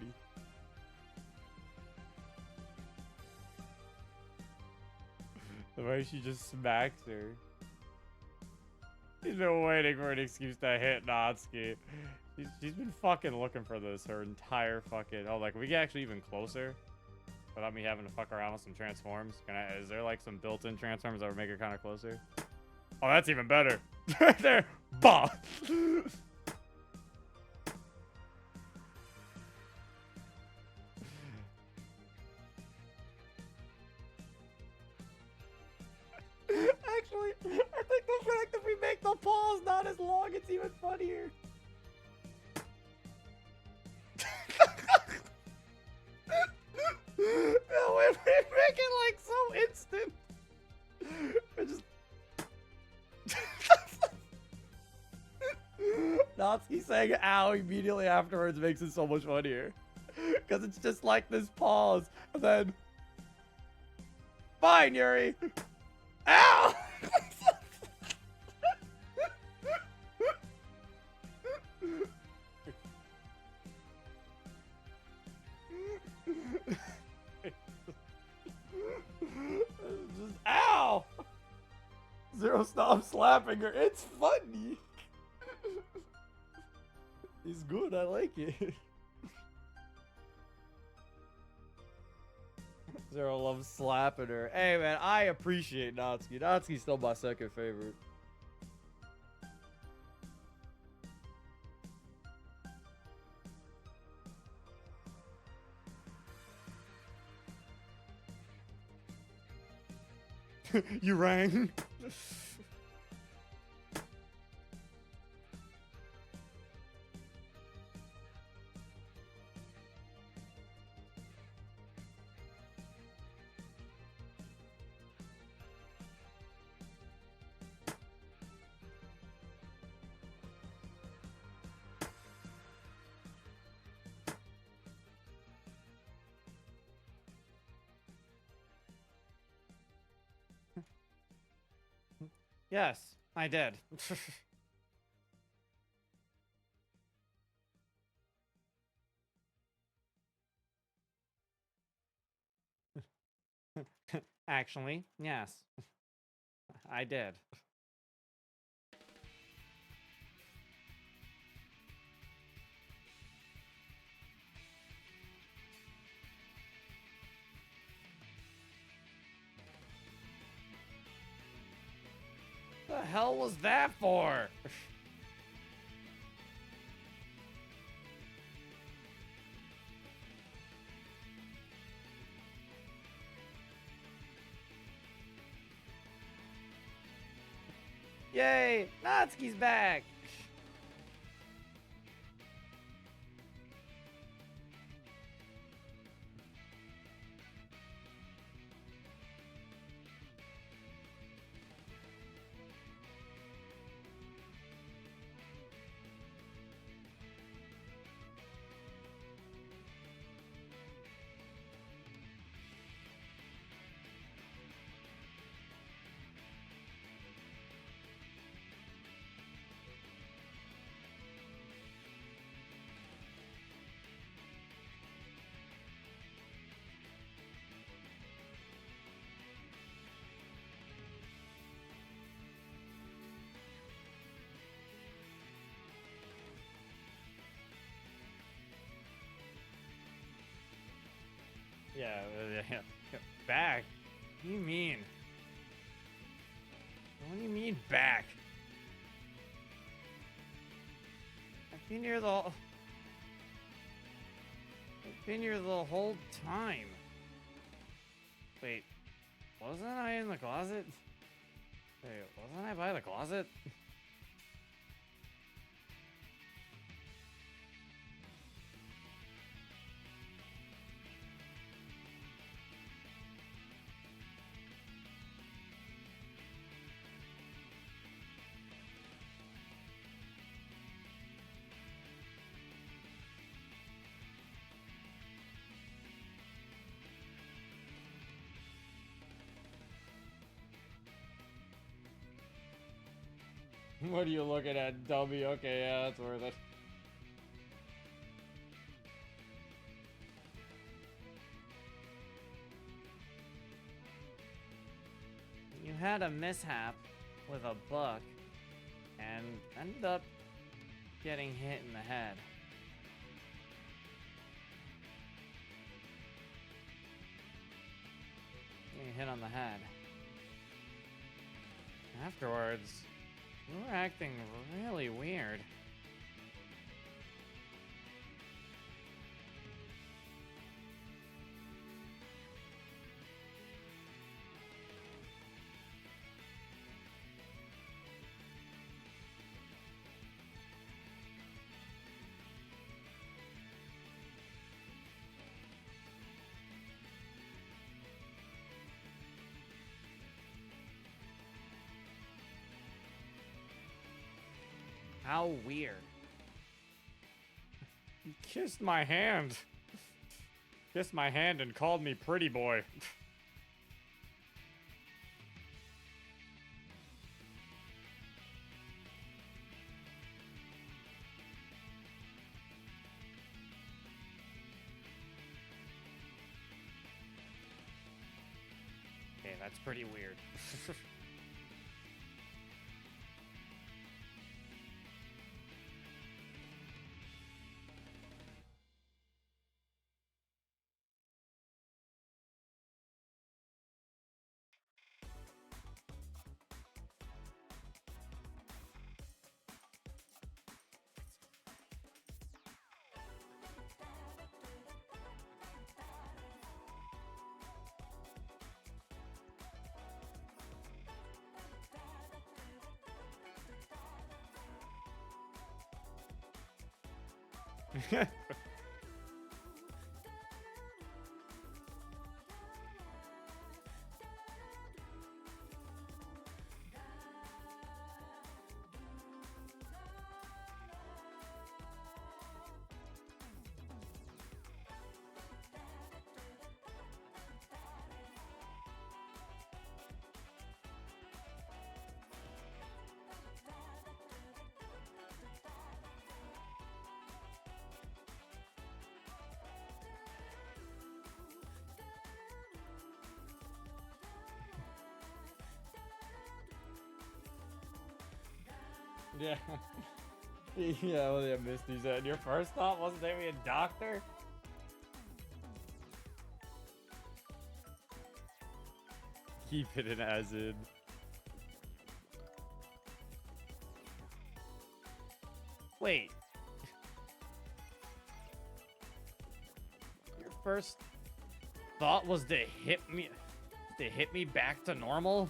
The way she just smacks her. She's been waiting for an excuse to hit Natsuki. She's been fucking looking for this her entire fucking... Oh, like, we get actually even closer without me having to fuck around with some transforms. Is there, like, some built-in transforms that would make her kind of closer? Oh, that's even better. Right there. Bah! Actually, I think the fact that we make the pause not as long, it's even funnier. No, we make it like so instant. I just... Natsuki saying ow immediately afterwards makes it so much funnier. Because it's just like this pause, and then... Fine, Yuri! Ow! stop slapping her. It's funny. It's good. I like it. Zero loves slapping her. Hey, man, I appreciate Natsuki. Natsuki's still my second favorite. You rang. Yes, I did. Actually, yes. I did. The hell was that for? Yay! Natsuki's back! Yeah, back? What do you mean? What do you mean back? I've been here the whole time. Wait, wasn't I in the closet? Wait, wasn't I by the closet? What are you looking at, dummy? Okay, yeah, that's worth it. You had a mishap with a book and ended up getting hit in the head. Getting hit on the head. Afterwards, you were acting really weird. How weird. You kissed my hand. Kissed my hand and called me pretty boy. Okay, that's pretty weird. Yeah. Yeah, well, yeah, Misty said. Your first thought wasn't to be a doctor? Keep it in as in. Wait. Your first thought was to hit me back to normal?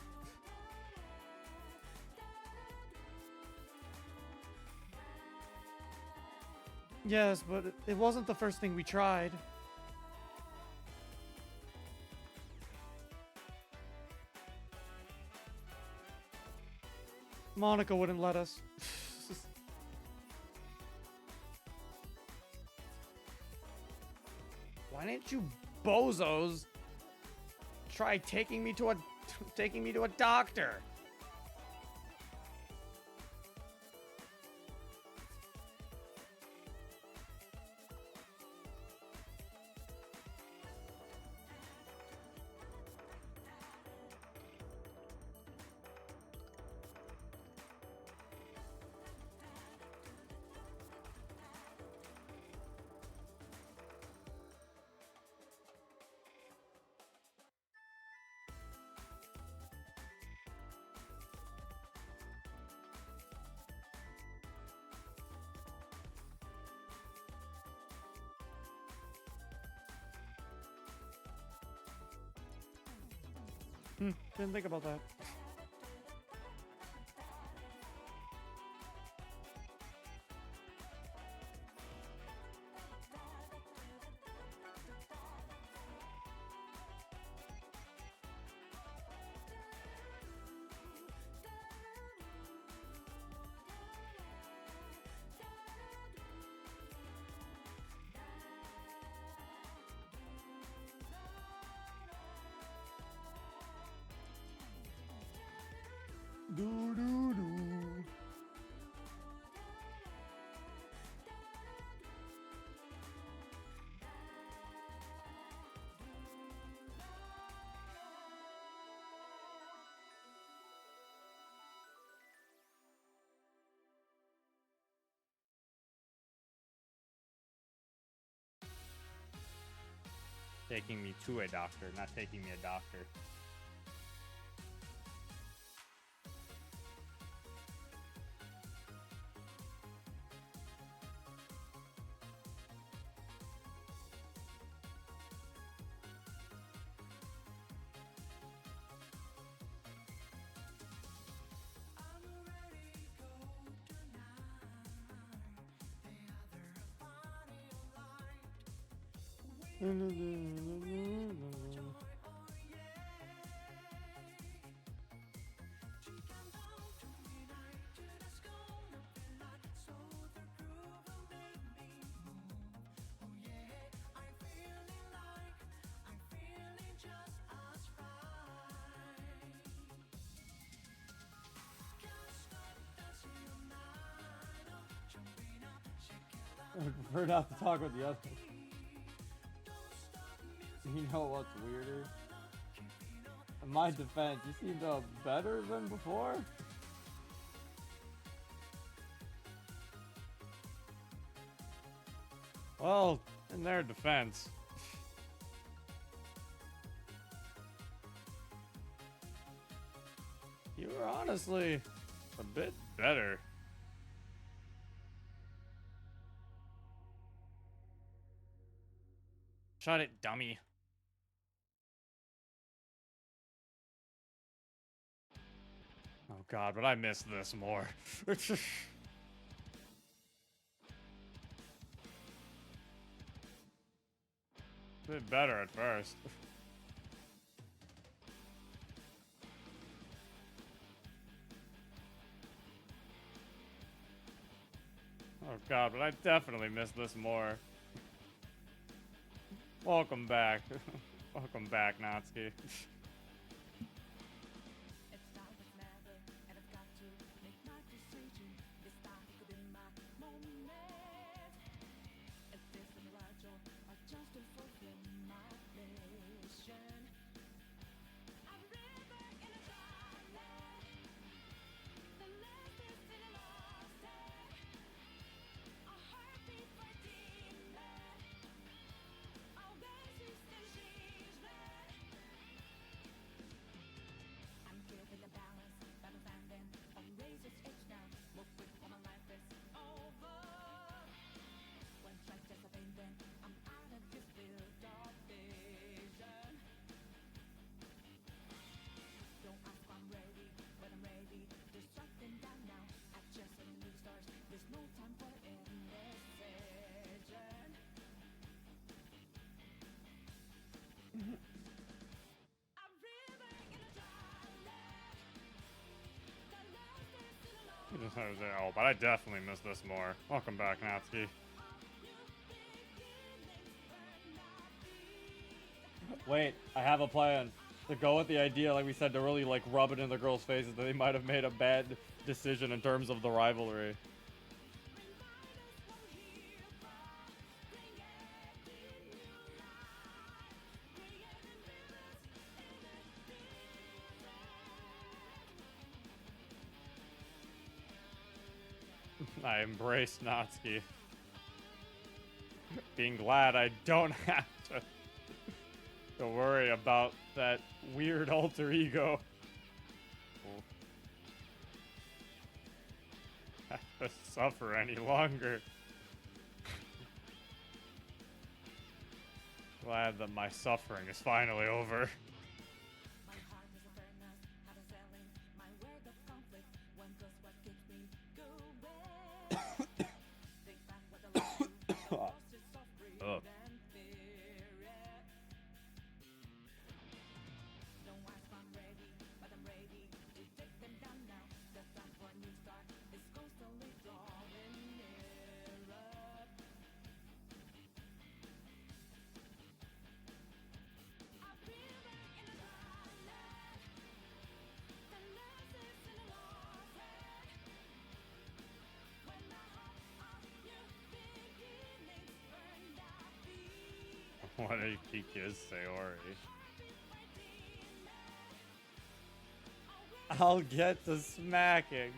Yes, but it wasn't the first thing we tried. Monica wouldn't let us. Why didn't you bozos try taking me to a doctor? Didn't think about that. Taking me to a doctor, not taking me a doctor. I prefer not to talk with the others. You know what's weirder? In my defense, you seem better than before. Well, in their defense. You were honestly a bit better. Shut it, dummy. Oh god, but I miss this more. Bit better at first. Oh god, but I definitely miss this more. Welcome back. Welcome back, Natsuki. Oh, but I definitely miss this more. Welcome back, Natsuki. Wait, I have a plan. To go with the idea, like we said, to really like rub it in the girls' faces that they might have made a bad decision in terms of the rivalry. I embrace Natsuki. Being glad I don't have to worry about that weird alter ego. Have to suffer any longer. Glad that my suffering is finally over. Ugh. What did he kiss Sayori? I'll get to smacking.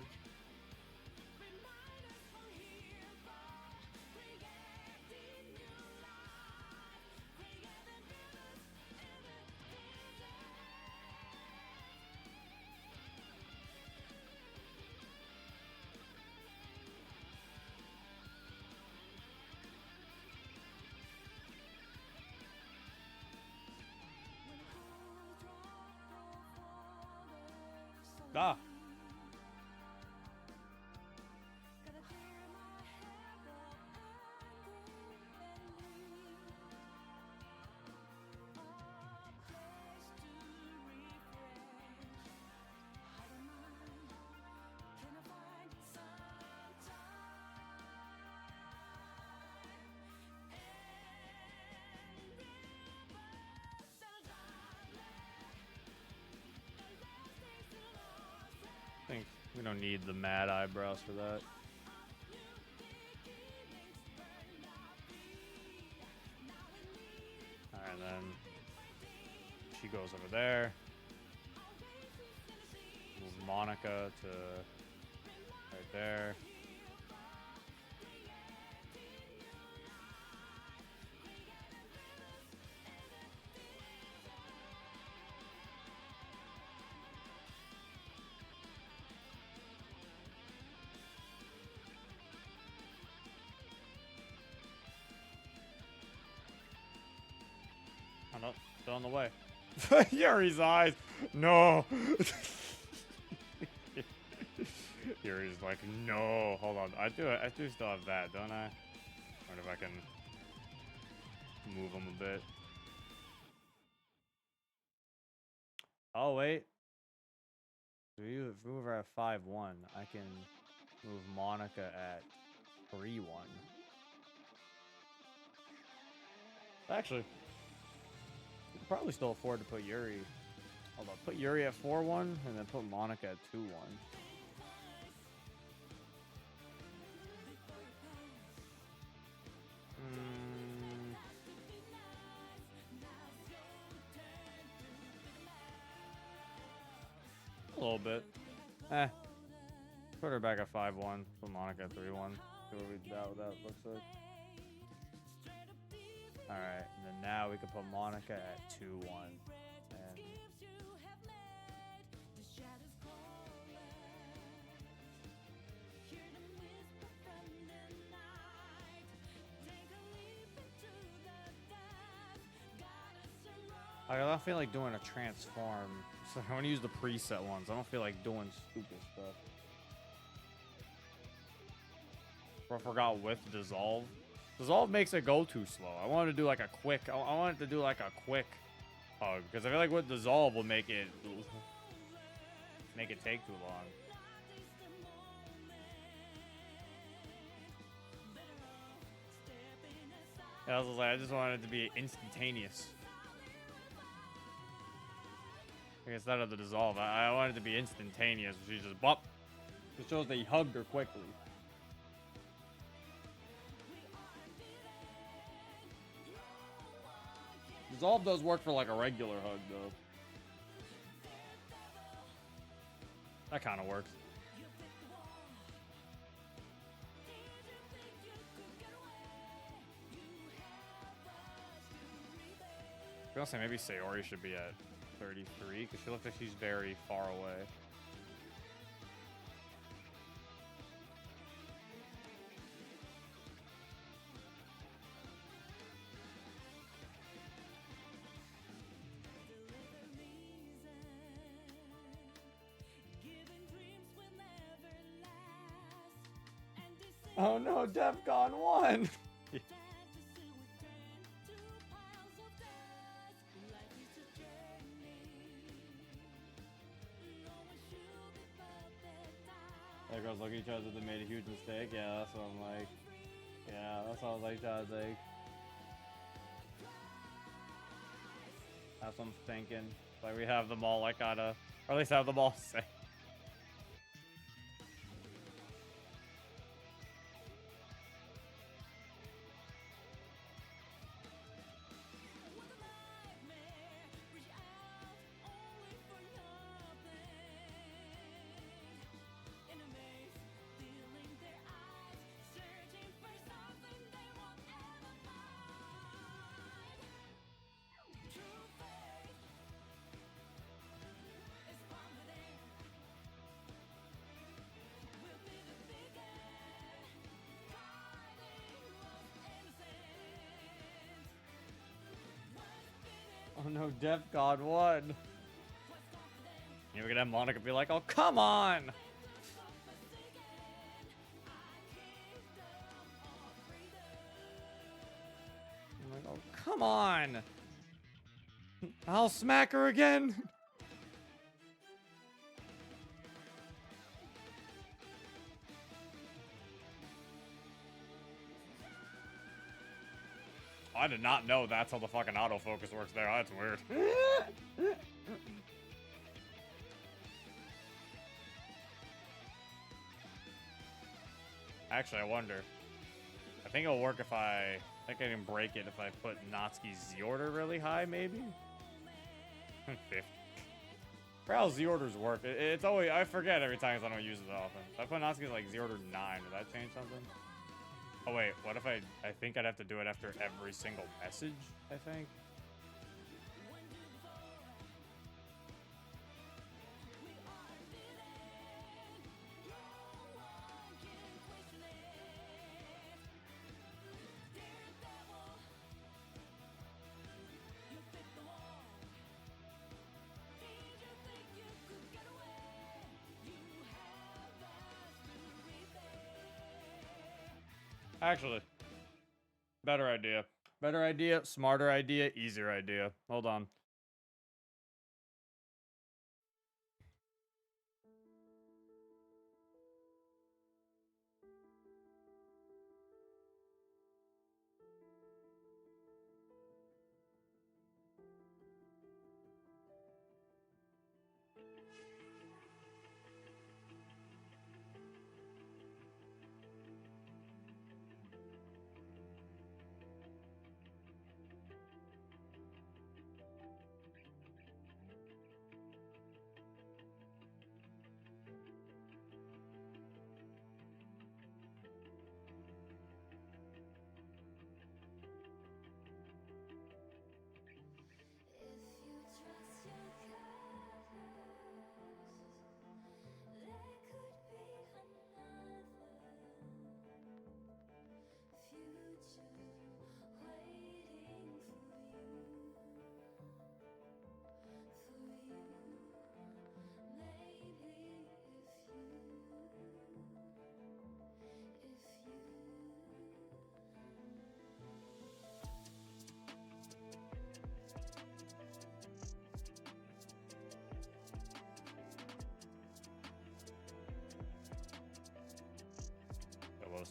Ah. I think we don't need the mad eyebrows for that. Alright, then she goes over there. Move Monica to right there. Oh no, still on the way. Yuri's eyes. No. Yuri's like, no. Hold on. I do still have that, don't I? Wonder if I can move him a bit. Oh, wait. If we move her at 5-1, I can move Monica at 3-1. Actually, we could probably still afford to put Yuri. Hold on, put Yuri at 4-1 and then put Monica at 2-1. A little bit. Put her back at 5-1. Put Monica at 3-1. See what that looks like. Alright, and then now we can put Monica at 2-1. And I don't feel like doing a transform. So I want to use the preset ones. I don't feel like doing stupid stuff. I forgot with dissolve. Dissolve makes it go too slow. I wanted to do like a quick. I wanted to do like a quick hug because I feel like with dissolve will make it take too long. Yeah, I was like, I just wanted it to be instantaneous. Like instead of the dissolve, I wanted it to be instantaneous. She just bop. It shows that he hugged her quickly. Dissolve does work for like a regular hug though. That kind of works. I was gonna say maybe Sayori should be at 33 because she looks like she's very far away. Oh no, DEFCON 1! There girls look at each other, they made a huge mistake. Yeah, that's what I'm like. Yeah, that's what I was like trying to think. That's what I'm thinking. Like we have them all like on a, or at least have them all say. Oh no, DEFCON 1. You're gonna have Monica be like, oh, come on! I'm like, oh, come on! I'll smack her again! I did not know that's how the fucking autofocus works there. That's weird. Actually, I wonder. I think it'll work if I think I can break it if I put Natsuki's Z order really high, maybe? 50. For how Z orders work, it's always, I forget every time because I don't use it often. If I put Natsuki's like Z order 9, would that change something? Oh wait, what if I think I'd have to do it after every single message, I think. Actually, better idea. Better idea, smarter idea, easier idea. Hold on.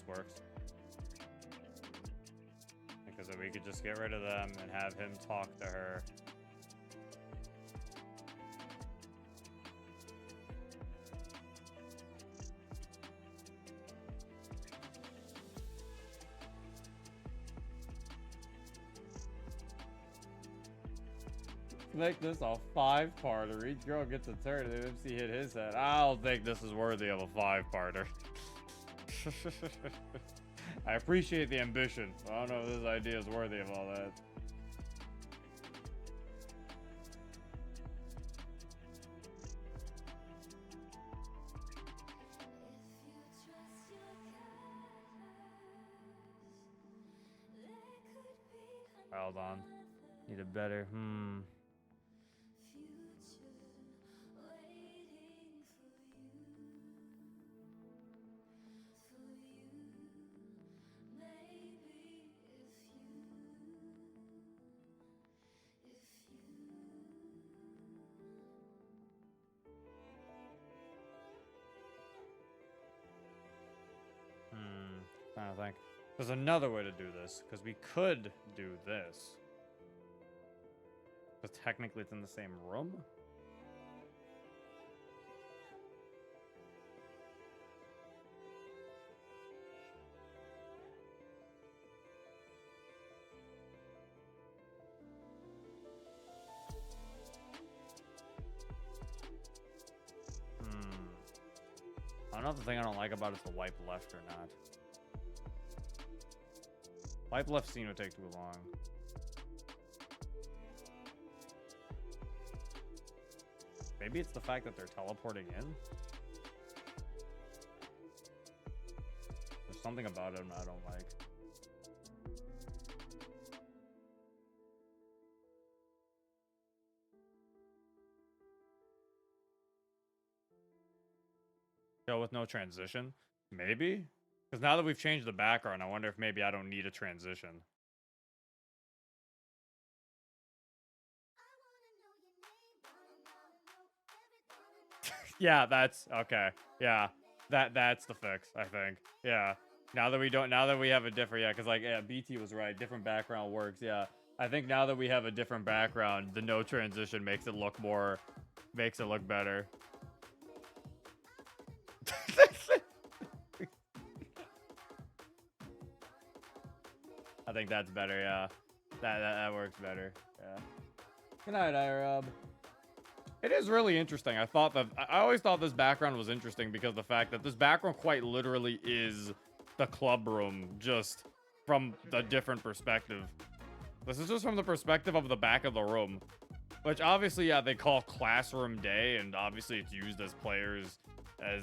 works. Because if we could just get rid of them and have him talk to her. Make this a 5-parter. Each girl gets a turn and MC hit his head. I don't think this is worthy of a 5-parter. I appreciate the ambition, but I don't know if this idea is worthy of all that. Hold on. Need a better, trying to think. There's another way to do this, because we could do this. But technically it's in the same room? I don't know if the thing I don't like about it is the wipe left or not. Wipe left scene would take too long. Maybe it's the fact that they're teleporting in? There's something about it I don't like. Show with no transition? Maybe? Because now that we've changed the background, I wonder if maybe I don't need a transition. Yeah, that's okay. Yeah, that's the fix, I think. Yeah. Now that we have a different, yeah, because like, yeah, BT was right. Different background works. Yeah. I think now that we have a different background, the no transition makes it look better. I think that's better, yeah. That works better, yeah. Good night, Irub. It is really interesting. I always thought this background was interesting because the fact that this background quite literally is the club room, just from a different perspective. This is just from the perspective of the back of the room, which obviously, yeah, they call classroom day, and obviously it's used as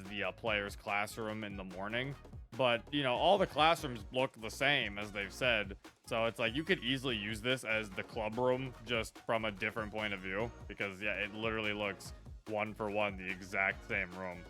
the players' classroom in the morning. But, you know, all the classrooms look the same, as they've said. So it's like, you could easily use this as the club room, just from a different point of view. Because, yeah, it literally looks one for one the exact same room.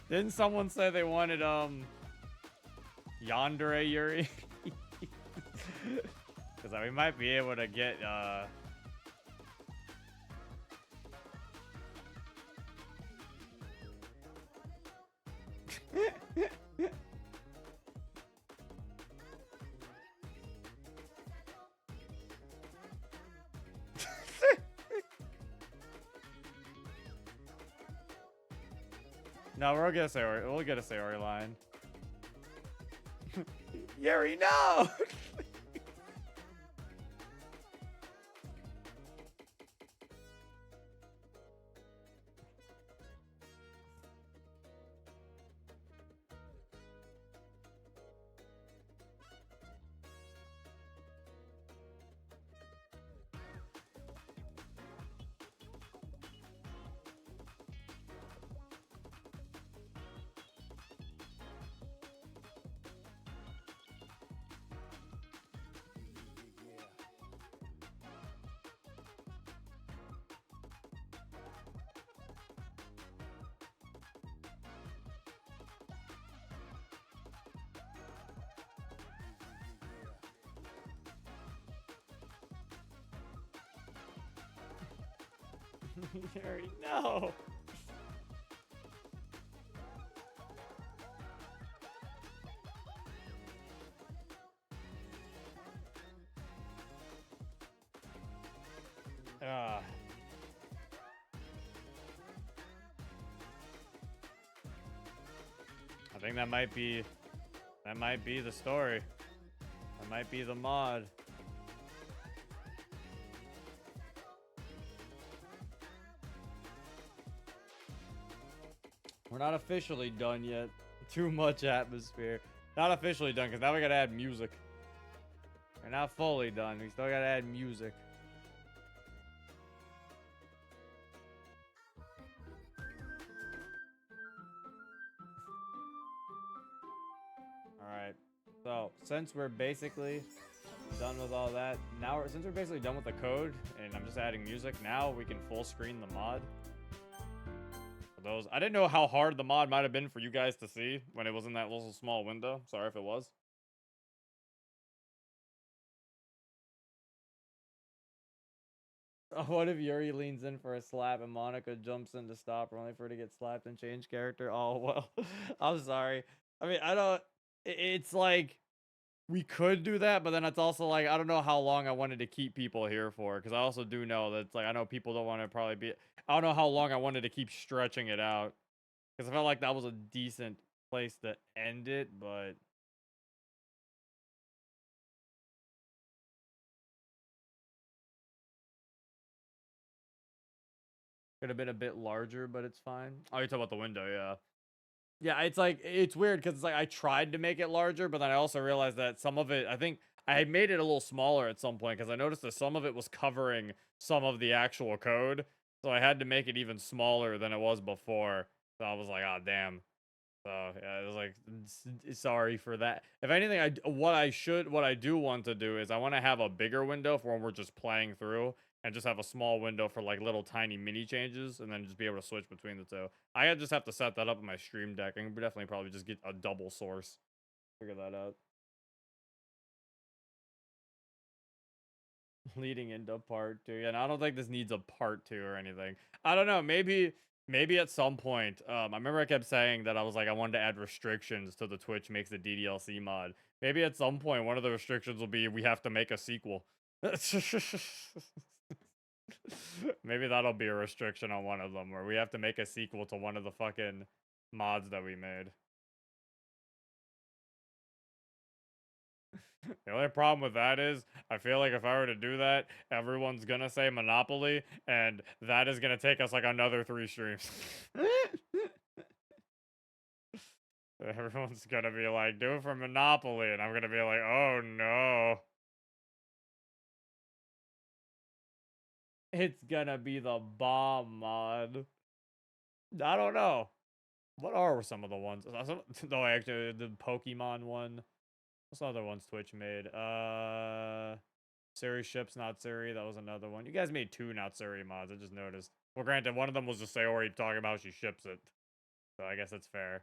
Didn't someone say they wanted, Yandere Yuri? Because we might be able to get, No, we'll get a Sayori line. Yuri, no! Yuri, no. Ah. I think that might be the story. That might be the mod. We're not officially done yet. Too much atmosphere. Not officially done, because now we gotta add music. We're not fully done. We still gotta add music. Alright. So, since we're basically done with all that, since we're basically done with the code, and I'm just adding music, now we can full screen the mod. I didn't know how hard the mod might have been for you guys to see when it was in that little small window. Sorry if it was. What if Yuri leans in for a slap and Monica jumps in to stop her, only for her to get slapped and change character? Oh, well, I'm sorry. I mean, it's like, we could do that, but then it's also like, I don't know how long I wanted to keep people here for, because I also do know that it's like, I know people don't want to probably be, I don't know how long I wanted to keep stretching it out. Because I felt like that was a decent place to end it, but... Could have been a bit larger, but it's fine. Oh, you're talking about the window, yeah. Yeah, it's like, it's weird, because it's like, I tried to make it larger, but then I also realized that some of it, I think, I made it a little smaller at some point, because I noticed that some of it was covering some of the actual code. So I had to make it even smaller than it was before. So I was like, oh, damn. So yeah, it was like, sorry for that. If anything, what I do want to do is I want to have a bigger window for when we're just playing through, and just have a small window for like little tiny mini changes, and then just be able to switch between the two. I just have to set that up in my stream deck. I can definitely probably just get a double source. Figure that out. Leading into part 2. Yeah, and I don't think this needs a part 2 or anything. I don't know. Maybe at some point. I remember I kept saying that I was like, I wanted to add restrictions to the Twitch makes the DDLC mod. Maybe at some point, one of the restrictions will be we have to make a sequel. Maybe that'll be a restriction on one of them, where we have to make a sequel to one of the fucking mods that we made. The only problem with that is, I feel like if I were to do that, everyone's gonna say Monopoly, and that is gonna take us like another 3 streams. Everyone's gonna be like, do it for Monopoly, and I'm gonna be like, oh no. It's gonna be the bomb mod. I don't know. What are some of the ones? No, actually, the Pokemon one. What's the other ones Twitch made? Siri ships not Siri. That was another one. You guys made 2 not Siri mods. I just noticed. Well, granted, one of them was just Sayori talking about how she ships it. So I guess that's fair.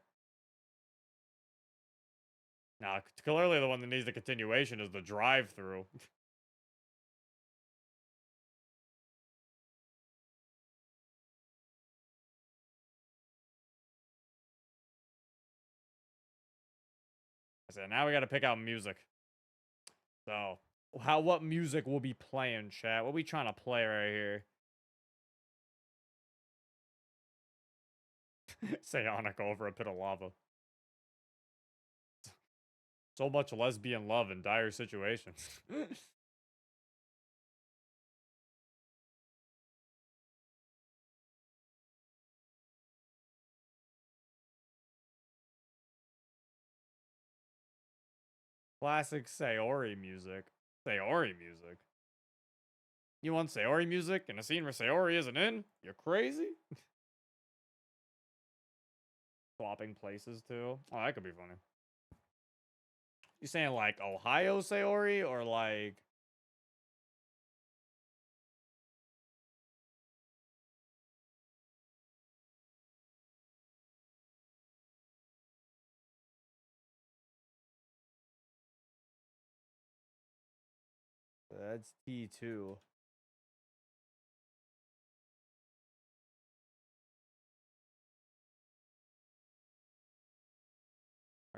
Now, clearly the one that needs the continuation is the drive-through. I said, now we gotta pick out music. So, what music will be playing, chat? What we trying to play right here? Psionic over a pit of lava. So much lesbian love in dire situations. Classic Sayori music. Sayori music? You want Sayori music in a scene where Sayori isn't in? You're crazy? Swapping places too? Oh, that could be funny. You saying like Ohio Sayori or like... That's T2.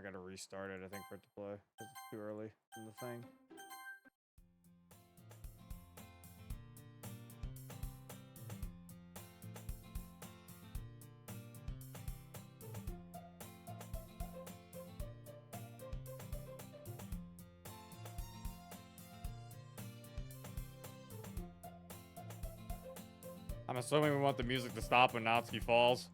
gotta restart it, I think, for it to play. 'Cause it's too early in the thing. I'm assuming we want the music to stop when Natsuki falls.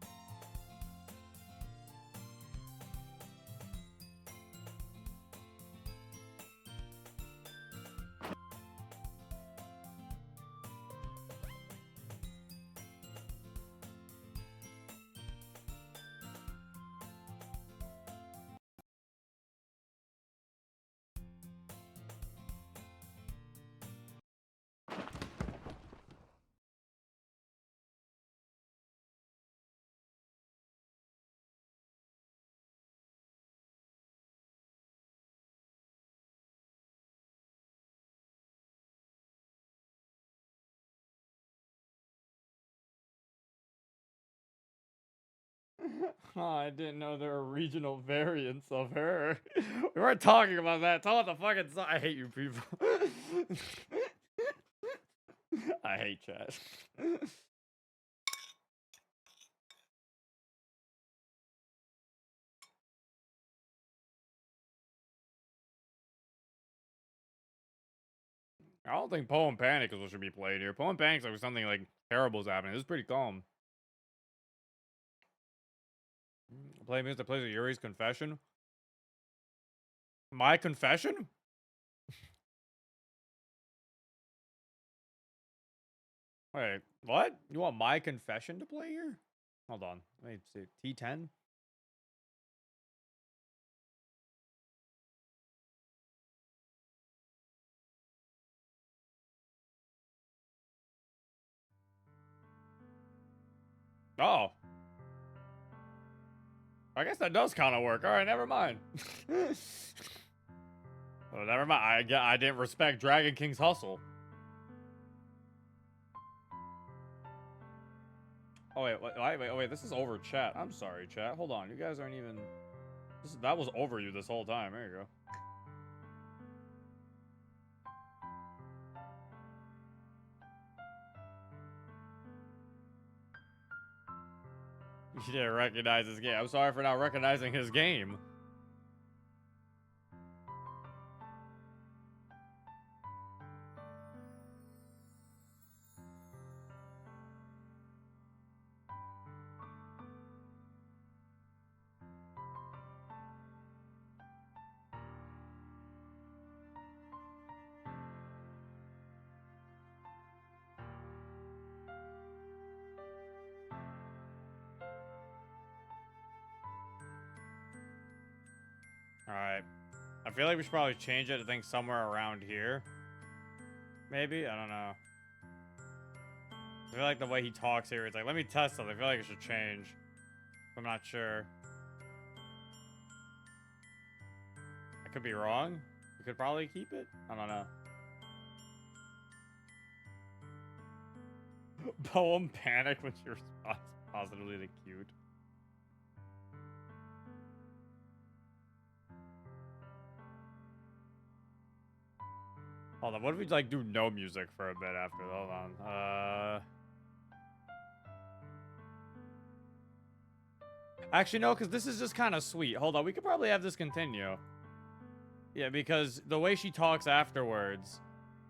Oh, I didn't know there were regional variants of her. We weren't talking about that. Tell what the fucking song. I hate you people. I hate chat. I don't think Poem Panic is what should be played here. Poem Panic's like something like terrible's happening. This is pretty calm. Play music that plays with Yuri's confession. My confession? Wait, what? You want my confession to play here? Hold on. Let me see. T10? Oh. I guess that does kind of work. All right, never mind. Oh, never mind. I didn't respect Dragon King's hustle. Oh wait. This is over chat. I'm sorry, chat. Hold on. You guys aren't even. That was over you this whole time. There you go. You didn't recognize his game. I'm sorry for not recognizing his game. Alright. I feel like we should probably change it, I think, somewhere around here. Maybe? I don't know. I feel like the way he talks here, it's like, let me test something. I feel like it should change. I'm not sure. I could be wrong. We could probably keep it. I don't know. Poem Panic when she responds positively to cute. Hold on, what if we like do no music for a bit after? Hold on. Actually, no, because this is just kind of sweet. Hold on, we could probably have this continue. Yeah, because the way she talks afterwards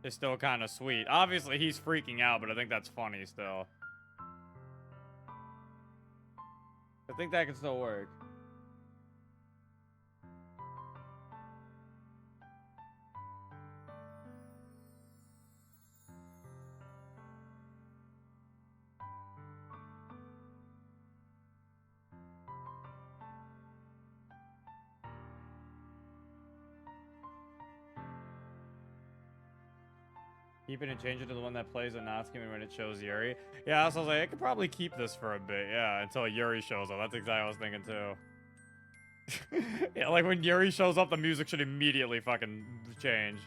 is still kind of sweet. Obviously, he's freaking out, but I think that's funny still. I think that can still work. Keep it and change it to the one that plays with Natsuki when it shows Yuri. Yeah, so I was like, I could probably keep this for a bit, yeah, until Yuri shows up. That's exactly what I was thinking too. Yeah, like when Yuri shows up, the music should immediately fucking change.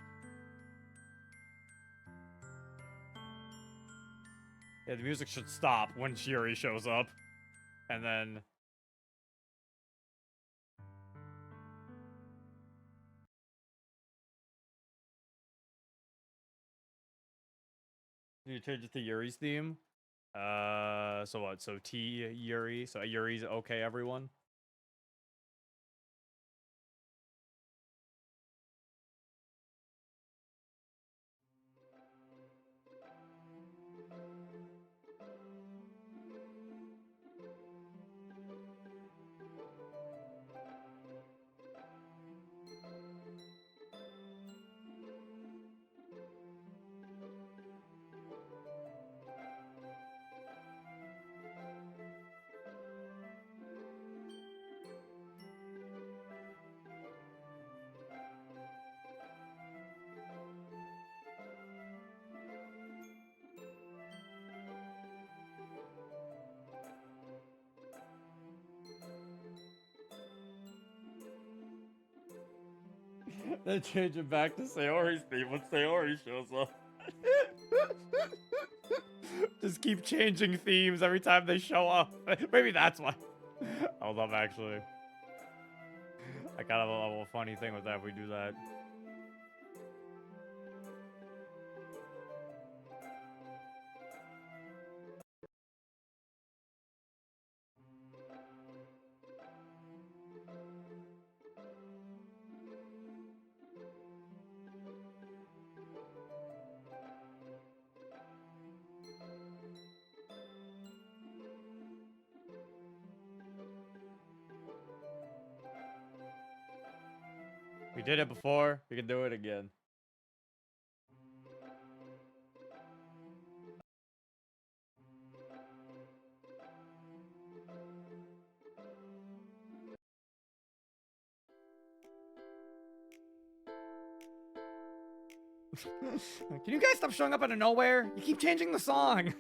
Yeah, the music should stop when Yuri shows up. And then... You change it to Yuri's theme. So what? So T Yuri. So Yuri's okay, everyone. Then change it back to Sayori's theme when Sayori shows up. Just keep changing themes every time they show up. Maybe that's why. Hold up, actually. I kind of have a funny thing with that if we do that. We did it before. We can do it again. Can you guys stop showing up out of nowhere? You keep changing the song.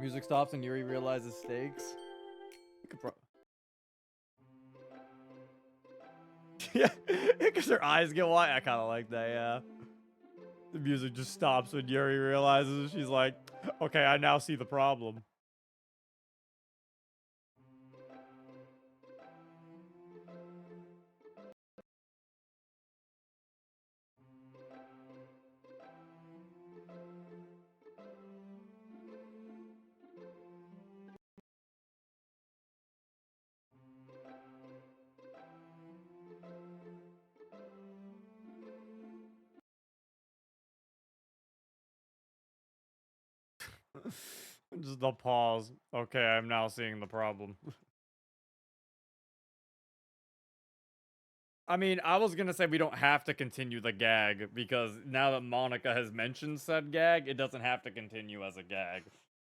Music stops and Yuri realizes stakes. You could yeah, because her eyes get wide. I kind of like that, yeah. The music just stops when Yuri realizes she's like, okay, I now see the problem. Just the pause. Okay, I'm now seeing the problem. I mean, I was gonna say we don't have to continue the gag because now that Monica has mentioned said gag, it doesn't have to continue as a gag.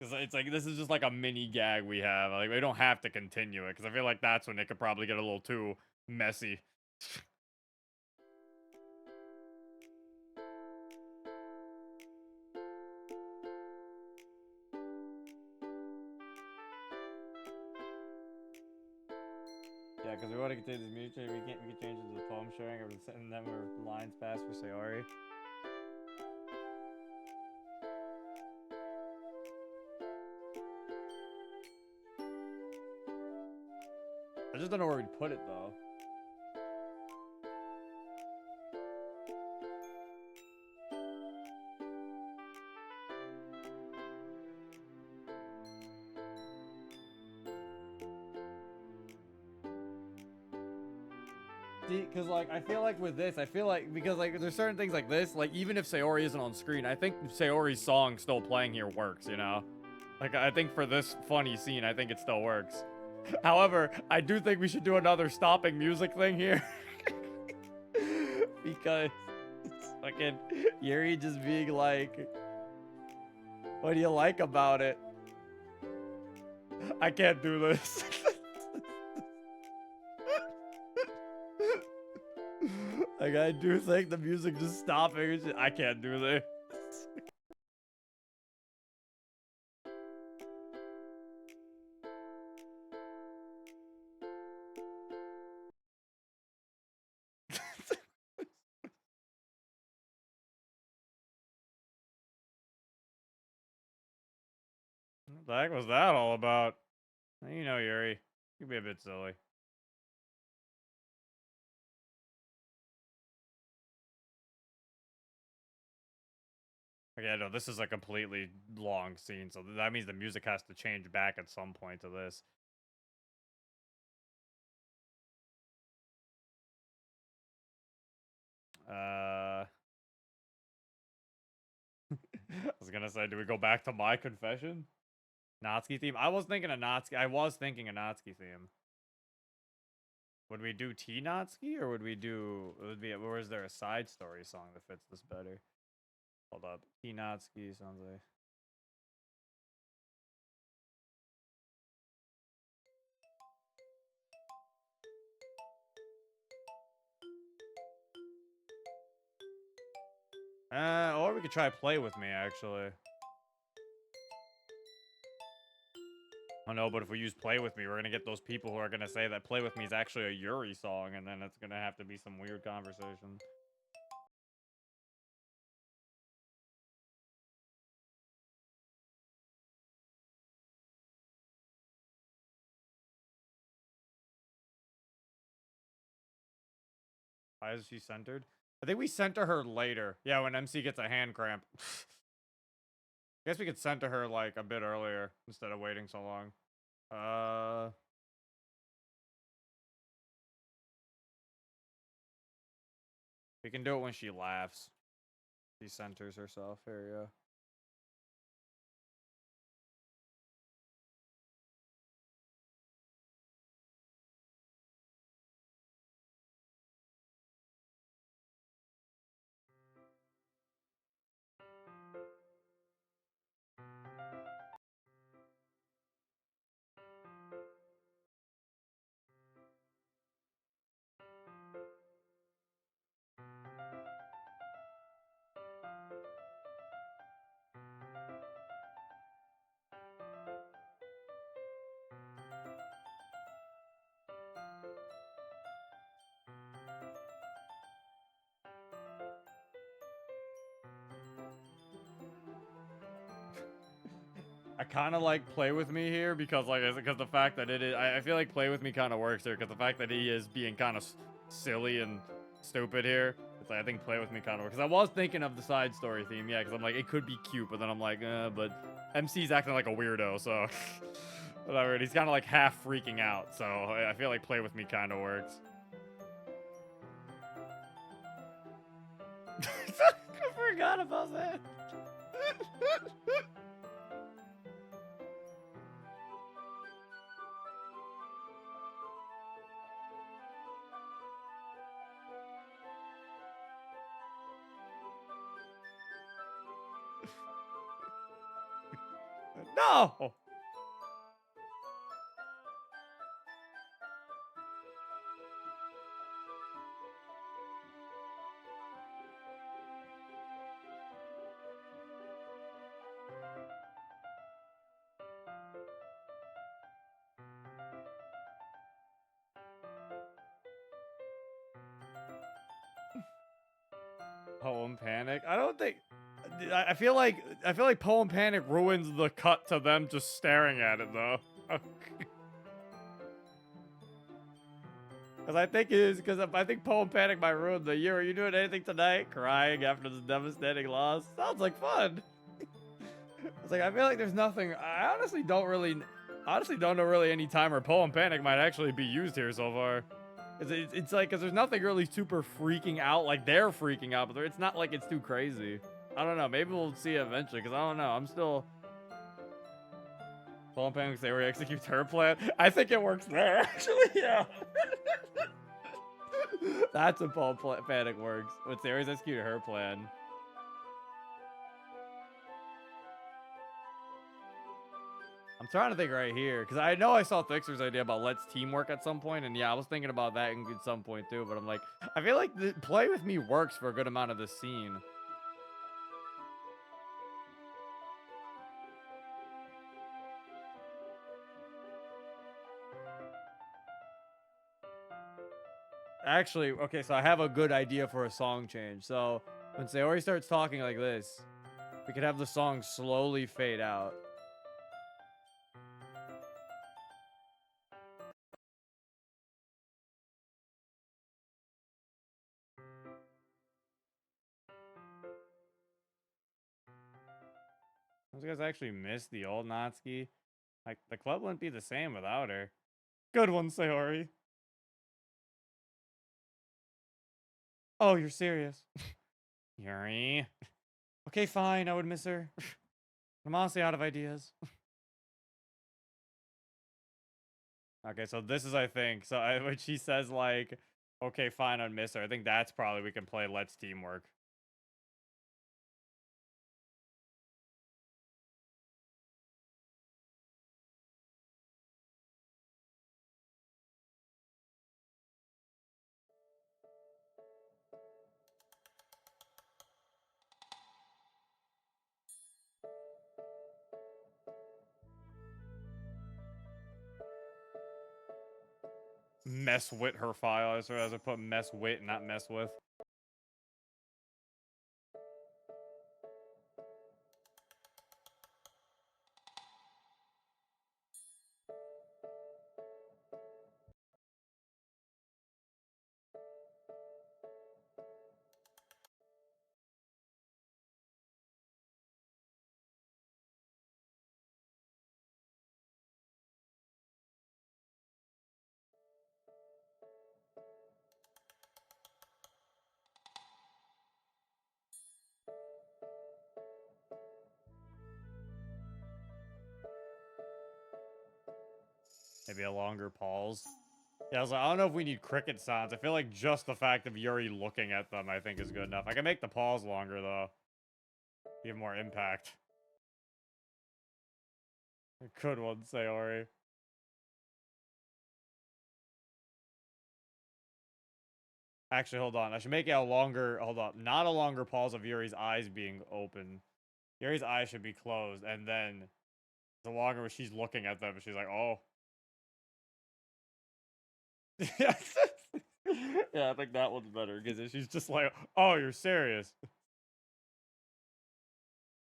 Because it's like, this is just like a mini gag we have. Like, we don't have to continue it because I feel like that's when it could probably get a little too messy. Yeah, because we want to continue this music. We can change it to the poem sharing or and then we're lines pass for Sayori. I just don't know where we'd put it though. Because like I feel like with this, I feel like because like there's certain things like this, like even if Sayori isn't on screen, I think Sayori's song still playing here works, you know? Like I think for this funny scene, I think it still works. However, I do think we should do another stopping music thing here. Because it's fucking Yuri just being like, what do you like about it? I can't do this. Like, I do think the music just stopping. I can't do this. What the heck was that all about? You know, Yuri. You can be a bit silly. Okay, no, this is a completely long scene, so that means the music has to change back at some point to this. I was gonna say, do we go back to my confession? Natsuki theme? I was thinking a Natsuki theme. Would we do T Natsuki, or would we do, or is there a side story song that fits this better? Hold up. T Natsuki sounds like. Or we could try Play With Me, actually. Oh no, but if we use Play With Me, we're gonna get those people who are gonna say that Play With Me is actually a Yuri song, and then it's gonna have to be some weird conversation. Why is she centered? I think we center her later. Yeah, when MC gets a hand cramp. I guess we could center her, like, a bit earlier, instead of waiting so long. We can do it when she laughs. She centers herself. Here we go. I kind of like Play With Me here because, like, because the fact that it is, I feel like Play With Me kind of works here because the fact that he is being kind of silly and stupid here. It's like, I think Play With Me kind of works. Because I was thinking of the side story theme, yeah, because I'm like, it could be cute, but then I'm like, but MC's acting like a weirdo, so whatever. And he's kind of like half freaking out, so I feel like Play With Me kind of works. I forgot about that. No! Poem Panic? I don't think... I feel like Poem Panic ruins the cut to them just staring at it, though. Because I think Poem Panic might ruin the year. Are you doing anything tonight? Crying after this devastating loss? Sounds like fun. It's like, I feel like there's nothing... I honestly don't know really any time where Poem Panic might actually be used here so far. It's like, because there's nothing really super freaking out. Like, they're freaking out, but it's not like it's too crazy. I don't know. Maybe we'll see it eventually, because I don't know. I'm still... Poem Panic Sayori executes her plan. I think it works there, actually, yeah. That's when Poem Panic works. When Sayori's executed her plan. I'm trying to think right here, because I know I saw Thixer's idea about let's teamwork at some point, and yeah, I was thinking about that at some point too, but I'm like, I feel like the Play With Me works for a good amount of this scene. Actually, okay, so I have a good idea for a song change. So when Sayori starts talking like this, we could have the song slowly fade out. Those guys actually miss the old Natsuki. Like, the club wouldn't be the same without her. Good one, Sayori. Oh, you're serious. Yuri. Okay, fine, I would miss her. I'm honestly out of ideas. Okay, so this is, I think, so when she says, like, okay, fine, I'd miss her, I think that's probably we can play Let's Teamwork. Mess with her file, so as I put mess with, not mess with. Maybe a longer pause. Yeah, I was like, I don't know if we need cricket sounds. I feel like just the fact of Yuri looking at them, I think, is good enough. I can make the pause longer, though. Give more impact. Good one, Sayori. Actually, hold on. I should make it a longer... Hold on. Not a longer pause of Yuri's eyes being open. Yuri's eyes should be closed, and then the longer where she's looking at them, she's like, oh. Yeah, I think that one's better, because she's just like, oh, you're serious.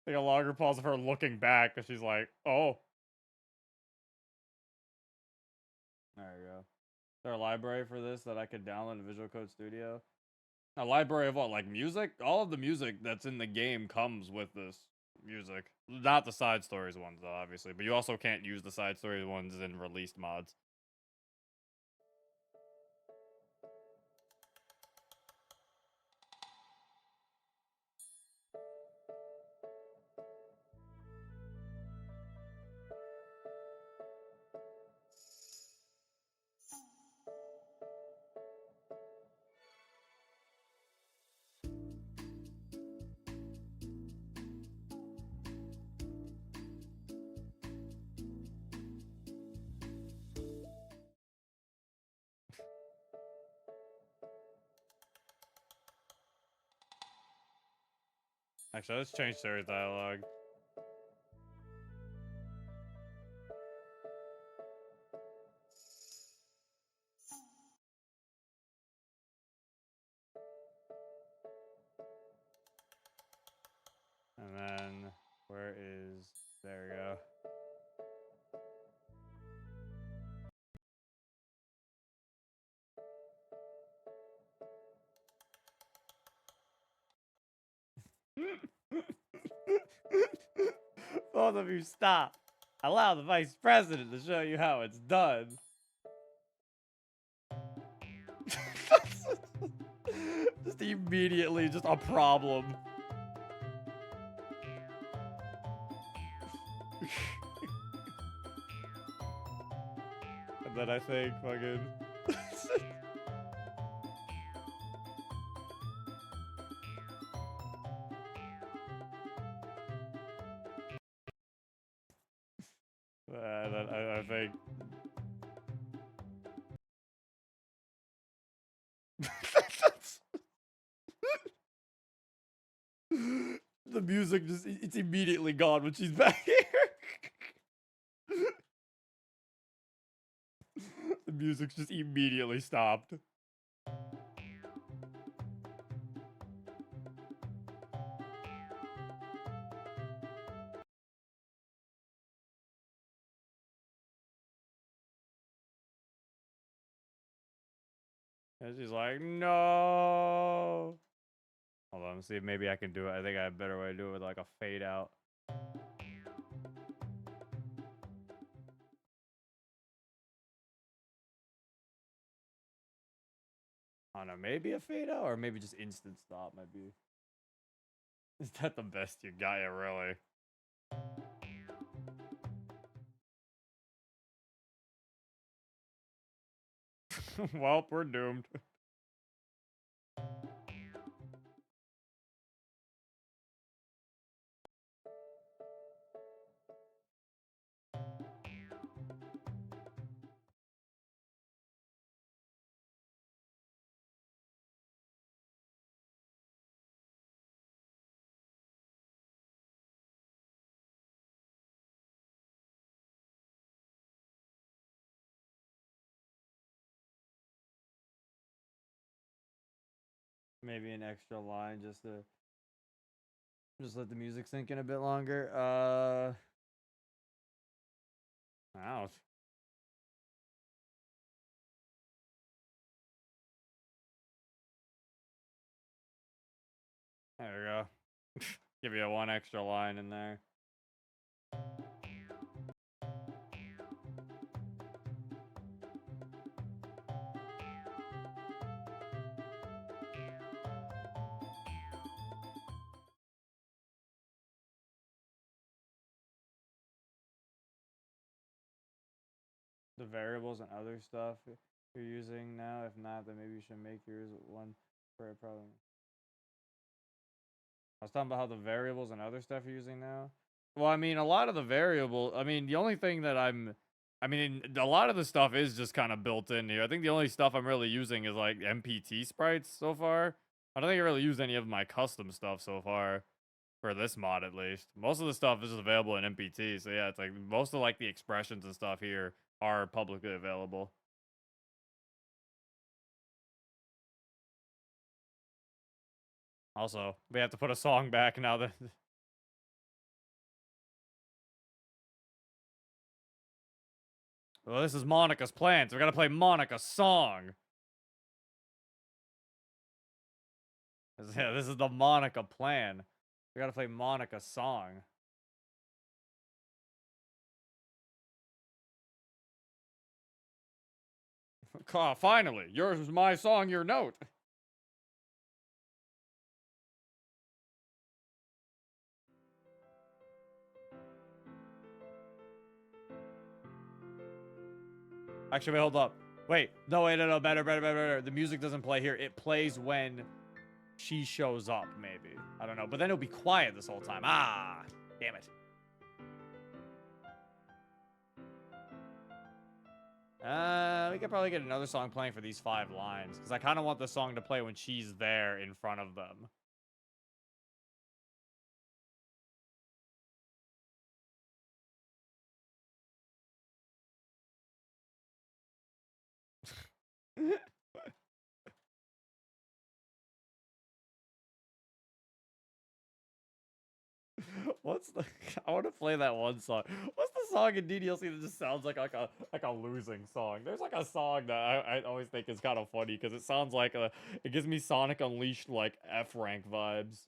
Like a longer pause of her looking back, and she's like, oh. There you go. Is there a library for this that I could download in Visual Code Studio? A library of what? Like music? All of the music that's in the game comes with this music. Not the side stories ones, though, obviously. But you also can't use the side stories ones in released mods. Actually, let's change series dialogue. And then, where is... There we go. Both of you stop. Allow the vice president to show you how it's done. Just immediately, just a problem. And then I think fucking... I think... The music just, it's immediately gone when she's back here. The music's just immediately stopped. And she's like, no. Hold on, let's see if maybe I can do it. I think I have a better way to do it with like a fade out. I don't know, maybe a fade out or maybe just instant stop might be. Is that the best you got? Yeah, really. Well, we're doomed. Maybe an extra line just to let the music sink in a bit longer. Ouch. There we go. Give you one extra line in there. The variables and other stuff you're using now. If not, then maybe you should make yours one for a problem. I was talking about how the variables and other stuff you're using now. Well, I mean, a lot of the variable. I mean, the only thing that I mean, a lot of the stuff is just kind of built in here. I think the only stuff I'm really using is like MPT sprites so far. I don't think I really used any of my custom stuff so far. For this mod, at least. Most of the stuff is available in MPT, so yeah, it's like most of like the expressions and stuff here are publicly available. Also, we have to put a song back now that... Well, this is Monica's plan, so we gotta play Monica's song. Yeah, this is the Monica plan. We gotta play Monica's song. Finally, yours is my song, your note. Actually, wait, hold up. Wait, no, wait, no, better. The music doesn't play here. It plays when she shows up, maybe. I don't know, but then it'll be quiet this whole time. Ah, damn it. We could probably get another song playing for these 5 lines, because I kind of want the song to play when she's there in front of them. What's the? I want to play that one song. What's the song in DDLC that just sounds like a losing song? There's like a song that I always think is kind of funny because it sounds like it gives me Sonic Unleashed like F rank vibes.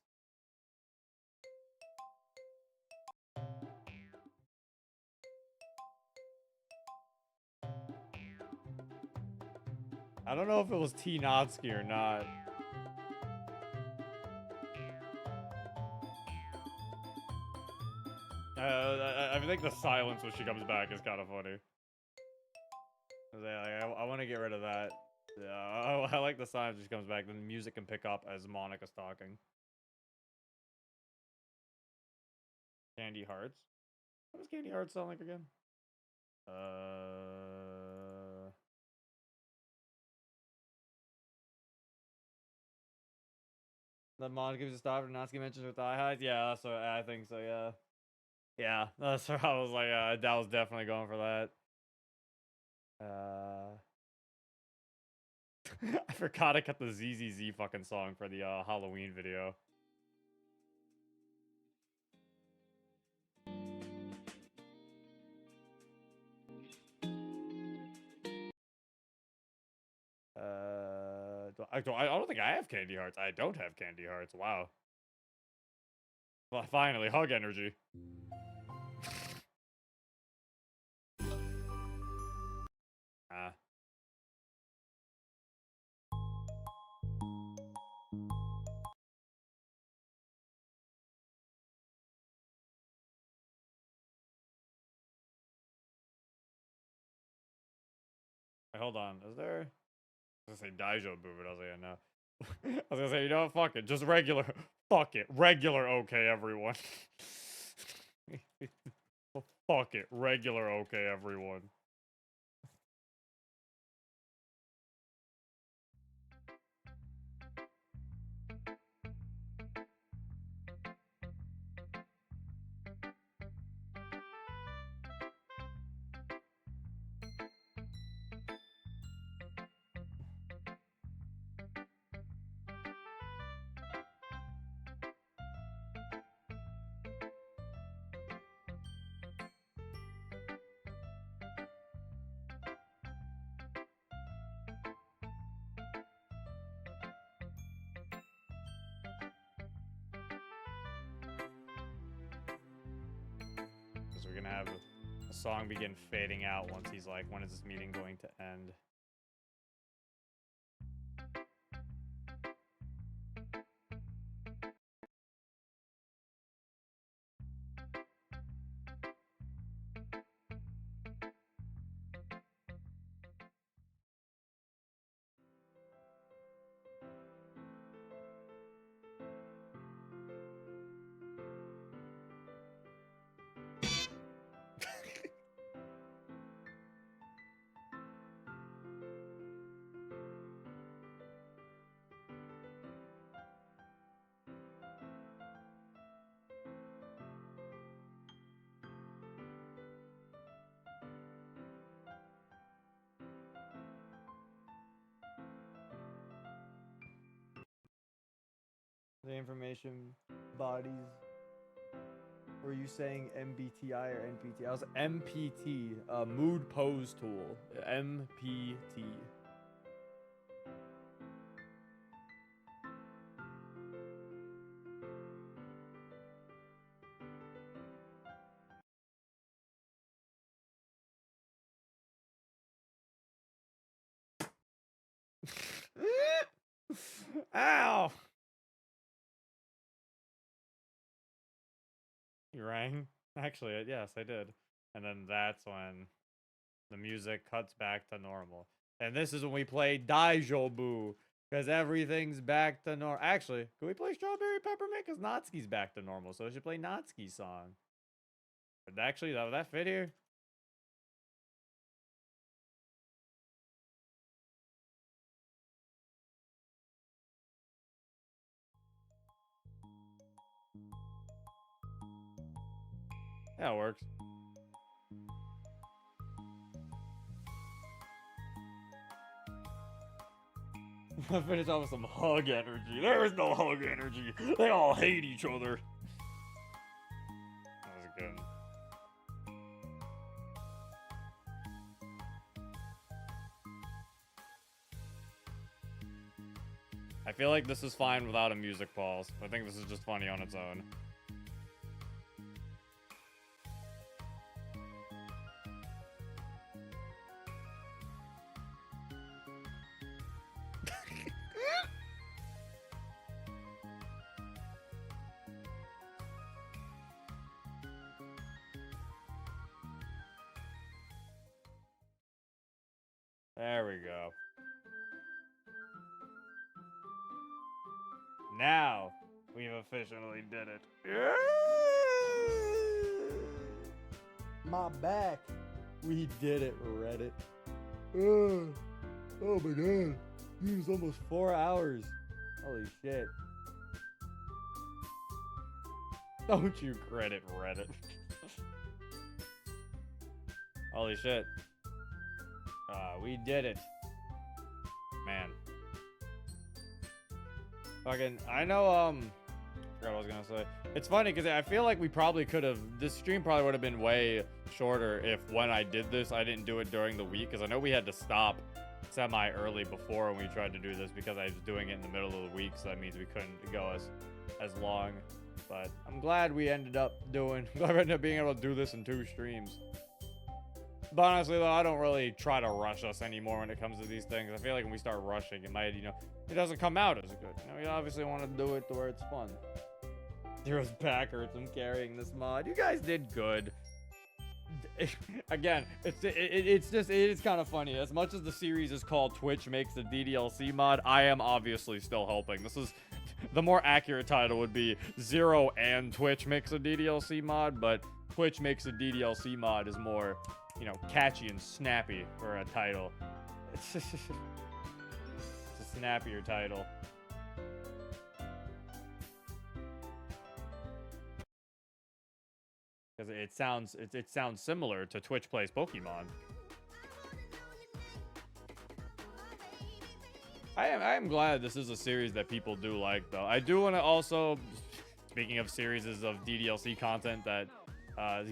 I don't know if it was T Natsuki or not. I think the silence when she comes back is kind of funny. I want to get rid of that. Yeah, I like the silence when she comes back. Then the music can pick up as Monica's talking. Candy Hearts? What does Candy Hearts sound like again? The Monica gives a stop and Natsuki mentions her thigh highs. Yeah, that's what I think so, yeah. Yeah, that's what I was like, that was definitely going for that. I forgot I got the ZZZ fucking song for the Halloween video. I don't think I have Candy Hearts. I don't have Candy Hearts. Wow. Well, finally, hug energy. Wait, hold on. Is there? I was gonna say Daijo Boo, but I was like, no. I was gonna say, you know what? Fuck it. Just regular. Fuck it. Regular okay, everyone. Fuck it. Regular okay, everyone. So we're gonna have a song begin fading out once he's like, when is this meeting going to end? The information bodies. Were you saying MBTI or NPT? I was MPT, mood pose tool. MPT. Ow! You rang? Actually, yes, I did. And then that's when the music cuts back to normal. And this is when we play Daijobu, because everything's back to normal. Actually, can we play Strawberry Peppermint? Because Natsuki's back to normal, so I should play Natsuki's song. But actually, would that fit here? Yeah, it works. I finished off with some hug energy. There is no hug energy. They all hate each other. That was good. I feel like this is fine without a music pause. I think this is just funny on its own. There we go. Now, we've officially did it. Yeah! My back. We did it, Reddit. Oh my god. It was almost 4 hours. Holy shit. Don't you credit Reddit. Holy shit. We did it. Man. Fucking, I know, I forgot what I was gonna say. It's funny, because I feel like we probably could have, this stream probably would have been way shorter if when I did this, I didn't do it during the week, because I know we had to stop semi-early before when we tried to do this, because I was doing it in the middle of the week, so that means we couldn't go as long. But I'm glad we ended up being able to do this in 2 streams. But honestly, though, I don't really try to rush us anymore when it comes to these things. I feel like when we start rushing, it might, it doesn't come out as good. We obviously want to do it to where it's fun. Zero's back hurts. I'm carrying this mod. You guys did good. again, it is kind of funny. As much as the series is called Twitch Makes the DDLC mod, I am obviously still helping. This is the more accurate title would be Zero and Twitch Makes a DDLC mod, but Twitch Makes a DDLC mod is more, you know, catchy and snappy for a title. It's a snappier title. Because it sounds similar to Twitch Plays Pokemon. I am glad this is a series that people do like, though. I do want to also, speaking of series of DDLC content that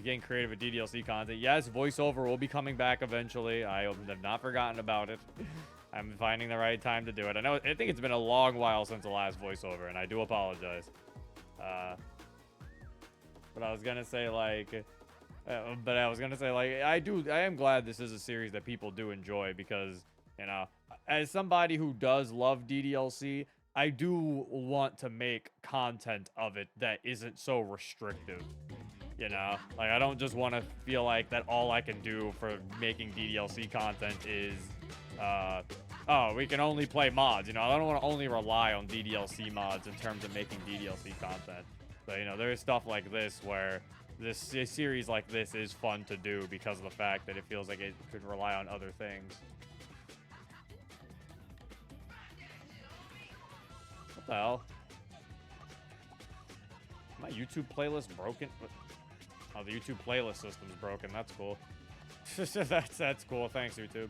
getting creative with DDLC content. Yes, voiceover will be coming back eventually. I have not forgotten about it. I'm finding the right time to do it. I think it's been a long while since the last voiceover, and I do apologize. But I was gonna say like, I am glad this is a series that people do enjoy because, you know, as somebody who does love DDLC, I do want to make content of it that isn't so restrictive. You know, like I don't just want to feel like that all I can do for making DDLC content is, oh, we can only play mods. You know, I don't want to only rely on DDLC mods in terms of making DDLC content. So, you know, there is stuff like this where this series like this is fun to do because of the fact that it feels like it could rely on other things. What the hell? My YouTube playlist broken? Oh, the YouTube playlist system's broken. That's cool. That's cool. Thanks, YouTube.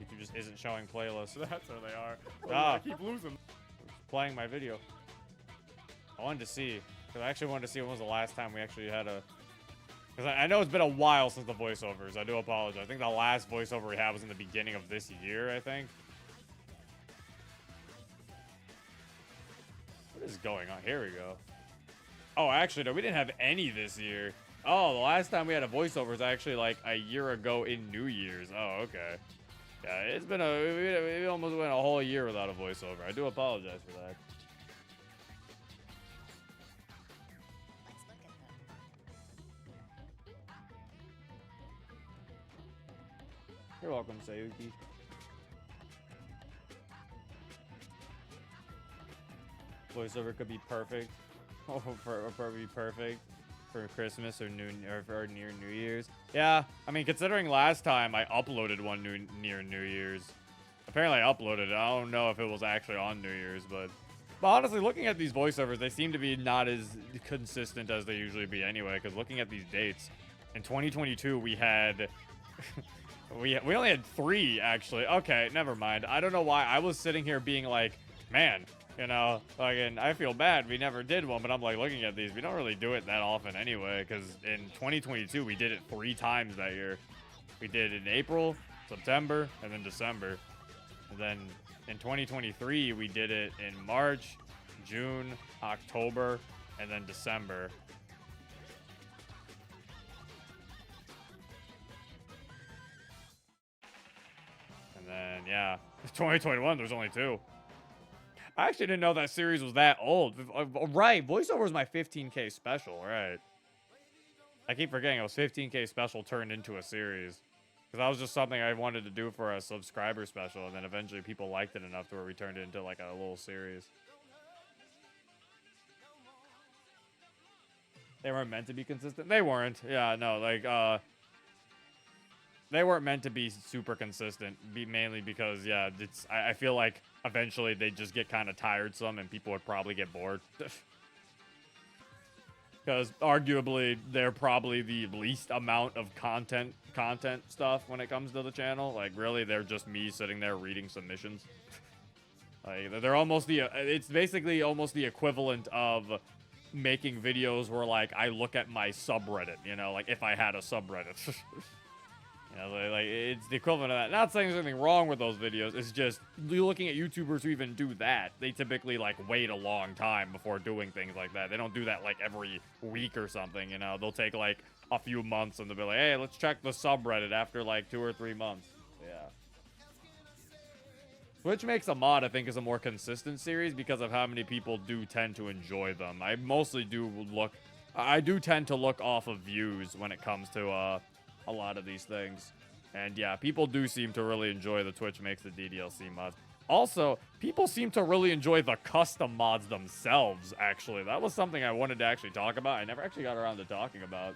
YouTube just isn't showing playlists. That's where they are. I keep losing. Playing my video. I wanted to see, because I actually wanted to see when was the last time we actually had a... Because I know it's been a while since the voiceovers. I do apologize. I think the last voiceover we had was in the beginning of this year, I think. What is going on? Here we go. Oh, actually, no, we didn't have any this year. Oh, the last time we had a voiceover was actually like a year ago in New Year's. Oh, okay. Yeah, it's been we almost went a whole year without a voiceover. I do apologize for that. You're welcome, Sayuki. Voiceover could be perfect. Oh, be perfect for Christmas or near New Year's. Yeah, I mean, considering last time I uploaded one near New Year's. Apparently I uploaded it. I don't know if it was actually on New Year's, but honestly, looking at these voiceovers, they seem to be not as consistent as they usually be anyway. Because looking at these dates, in 2022 we had. We only had 3, actually. Okay, never mind. I don't know why. I was sitting here being like, man, you know, like, and I feel bad we never did one, but I'm like looking at these. We don't really do it that often anyway, because in 2022, we did it 3 times that year. We did it in April, September, and then December. And then in 2023, we did it in March, June, October, and then December. And yeah, 2021, there's only 2. I actually didn't know that series was that old. Right, voiceover was my 15K special, right? I keep forgetting it was 15K special turned into a series. Because that was just something I wanted to do for a subscriber special, and then eventually people liked it enough to where we turned it into like a little series. They weren't meant to be consistent. They weren't. Yeah, no, like, they weren't meant to be super consistent, mainly because, yeah, I feel like eventually they'd just get kind of tiresome and people would probably get bored. Because arguably, they're probably the least amount of content stuff when it comes to the channel. Like, really, they're just me sitting there reading submissions. Like, they're almost it's basically almost the equivalent of making videos where, like, I look at my subreddit, you know, like, if I had a subreddit. You know, like, it's the equivalent of that. Not saying there's anything wrong with those videos. It's just, you're looking at YouTubers who even do that. They typically, like, wait a long time before doing things like that. They don't do that, like, every week or something, you know? They'll take, like, a few months and they'll be like, hey, let's check the subreddit after, like, 2 or 3 months. Yeah. Which makes a mod, I think, is a more consistent series because of how many people do tend to enjoy them. I mostly do look I do tend to look off of views when it comes to a lot of these things. And yeah, people do seem to really enjoy the Twitch makes the DDLC mods. Also, people seem to really enjoy the custom mods themselves, actually. That was something I wanted to actually talk about. I never actually got around to talking about.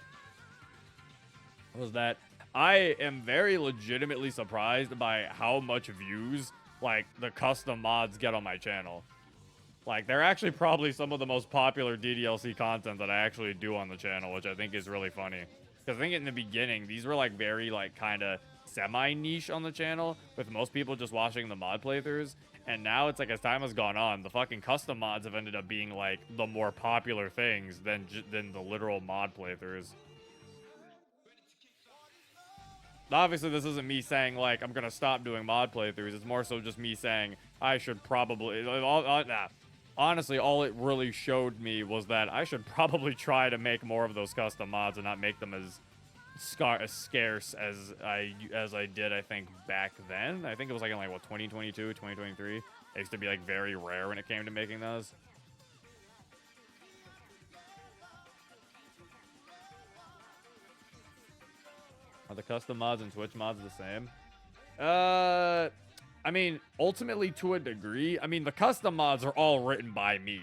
Was that I am very legitimately surprised by how much views, like, the custom mods get on my channel. Like, they're actually probably some of the most popular DDLC content that I actually do on the channel, which I think is really funny. Because I think in the beginning, these were, like, very, like, kind of semi-niche on the channel, with most people just watching the mod playthroughs. And now it's like, as time has gone on, the fucking custom mods have ended up being, like, the more popular things than the literal mod playthroughs. Obviously, this isn't me saying, like, I'm gonna stop doing mod playthroughs. It's more so just me saying I should probably... Honestly, all it really showed me was that I should probably try to make more of those custom mods and not make them as scarce as I did, I think, back then. I think it was like in, like, what, 2022, 2023? It used to be, like, very rare when it came to making those. Are the custom mods and Twitch mods the same? I mean, ultimately, to a degree. I mean, the custom mods are all written by me,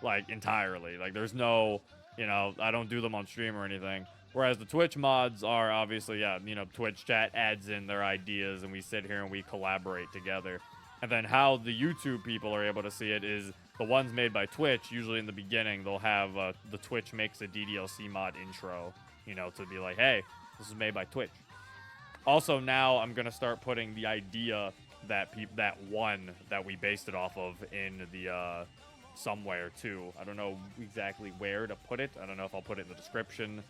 like, entirely. Like, there's no, you know, I don't do them on stream or anything. Whereas the Twitch mods are obviously, yeah, you know, Twitch chat adds in their ideas and we sit here and we collaborate together. And then how the YouTube people are able to see it is the ones made by Twitch, usually in the beginning, they'll have the Twitch makes a DDLC mod intro, you know, to be like, hey, this is made by Twitch. Also, now I'm going to start putting the idea that one that we based it off of in the somewhere too. I don't know exactly where to put it. I don't know if I'll put it in the description.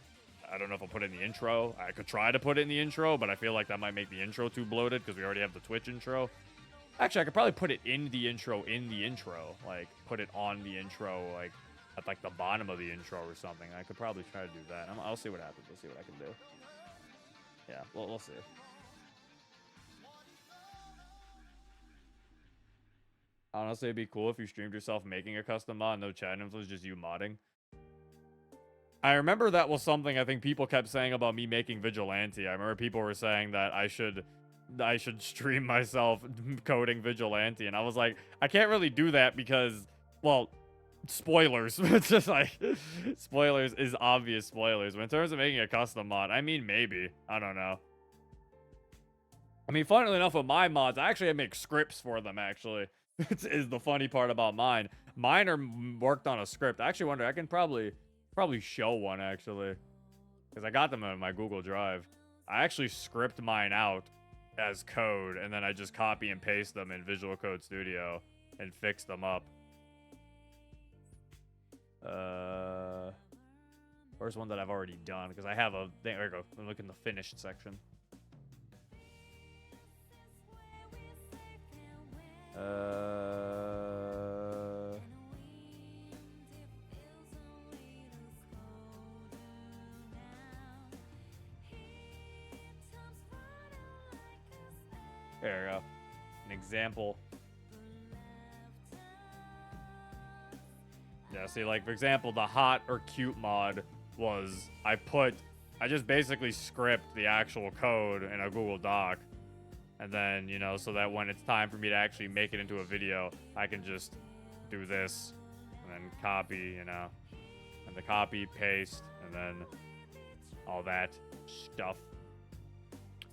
I don't know if I'll put it in the intro. I could try to put it in the intro, but I feel like that might make the intro too bloated because we already have the Twitch intro. Actually, I could probably put it in the intro, like put it on the intro, like at like the bottom of the intro or something. I could probably try to do that. I'll see what happens. We'll see what I can do. Yeah, we'll see. Honestly, it'd be cool if you streamed yourself making a custom mod, no chat influence, just you modding. I remember that was something I think people kept saying about me making Vigilante. I remember people were saying that I should stream myself coding Vigilante, and I was like, I can't really do that because, well, spoilers. It's just like, spoilers is obvious spoilers. But in terms of making a custom mod, I mean, maybe. I don't know. I mean, funnily enough, with my mods, I actually make scripts for them, actually. Is the funny part about mine. Mine are worked on a script. I actually wonder, I can probably show one, actually. Because I got them in my Google Drive. I actually script mine out as code, and then I just copy and paste them in Visual Code Studio and fix them up. Where's one that I've already done? Because I have a thing. There we go. Look in the finished section. There we go. An example. Yeah, see, like, for example, the hot or cute mod was, I just basically script the actual code in a Google Doc. And then, you know, so that when it's time for me to actually make it into a video, I can just do this and then copy, you know, and the copy, paste, and then all that stuff.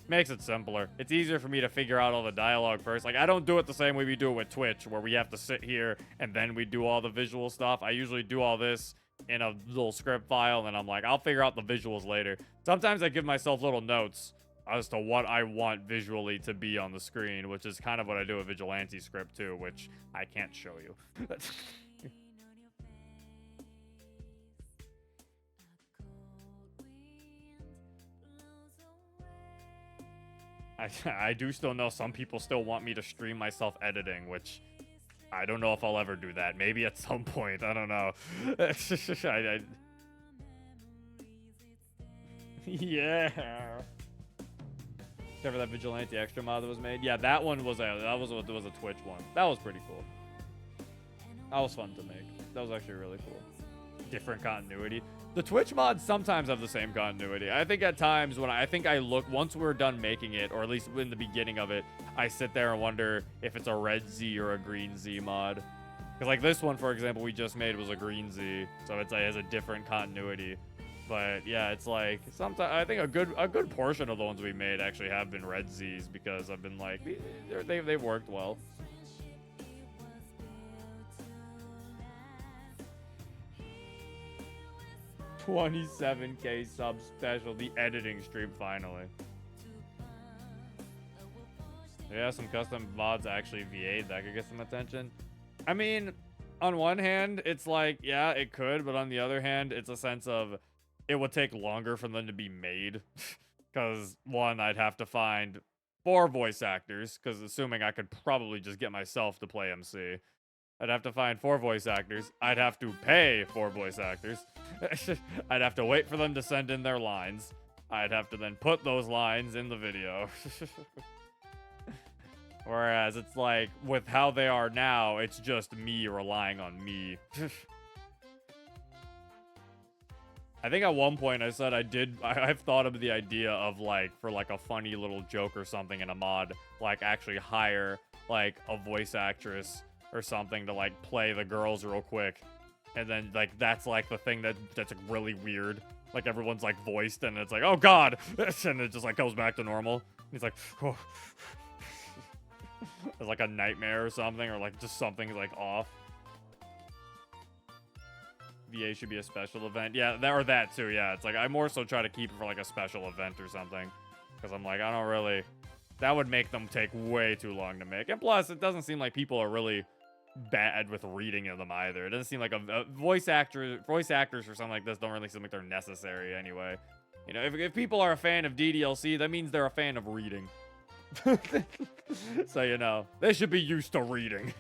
Makes it simpler. It's easier for me to figure out all the dialogue first. Like, I don't do it the same way we do it with Twitch, where we have to sit here and then we do all the visual stuff. I usually do all this in a little script file, and then I'm like, I'll figure out the visuals later. Sometimes I give myself little notes as to what I want visually to be on the screen, which is kind of what I do with Vigilante script too, which I can't show you. I do still know some people still want me to stream myself editing, which I don't know if I'll ever do that. Maybe at some point. I don't know. Yeah. Remember that Vigilante extra mod that was made? Yeah, that one was a Twitch one. That was pretty cool. That was fun to make. That was actually really cool. Different continuity. The Twitch mods sometimes have the same continuity. I think at times when I look, once we're done making it, or at least in the beginning of it, I sit there and wonder if it's a red Z or a green Z mod. Because like this one, for example, we just made was a green Z, so it has a different continuity. But yeah, it's like sometimes I think a good portion of the ones we made actually have been red Zs because I've been like they've worked well. $27K sub special, the editing stream finally. Yeah, some custom VODs actually VA'd that could get some attention. I mean, on one hand, it's like, yeah, it could, but on the other hand, it's a sense of it would take longer for them to be made. Because, one, I'd have to find 4 voice actors, because assuming I could probably just get myself to play MC. I'd have to find 4 voice actors. I'd have to pay 4 voice actors. I'd have to wait for them to send in their lines. I'd have to then put those lines in the video. Whereas it's like, with how they are now, it's just me relying on me. I think at one point I said I've thought of the idea of like, for like a funny little joke or something in a mod, like actually hire like a voice actress or something to like play the girls real quick. And then like, that's like the thing that's like, really weird. Like everyone's like voiced and it's like, oh God. And it just like goes back to normal. He's like, oh. It's like a nightmare or something, or like just something like off. VA should be a special event. Yeah, that too. Yeah, it's like I more so try to keep it for like a special event or something, because I'm like, I don't really. That would make them take way too long to make, and plus, it doesn't seem like people are really bad with reading them either. It doesn't seem like a voice actors for something like this don't really seem like they're necessary anyway. You know, if people are a fan of DDLC, that means they're a fan of reading. So, you know, they should be used to reading.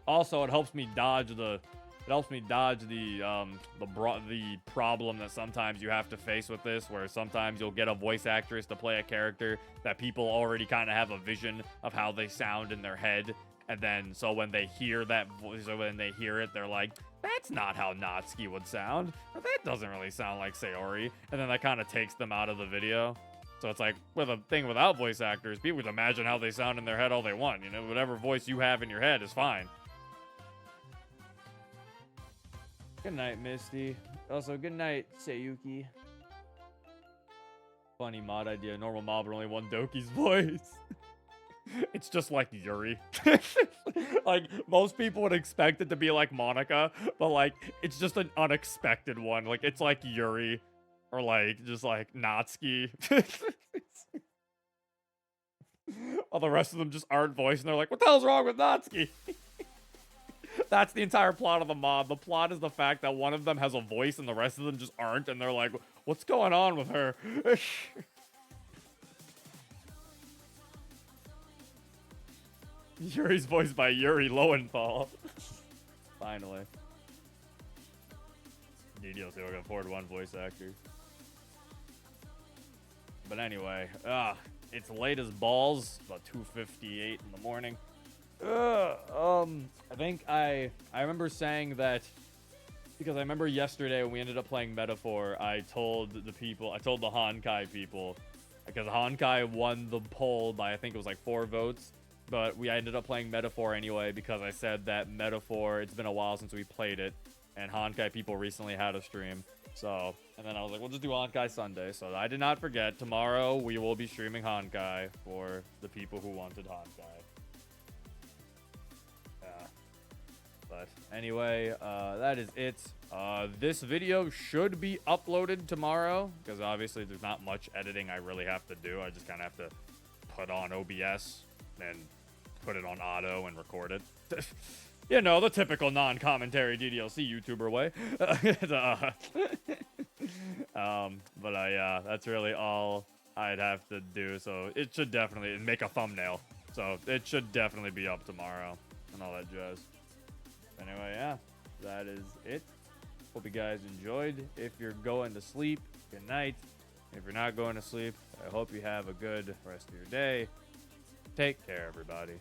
Also, it helps me dodge the problem that sometimes you have to face with this, where sometimes you'll get a voice actress to play a character that people already kind of have a vision of how they sound in their head, and then so when they hear that voice, or when they hear it, they're like, that's not how Natsuki would sound, or that doesn't really sound like Sayori, and then that kind of takes them out of the video. So it's like, with a thing without voice actors, people can imagine how they sound in their head all they want. You know, whatever voice you have in your head is fine. Good night, Misty. Also, good night, Sayuki. Funny mod idea. Normal mob, but only one Doki's voice. It's just like Yuri. Like, most people would expect it to be like Monica, but like, it's just an unexpected one. Like, it's like Yuri. Or like, just like Natsuki. All the rest of them just aren't voiced, and they're like, what the hell's wrong with Natsuki? That's the entire plot of the mod. The plot is the fact that one of them has a voice and the rest of them just aren't, and they're like, what's going on with her? Yuri's voiced by Yuri Lowenthal. Finally. DDLC, we're gonna afford 1 voice actor. But anyway, it's late as balls. It's about 2:58 in the morning. I think I remember saying that because I remember yesterday when we ended up playing Metaphor, I told the Honkai people, because Honkai won the poll by I think it was like 4 votes, but we ended up playing Metaphor anyway because I said that Metaphor, it's been a while since we played it, and Honkai people recently had a stream. So, and then I was like, we'll just do Honkai Sunday. So I did not forget, tomorrow we will be streaming Honkai for the people who wanted Honkai. Yeah. But anyway, that is it. This video should be uploaded tomorrow, because obviously there's not much editing I really have to do. I just kind of have to put on OBS and put it on auto and record it. You know, the typical non-commentary DDLC YouTuber way. But yeah, that's really all I'd have to do. So it should definitely make a thumbnail. So it should definitely be up tomorrow and all that jazz. Anyway, yeah, that is it. Hope you guys enjoyed. If you're going to sleep, good night. If you're not going to sleep, I hope you have a good rest of your day. Take care, everybody.